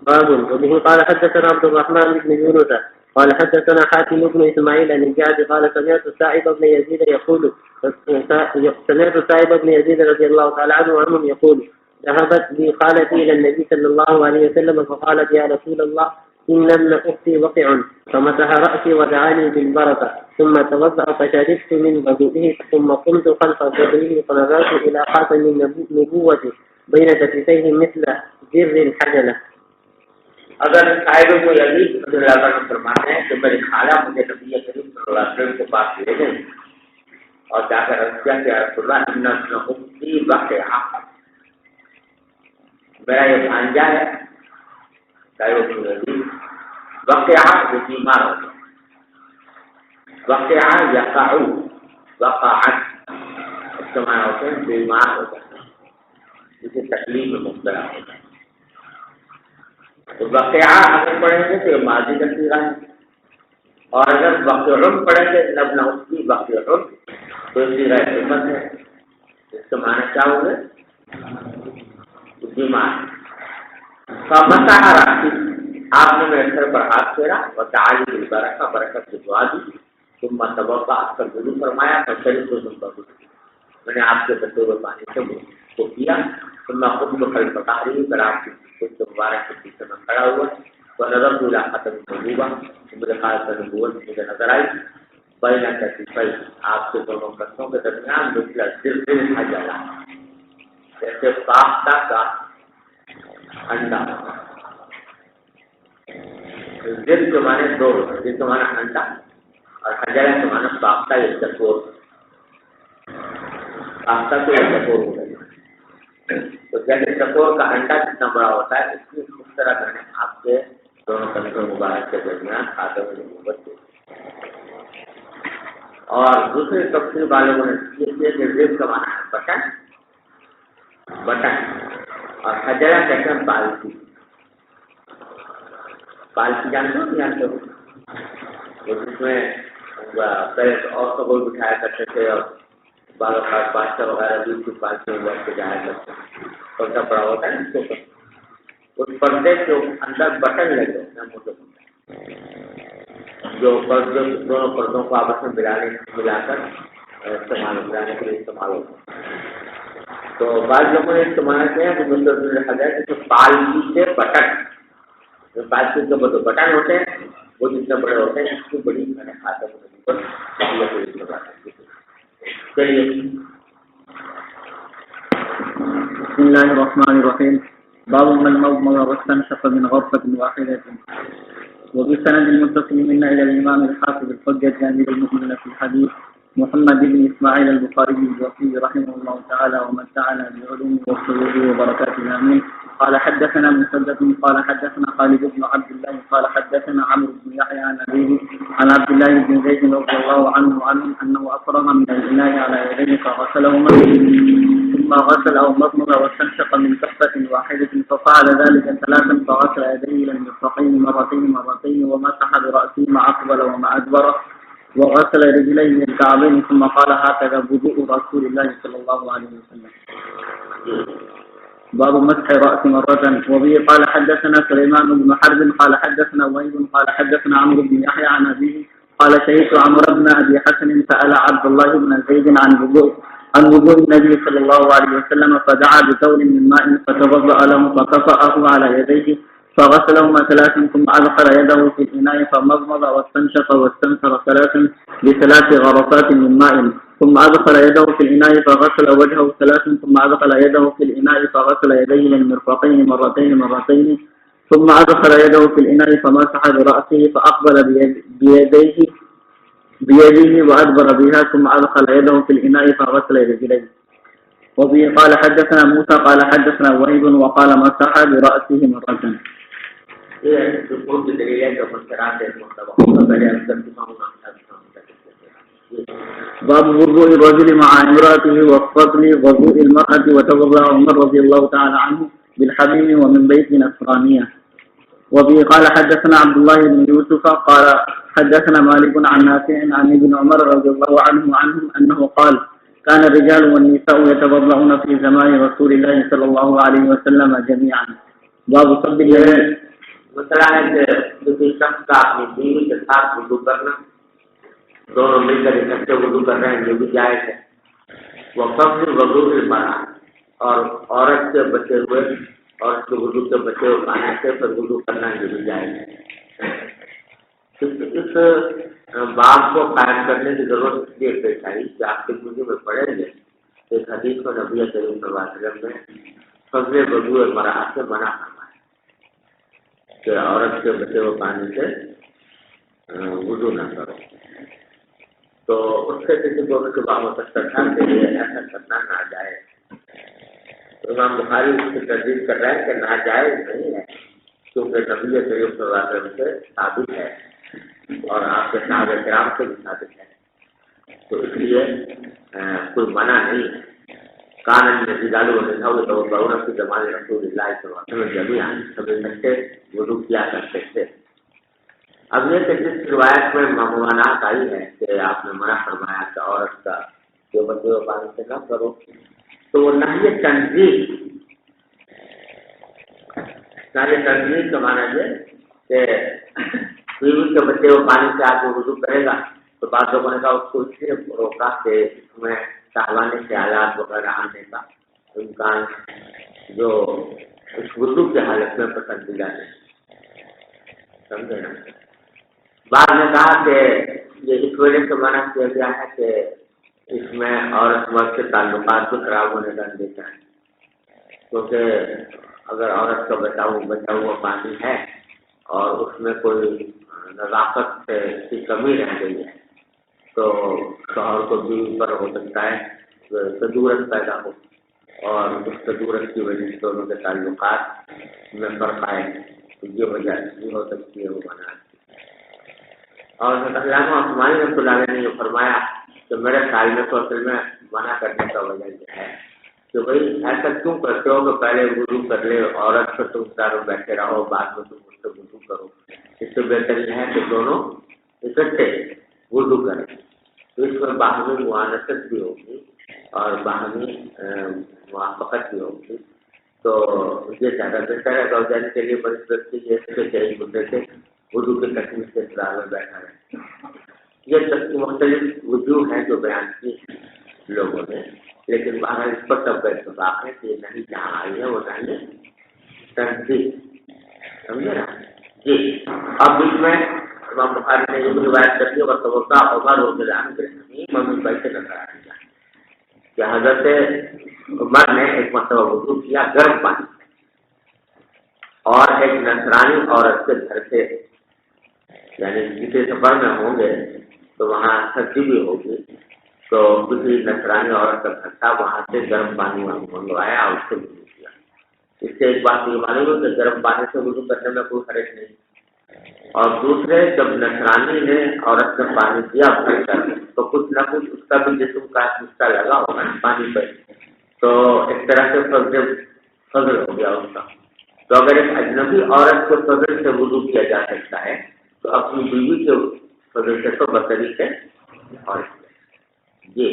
باب. وبه قال حدثنا عبد الرحمن بن يونس قال حدثنا حاتم بن اسماعيل عن الجعد قال سمعت السائب بن يزيد يقول سمعت السائب بن يزيد رضي الله تعالى عنه يقول ذهبت بي خالتي الى النبي صلى الله عليه وسلم فقالت يا رسول الله ان ابن اختي وقع، فمسح راسي ودعاني بالبركه ثم توضا فشربت من وضوئه ثم قمت خلف ظهره فنظرت الى خاتم النبوه بين كتفيه مثل زر الحجله. اگر صاحب کو یزید رضی اللہ عنہ فرماتے ہیں کہ میری خالہ مجھے نبی کریم صلی اللہ علیہ وسلم کے پاس لے گئے اور جا کر عرض کیا کہ رسول اللہ ان ابن اختی وقع، میرا یہ بھانجا ہے صاحب کو یزید وقع وہ بیمار ہو گیا. وقع یقع وقعت اس کے معنی ہوتے ہیں بیمار ہو جاتا، جسے تکلیف میں مبتلا ہو جاتا. تو واقعہ اگر پڑھیں گے تو یہ ماضی کا سیغہ ہے، اور اگر واقعہ پڑھیں گے لب نہ اس کی واقعہ تو سیغہ حکمت ہے. اس کے معنی کیا ہوں گے؟ بیمار. فمسح رأسی، آپ نے میرے سر پر ہاتھ پھیرا اور دعا بالبرکہ، برکت کی دعا دی. ثم توضأ، آپ کا وضو فرمایا تو شریف کو میں نے آپ کے بچے ہوئے پانی سے کو کیا. ثم قمت خلف ظهره، پھر آپ کی خود مبارک کے پیچھے میں کھڑا ہوا. ونظرت الى ختم النبوة، میرے خاتم نبوت مجھے نظر آئی. بین کتفی، آپ کے دونوں کندھوں کے درمیان مثل زر الحجلہ، جیسے ساختہ کا انڈا. زر کے معنی دو، جس کے معنی انڈا اور حجلہ کے معنی ساختہ یا چکور. ساختہ تو یا چکور ہو گئی. تو جیسے چکور کا انڈا جتنا بڑا ہوتا ہے اس کی اس طرح میں نے آپ کے دونوں کندھوں مبارک کے درمیان خاتم نبوت کو. اور دوسرے تفسیر والوں نے یہ کہ زر کا معنی ہے بٹن، بٹن، اور حجرہ کہتے ہیں بالٹی. پالکی جانتے ہو جانتے ہو؟ جس میں پہلے عورتوں کو بٹھایا کرتے تھے اور بعض اوقات بادشاہ وغیرہ بھی کچھ پالکی میں بیٹھ کے جایا کرتے ہیں. پردہ پڑا ہوتا ہے اس کے اوپر. اس پردے کے اندر بٹن لگے ہوتے ہیں موٹے موٹے، جو پردے دونوں پردوں کو آپس میں ملا کر ملانے کے لیے استعمال ہوتا ہے. تو بعض لوگوں نے استعمال کیا ہے کہ دیکھا جائے کہ پالکی کے بٹن، جو پالکی کے بٹن ہوتے ہیں وہ جتنے بڑے ہوتے ہیں اس کی بڑی خاص چلیے. بسم الله الرحمن الرحيم. باب من مضمض واستنشق من غرفة واحدة. وبسند المتصل منا إلى الإمام الحافظ الحجة أمير المؤمنين في الحديث محمد بن إسماعيل البخاري الجوفي رحمه الله تعالى ومتعنا بعلومه وفضوله وبركاته آمين. قال حدثنا مسدد قال حدثنا خالد بن عبد الله قال حدثنا عمرو بن يحيى عن أبيه عن عبد الله بن زيد رضي الله عنه أنه أفرغ من الإناء على يديه فغسلهما ثم غسل أو مضمض واستنشق من كفة واحدة ففعل ذلك ثلاثا فغسل يديه إلى المرفقين مرتين ومسح برأسه ما أقبل وما أدبر وغسل رجليه من الكعبين ثم قال هكذا وضوء رسول الله صلى الله عليه وسلم. باب مسح رأس مرة. وبه قال حدثنا سليمان بن حرب قال حدثنا وهيب قال حدثنا عمرو بن يحيى عن أبيه قال شهدت عمرو بن أبي حسن سأل عبد الله بن زيد عن وضوء النبي صلى الله عليه وسلم فدعا بثور من ماء فتوضأ له فكفأه على يديه فغسلهما ثلاثا ثم أدخل يده في الإناء فمضمض واستنشق واستنثر ثلاثا بثلاث غرفات من ماء ثم أدخل يده في الإناء فغسل وجهه ثلاثا ثم أدخل يده في الإناء فغسل يديه للمرفقين مرتين ثم أدخل يده في الإناء فمسح برأسه فأقبل بيده وأدبر بها ثم أدخل يده في الإناء فغسل رجليه. وبه قال حدثنا موسى قال حدثنا وهيب وقال مسح برأسه مرة. باب وضوء الرجل مع امرأته وفضل وضوء المرأة وتوضأ عمر رضي الله تعالى عنه بالحميم ومن بيت نصرانية. وبه قال حدثنا عبد الله بن يوسف قال حدثنا مالك عن نافع عن ابن عمر رضي الله عنهم أنه قال كان الرجال والنساء يتوضؤون في زمان رسول الله صلى الله عليه وسلم جميعا. باب صب اليمين. مسئلہ ہے کہ کسی شخص کا اپنی بیوی کے ساتھ وضو کرنا، دونوں مل کر اکٹھے وضو کر رہے ہیں، یہ بھی جائز ہے. وہ فضل وضو المرأة، اور عورت سے بچے ہوئے اور اس کے وضو سے بچے ہوئے پانی سے پھر وضو کرنا یہ بھی جائز ہے. اس باب کو قائم کرنے کی ضرورت اس لیے پیش آئی کہ آپ کے وضو میں پڑھیں گے ایک حدیث کو نبی کریم صلی اللہ علیہ وسلم نے فضل وضو المرأة سے منع کرنا کہ عورت کے بچے ہوئے پانی سے وضو نہ کرو. تو اس سے کسی کو صبح ہو سکتا تھا کہ یہ ایسا کرنا ناجائز. امام بخاری اس کی تردید کر رہے ہیں کہ ناجائز نہیں ہے کیونکہ نبی کریم صلی اللہ علیہ وسلم سے ثابت ہے اور آپ کے صحابہ کرام سے بھی ثابت ہے. تو اس لیے کوئی منع نہیں ہے. کان الرجال والنساء يتوضؤون في زمان رسول الله صلى الله عليه وسلم جميعا، سبھی اکٹھے وضو کیا کرتے تھے. اب یہ کہ جس روایت میں ممانعت آئی ہے کہ آپ نے منع فرمایا کہ عورت کا جو بچے ہوئے پانی سے نہ کرو، تو وہ نہی تنزیہ کا معنی یہ کہ بیوی کے بچے ہوئے پانی سے آپ وضو کرے گا تو بعض لوگوں نے کہا اس کو اس لیے روکا کہ اس میں شہوانی خیالات وغیرہ آنے کا امکان جو اس وضو کی حالت میں پسندیدہ نہیں. سمجھے نا؟ بعد نے کہا کہ یہ اس وجہ سے منع کیا گیا ہے کہ اس میں عورت مرد کے تعلقات کو خراب ہونے کا اندیشہ ہے. کیونکہ اگر عورت کا بچا ہوا پانی ہے اور اس میں کوئی نزاکت کی کمی رہ گئی ہے تو شوہر کو بیوی پر ہو سکتا ہے تدورت پیدا ہو اور اس تدورت کی وجہ سے دونوں کے تعلقات میں فرق آئے. یہ وجہ یہ ہو سکتی ہے وہ منع. اور علامہ عثمانی رحمۃ اللہ علیہ نے یہ فرمایا کہ میرے خیال میں تو اصل میں منع کرنے کا وجہ یہ ہے کہ بھائی ایسا کیوں کرتے ہو کہ پہلے وضو کر لے، عورت سے تم داروں بیٹھے رہو، بعد میں تم اس سے وضو کرو، اس سے بہتر یہ ہے کہ دونوں اکٹھے وضو کریں، تو اس میں باہمی معانست بھی ہوگی اور باہمی موافقت بھی ہوگی، تو یہ زیادہ بہتر ہے۔ گوجین کے لیے بڑی ویکتی جیسے کہ ایک دوسرے سے وضو کی تکلیف کے انتظار میں بیٹھا ہے۔ یہ مختلف وجوہ ہیں جو بیان کی لوگوں نے، لیکن باہر اس پر سب کا اتفاق ہے کہ یہ نہیں جہاں آئی ہے وہ نہیں تنظیم، سمجھے نا جی۔ اب اس میں امام بخاری نے یہ بھی روایت کر دی اور توقع عمر رضی اللہ عنہ کے ممی بھائی سے نظر آ گیا کہ حضرت عمر نے ایک مرتبہ وضو کیا گرم پانی اور ایک نصرانی عورت کے گھر سے، یعنی کسی سفر میں ہوں گے تو وہاں سردی بھی ہوگی، تو کسی نصرانی عورت کا گھر تھا، وہاں سے گرم پانی منگوایا اور اس سے وضو کیا۔ اس سے ایک بات یہ معلوم ہے کہ گرم پانی سے وضو کرنے میں کوئی حرج نہیں، اور دوسرے جب نصرانی نے عورت کا پانی دیا بھر کر تو کچھ نہ کچھ اس کا بھی جسم کا حصہ لگا ہوگا پانی پہ، تو ایک طرح سے فضل ہو گیا اس کا۔ تو اگر ایک اجنبی عورت کے فضل سے وضو کیا جا سکتا ہے تو اپنی بیوی کے فضل سے تو بطری سے اور جی۔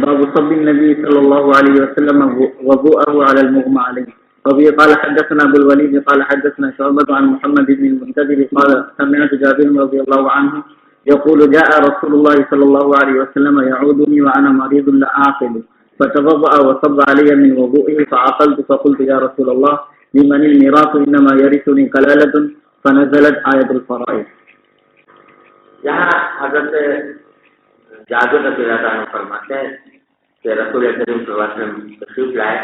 باب صب النبي صلى الله عليه وسلم وضوءه على المغمى عليه. وبه قال حدثنا ابو الوليد قال حدثنا شعبة عن محمد بن المنكدر قال سمعت جابر رضي الله عنه يقول جاء رسول الله صلى الله عليه وسلم يعودني وانا مريض لا اعقل فتوضأ وصب علي من وضوئه فعقلت فقلت يا رسول الله لمن الميراث انما يرثني كلالة فنزلت آية الفرائض. یہاں حضرت جابر رضی اللہ عنہ فرماتے ہیں کہ رسول کریم صلی اللہ علیہ وسلم تشریف لائے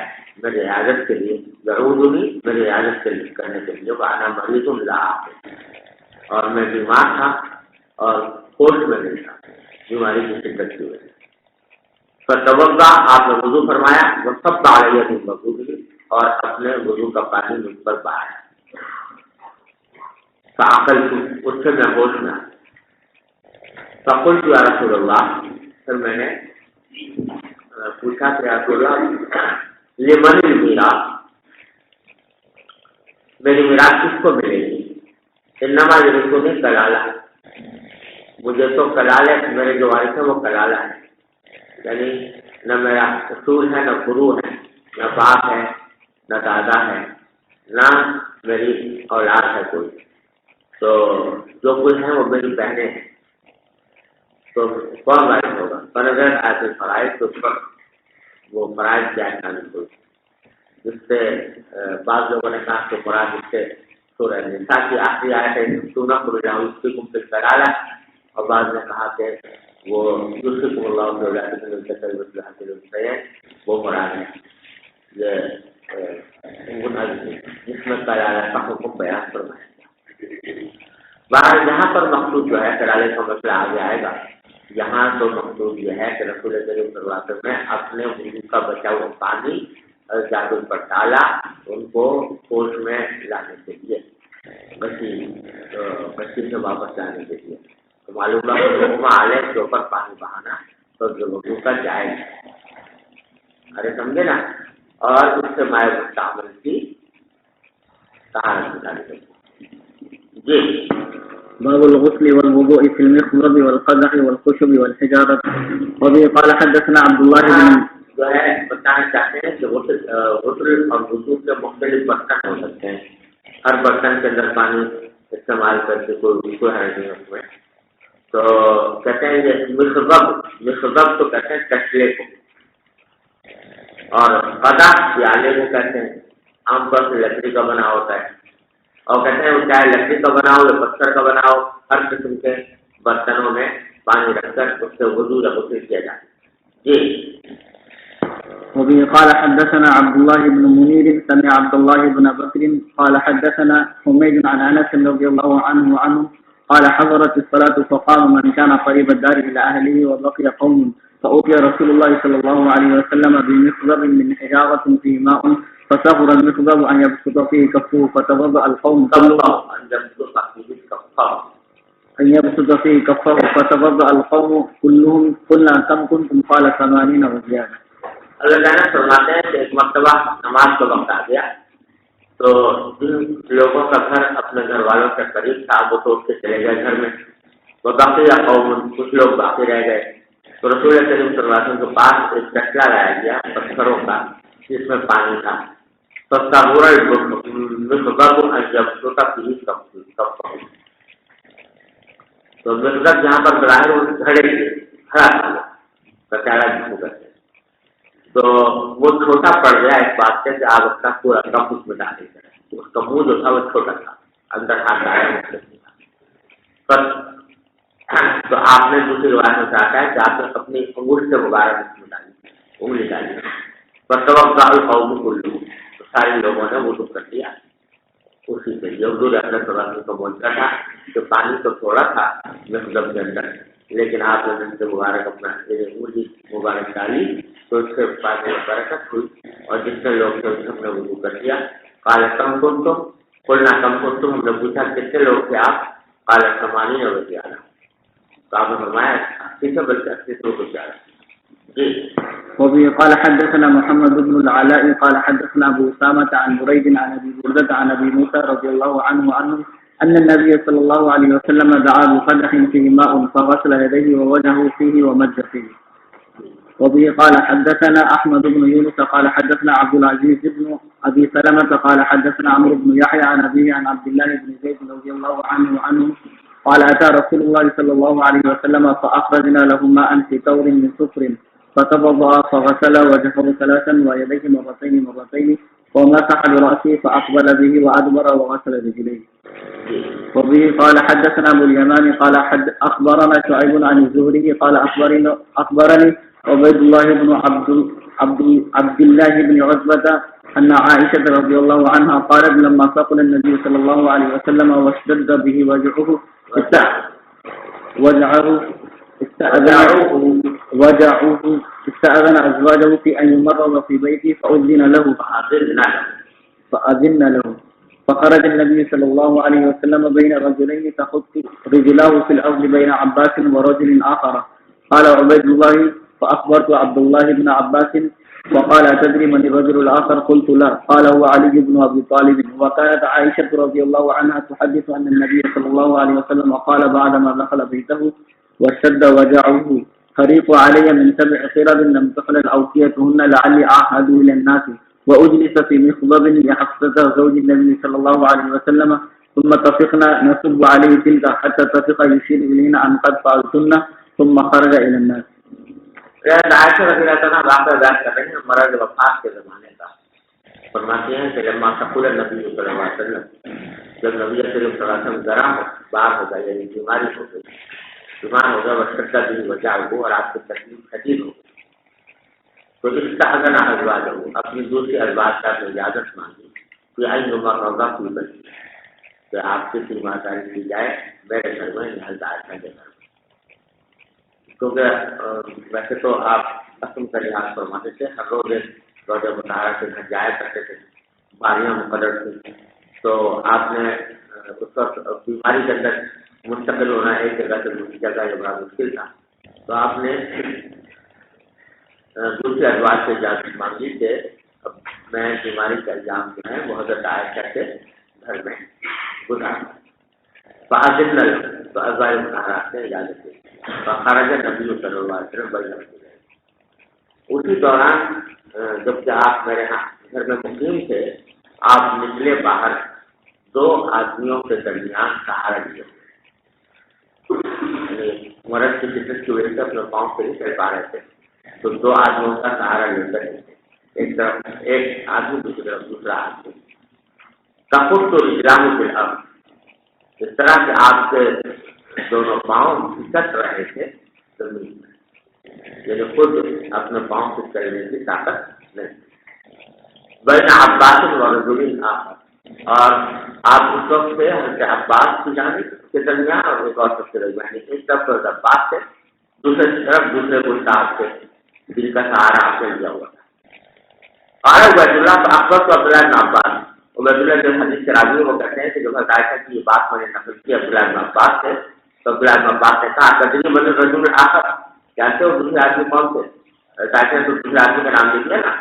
میری عیادت کے لیے، ضرور نہیں میری عیادت کے لیے کرنے کے لیے، وانا مریض لا عاقل، اور میں بیمار تھا اور ہوش میں نہیں تھا بیماری کی شدت کی وجہ سے۔ فتوضا، آپ نے وضو فرمایا، وہ سب علیہ من وضوء، اور اپنے وضو کا پانی مجھ پر بہایا، فعقل اس سے میں ہوش میں آیا۔ فقلت یا رسول اللہ، پھر میں نے پوچھا کہ یا رسول اللہ لمن المیراث، میری میراث کس کو ملے گی؟ انما یرثنی کلالہ، مجھے تو کلالہ، میرے جو وارث ہے وہ کلالہ ہے، یعنی نہ میرا اصول ہے، نہ گرو ہے، نہ باپ ہے، نہ دادا ہے، نہ میری اولاد ہے کوئی، تو جو کچھ ہے وہ میری بہنیں ہیں، تو کون وارث ہوگا؟ فنظر آیت الفرائض، تو اس پر وہ فرائض کی آیت نازل ہوئی، جس سے بعض لوگوں نے کہا کہ مراد اس سے سورہ نساء کی آخری آیت ہے تُنَخْرُجُ يُوصِيكُمْ فِي الْكَلَالَةِ، اور بعض نے کہا کہ وہ يُوصِيكُمُ اللَّهُ فِي أَوْلَادِكُمْ لِلذَّكَرِ مِثْلُ حَظِّ الْأُنثَيَيْنِ، وہ مراد ہے جس میں کلالہ کا حکم بیان فرمایا گیا۔ باہر یہاں پر مقصود جو ہے کلالے کا مسئلہ آگے آئے گا، یہاں تو مقصود یہ ہے کہ رسول کریم صلی اللہ علیہ وسلم نے اپنے وضو کا بچا ہوا پانی جابر پر ڈالا ان کو ہوش میں لانے کے لیے، بچی سے واپس لانے کے لیے، تو معلوم علیہ کے اوپر پانی بہانا تو وضو کا جائز ہے، ارے سمجھے نا، اور اس سے مائع مستعمل کی طہارت نکالی گئی جی۔ باب الغسل والوضوء في المخضب والقدح والخشب والحجارة. وبه قال حدثنا عبد الله بن جو ہے بتانا چاہتے ہیں کہ غسل اور وضو کے مختلف برتن ہو سکتے ہیں، ہر برتن کے اندر پانی استعمال کر کے کوئی حرج نہیں اس میں، تو کہتے ہیں یہ مخضب تو کہتے ہیں کچلے کو، اور قدح پیالے کو کہتے ہیں، عام طور سے لکڑی کا بنا ہوتا ہے، اور کہتے ہیں چاہے لکڑی کا بناؤ یا پتھر کا بناؤ، ہر قسم کے برتنوں میں پانی رکھ کر اس سے وضو یا غسل کیا جائے جی۔ وبه قال حدثنا عبد الله بن منير سمع عبد الله بن بكر قال حدثنا حميد عن انس رضي الله عنه قال حضرت الصلاة فقام من كان قريب الدار الى اهله وبقي قوم فأوتي رسول الله صلى الله عليه وسلم بمخضب من حجارة فيه ماء فصغر المخضب أن يبسط فيه كفه فتوضأ القوم كلهم قلنا كم كنتم قال 80 وزيادة. اللہ تعالیٰ فرماتے ہیں کہ ایک مرتبہ نماز کا وقت آ گیا تو جن لوگوں کا گھر اپنے گھر والوں کے قریب تھا وہ تو اٹھ کے چلے گئے گھر میں، وہ باقی قوم کچھ لوگ باقی رہ گئے. تو رسول کریم صلی اللہ علیہ وسلم کے پاس ایک چٹلا لایا گیا پتھروں کا جس میں پانی تھا. تو مقدار جہاں پر براہ گھڑے کھڑا تھا تو وہ چھوٹا پڑ گیا اس بات سے کہ آپ اپنا پورا کپ اس میں ڈالے گا. اس کا منہ جو تھا وہ چھوٹا تھا، اندر ہاتھ آیا بس. تو آپ نے دوسری روایت میں کہا ہے کہ آپ نے اپنی انگوٹھ سے مبارک اس میں ڈالی، انگلی ڈالی بس. قوم کلو، تو سارے لوگوں نے وضو کر دیا اسی سے. حضور اکرم صلی اللہ علیہ وسلم کو بولتا تھا کہ پانی تو تھوڑا تھا مقدم کے اندر، لیکن آپ نے سے مبارک اپنا انگلی مبارک ڈالی تو اس سے پانی میں برکت ہوئی اور جتنے لوگ تھے ہم نے وضو کر دیا. کالا کم کن تم کھولنا کم کن تم، ہم نے پوچھا کتنے لوگ تھے آپ؟ کالا سمانی اور زیادہ. تو آپ نے فرمایا ٹھیک ہے بلکہ 80 لوگ زیادہ. جی. وبه قال حدثنا محمد بن العلاء قال حدثنا ابو اسامه عن بريد عن ابي برده عن ابي موسى رضي الله عنه ان النبي صلى الله عليه وسلم دعا بقدح فيه ماء فغسل يديه ووجهه فيه ومج فيه. وبه قال حدثنا احمد بن يونس قال حدثنا عبد العزيز بن ابي سلمة قال حدثنا عمرو بن يحيى عن ابيه عن عبد الله بن زيد رضي الله عنه قال اتى رسول الله صلى الله عليه وسلم فاخرجنا له ماء في ثور من صفر فتوضأ فغسل وجهه ثلاثا ويديه مرتين ومسح برأسه فأقبل به وأدبر وغسل رجليه. وبه قال حدثنا أبو اليمان قال أخبرنا شعيب عن الزهري قال أخبرني عبيد الله بن عبد الله بن عتبة أن عائشة رضي الله عنها قالت لما ثقل النبي صلى الله عليه وسلم واشتد به وجعه استأذن أزواجه في أن يمرض في بيته فأذن له فخرج النبي صلى الله عليه وسلم بين رجلين تخط رجلاه في الأرض بين عباس ورجل آخر. قال عبيد الله فأخبرت عبد الله بن عباس وقال أتدري من الرجل الآخر؟ قلت لا. قال هو علي بن أبي طالب. وكانت عائشة رضي الله عنها تحدث أن النبي صلى الله عليه وسلم قال بعدما دخل بيته واشتد وجعه خريق علي من 7 خرب لم تخلل أوكيتهن لعلي أعهد إلى الناس وأجلس في مخضب لحفظة زوج النبي صلى الله عليه وسلم ثم تفقنا نصب عليه تلك حتى تفق يشير إلينا أن قد فعلتن ثم خرج إلى الناس. عائشہ رضی اللہ عنہ واقعہ بیان کر رہے ہیں مرض وفات کے زمانے کا. فرماتی ہیں کہ لما ثقل النبی صلی اللہ علیہ وسلم، جب نبی کریم صلی اللہ علیہ وسلم گرم بار ہو گئے یعنی بیماری ہو گئی، بیمار ہو گیا وشدہ بھی وجہ ہو اور آپ کی تکلیف شدید ہو تو استأذن ازواجہ اپنی دوسری ازواج کا اجازت مانگی کہ این ممرضہ کی بچی کہ آپ کی تیمارداری کی جائے میرے گھر میں حضرت عائشہ کے گھر میں. کیونکہ ویسے تو آپ قسم کا لحاظ فرماتے تھے، ہر روز ایک روزہ مطالعہ کے گھر جایا کرتے تھے، باریاں مقرر تھیں. تو آپ نے اس وقت بیماری کے اندر منتقل ہونا ایک جگہ سے دوسری جگہ یہ بڑا مشکل تھا. تو آپ نے دوسری ازواج سے اجازت مانگی کہ اب میں بیماری کا الزام جو ہے وہ حضرت عائشہ کے گھر میں گزار. فأذن له تو ازواج مطہرات سے اجازت دی. فخرج نبی صلی اللہ علیہ وسلم بین رجلین. اسی دوران جب کہ آپ میرے گھر میں مقیم تھے، آپ نکلے باہر 2 آدمیوں کے درمیان سہارا لیے، یعنی مرض کی شدت کی وجہ سے اپنے پاؤں سے نہیں چل پا رہے تھے تو 2 آدمیوں کا سہارا لے کر ایک طرف ایک آدمی دوسری طرف دوسرا آدمی. کپڑ تو اجرام کے اب اس طرح سے آپ کے دونوں پاؤں گھسٹ رہے تھے زمین میں، یعنی خود اپنے پاؤں سے چلنے کی طاقت نہیں. بین عباس و رجل آخر، اور آپ اس وقت سے حضرت عباس کی جانب کے درمیان اور ایک اور شخص کے درمیان، ایک طرف حضرت عباس سے دوسری طرف دوسرے کوئی صاحب سے دل کا سہارا آپ نے لیا ہوا تھا. اور عبید اللہ اکبر تو عبداللہ بن عباس، عبید اللہ جو حدیث کے راوی وہ کہتے ہیں کہ جب حضرت عائشہ کی یہ بات میں نے نقل کی عبداللہ بن عباس سے تو عبداللہ بن عباس نے کہا تدری من الرجل آخر، کہتے ہو دوسرے آدمی کون تھے؟ کہتے ہیں تو دوسرے آدمی کا نام لے دیا نا.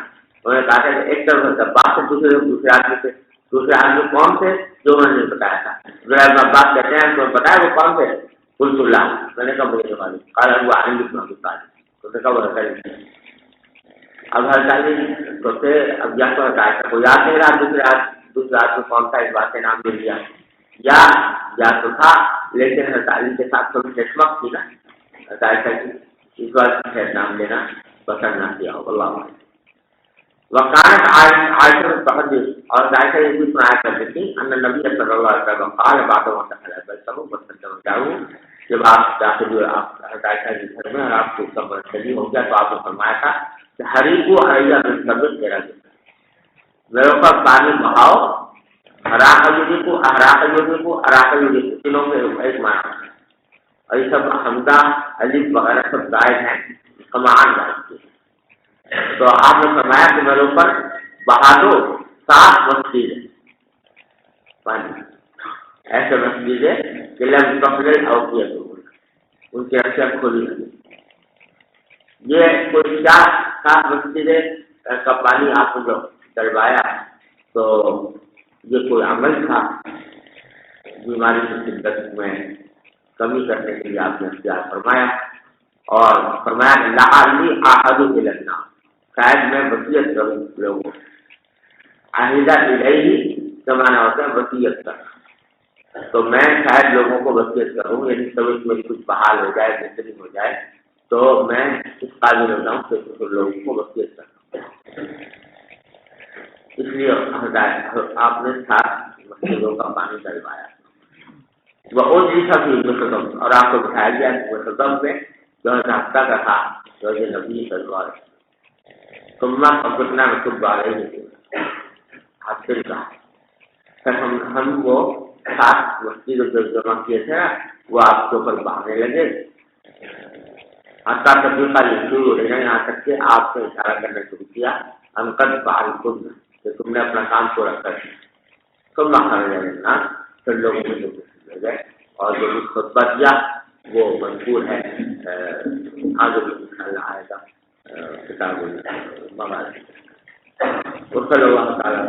انہوں نے کہا تھا کہ ایک طرف عباس سے پوچھے دوسرے آدمی سے, دوسرے آدمی کون تھے جو انہوں نے بتایا تھا. ابن عباس کہتے ہیں تمہیں پتا ہے وہ کون تھے؟ قلت اللہ, میں نے کہا مجھے نہیں معلوم. قال وہ علی بن ابی طالب, تو نے کہا وہ حضرت علی. اب حضرت علی تو تھے, اب یا تو ہدایت کو یاد نہیں رہا دوسرے آدمی کون تھا, اس بات سے نام دے دیا, یا تو تھا لیکن حضرت علی کے ساتھ تھوڑی چشمک تھی نا, ہدایت کی اس بات سے نام لینا پسند نہ کیا ہو. اللہ وکانت عائشہ تحدث, اور عائشہ یہ بھی سنایا کرتی تھی ان نبی صلی اللہ علیہ وسلم قال بعد ما دخل بیته فسلم جاؤ, جب آپ داخل ہوئے آپ عائشہ کے گھر میں اور آپ کو سب صحیح ہو گیا تو آپ نے فرمایا تھا کہ حریقو علیہ بالصبر تیرا, میرے اوپر پانی بہاؤ. اراق تینوں میں ایک معنی ہے, اور یہ سب حمدہ الف وغیرہ سب زائد ہیں, کمان زائد کی. تو آپ نے فرمایا کہ میرے اوپر بہا دو 7 مسجدیں پانی, ایسے مسجدیں کہ لم تخلل او کیا تو ان کی اکثر کھلی ہوئی. یہ کوئی 7 مسجدیں کا پانی آپ نے جو ڈلوایا تو یہ کوئی عمل تھا بیماری کی شدت میں کمی کرنے کے لیے آپ نے اختیار فرمایا, اور فرمایا لعلی احد النا, شاید میں وصیت کروں لوگوں کو. عہدہ الیہ کا معنی ہوتا ہے وصیت کرنا, تو میں شاید لوگوں کو وصیت کروں, یعنی طبیعت میں کچھ بحال ہو جائے, بہترین ہو جائے تو میں اس قابل ہو جاؤں کہ لوگوں کو وصیت کروں. اس لیے آپ نے 7 مسجدوں کا پانی ڈلوایا. وہ جیسا بھی مسلم, اور آپ کو بتایا گیا کہ مسلم میں جو ہفتہ کا تھا جو نبی صلی اللہ علیہ وسلم تمنا کتنا خود بارے حاصل کا, ہم وہ 7 مسجد جو جمع کیے تھے وہ آپ کے اوپر بہانے لگے. حتیٰ تبدیل کا یہ شروع ہو رہا, یہاں تک کہ آپ سے اشارہ کرنا شروع کیا ہم قد بال خود کہ تم نے اپنا کام پورا کر دیا. تم نہ کھانے لینا, پھر لوگوں میں جو لے گئے, اور جو خطبہ دیا وہ مجبور ہے آگے بھی انشاءاللہ آئے گا کتاب مواد. اللہ تعالیٰ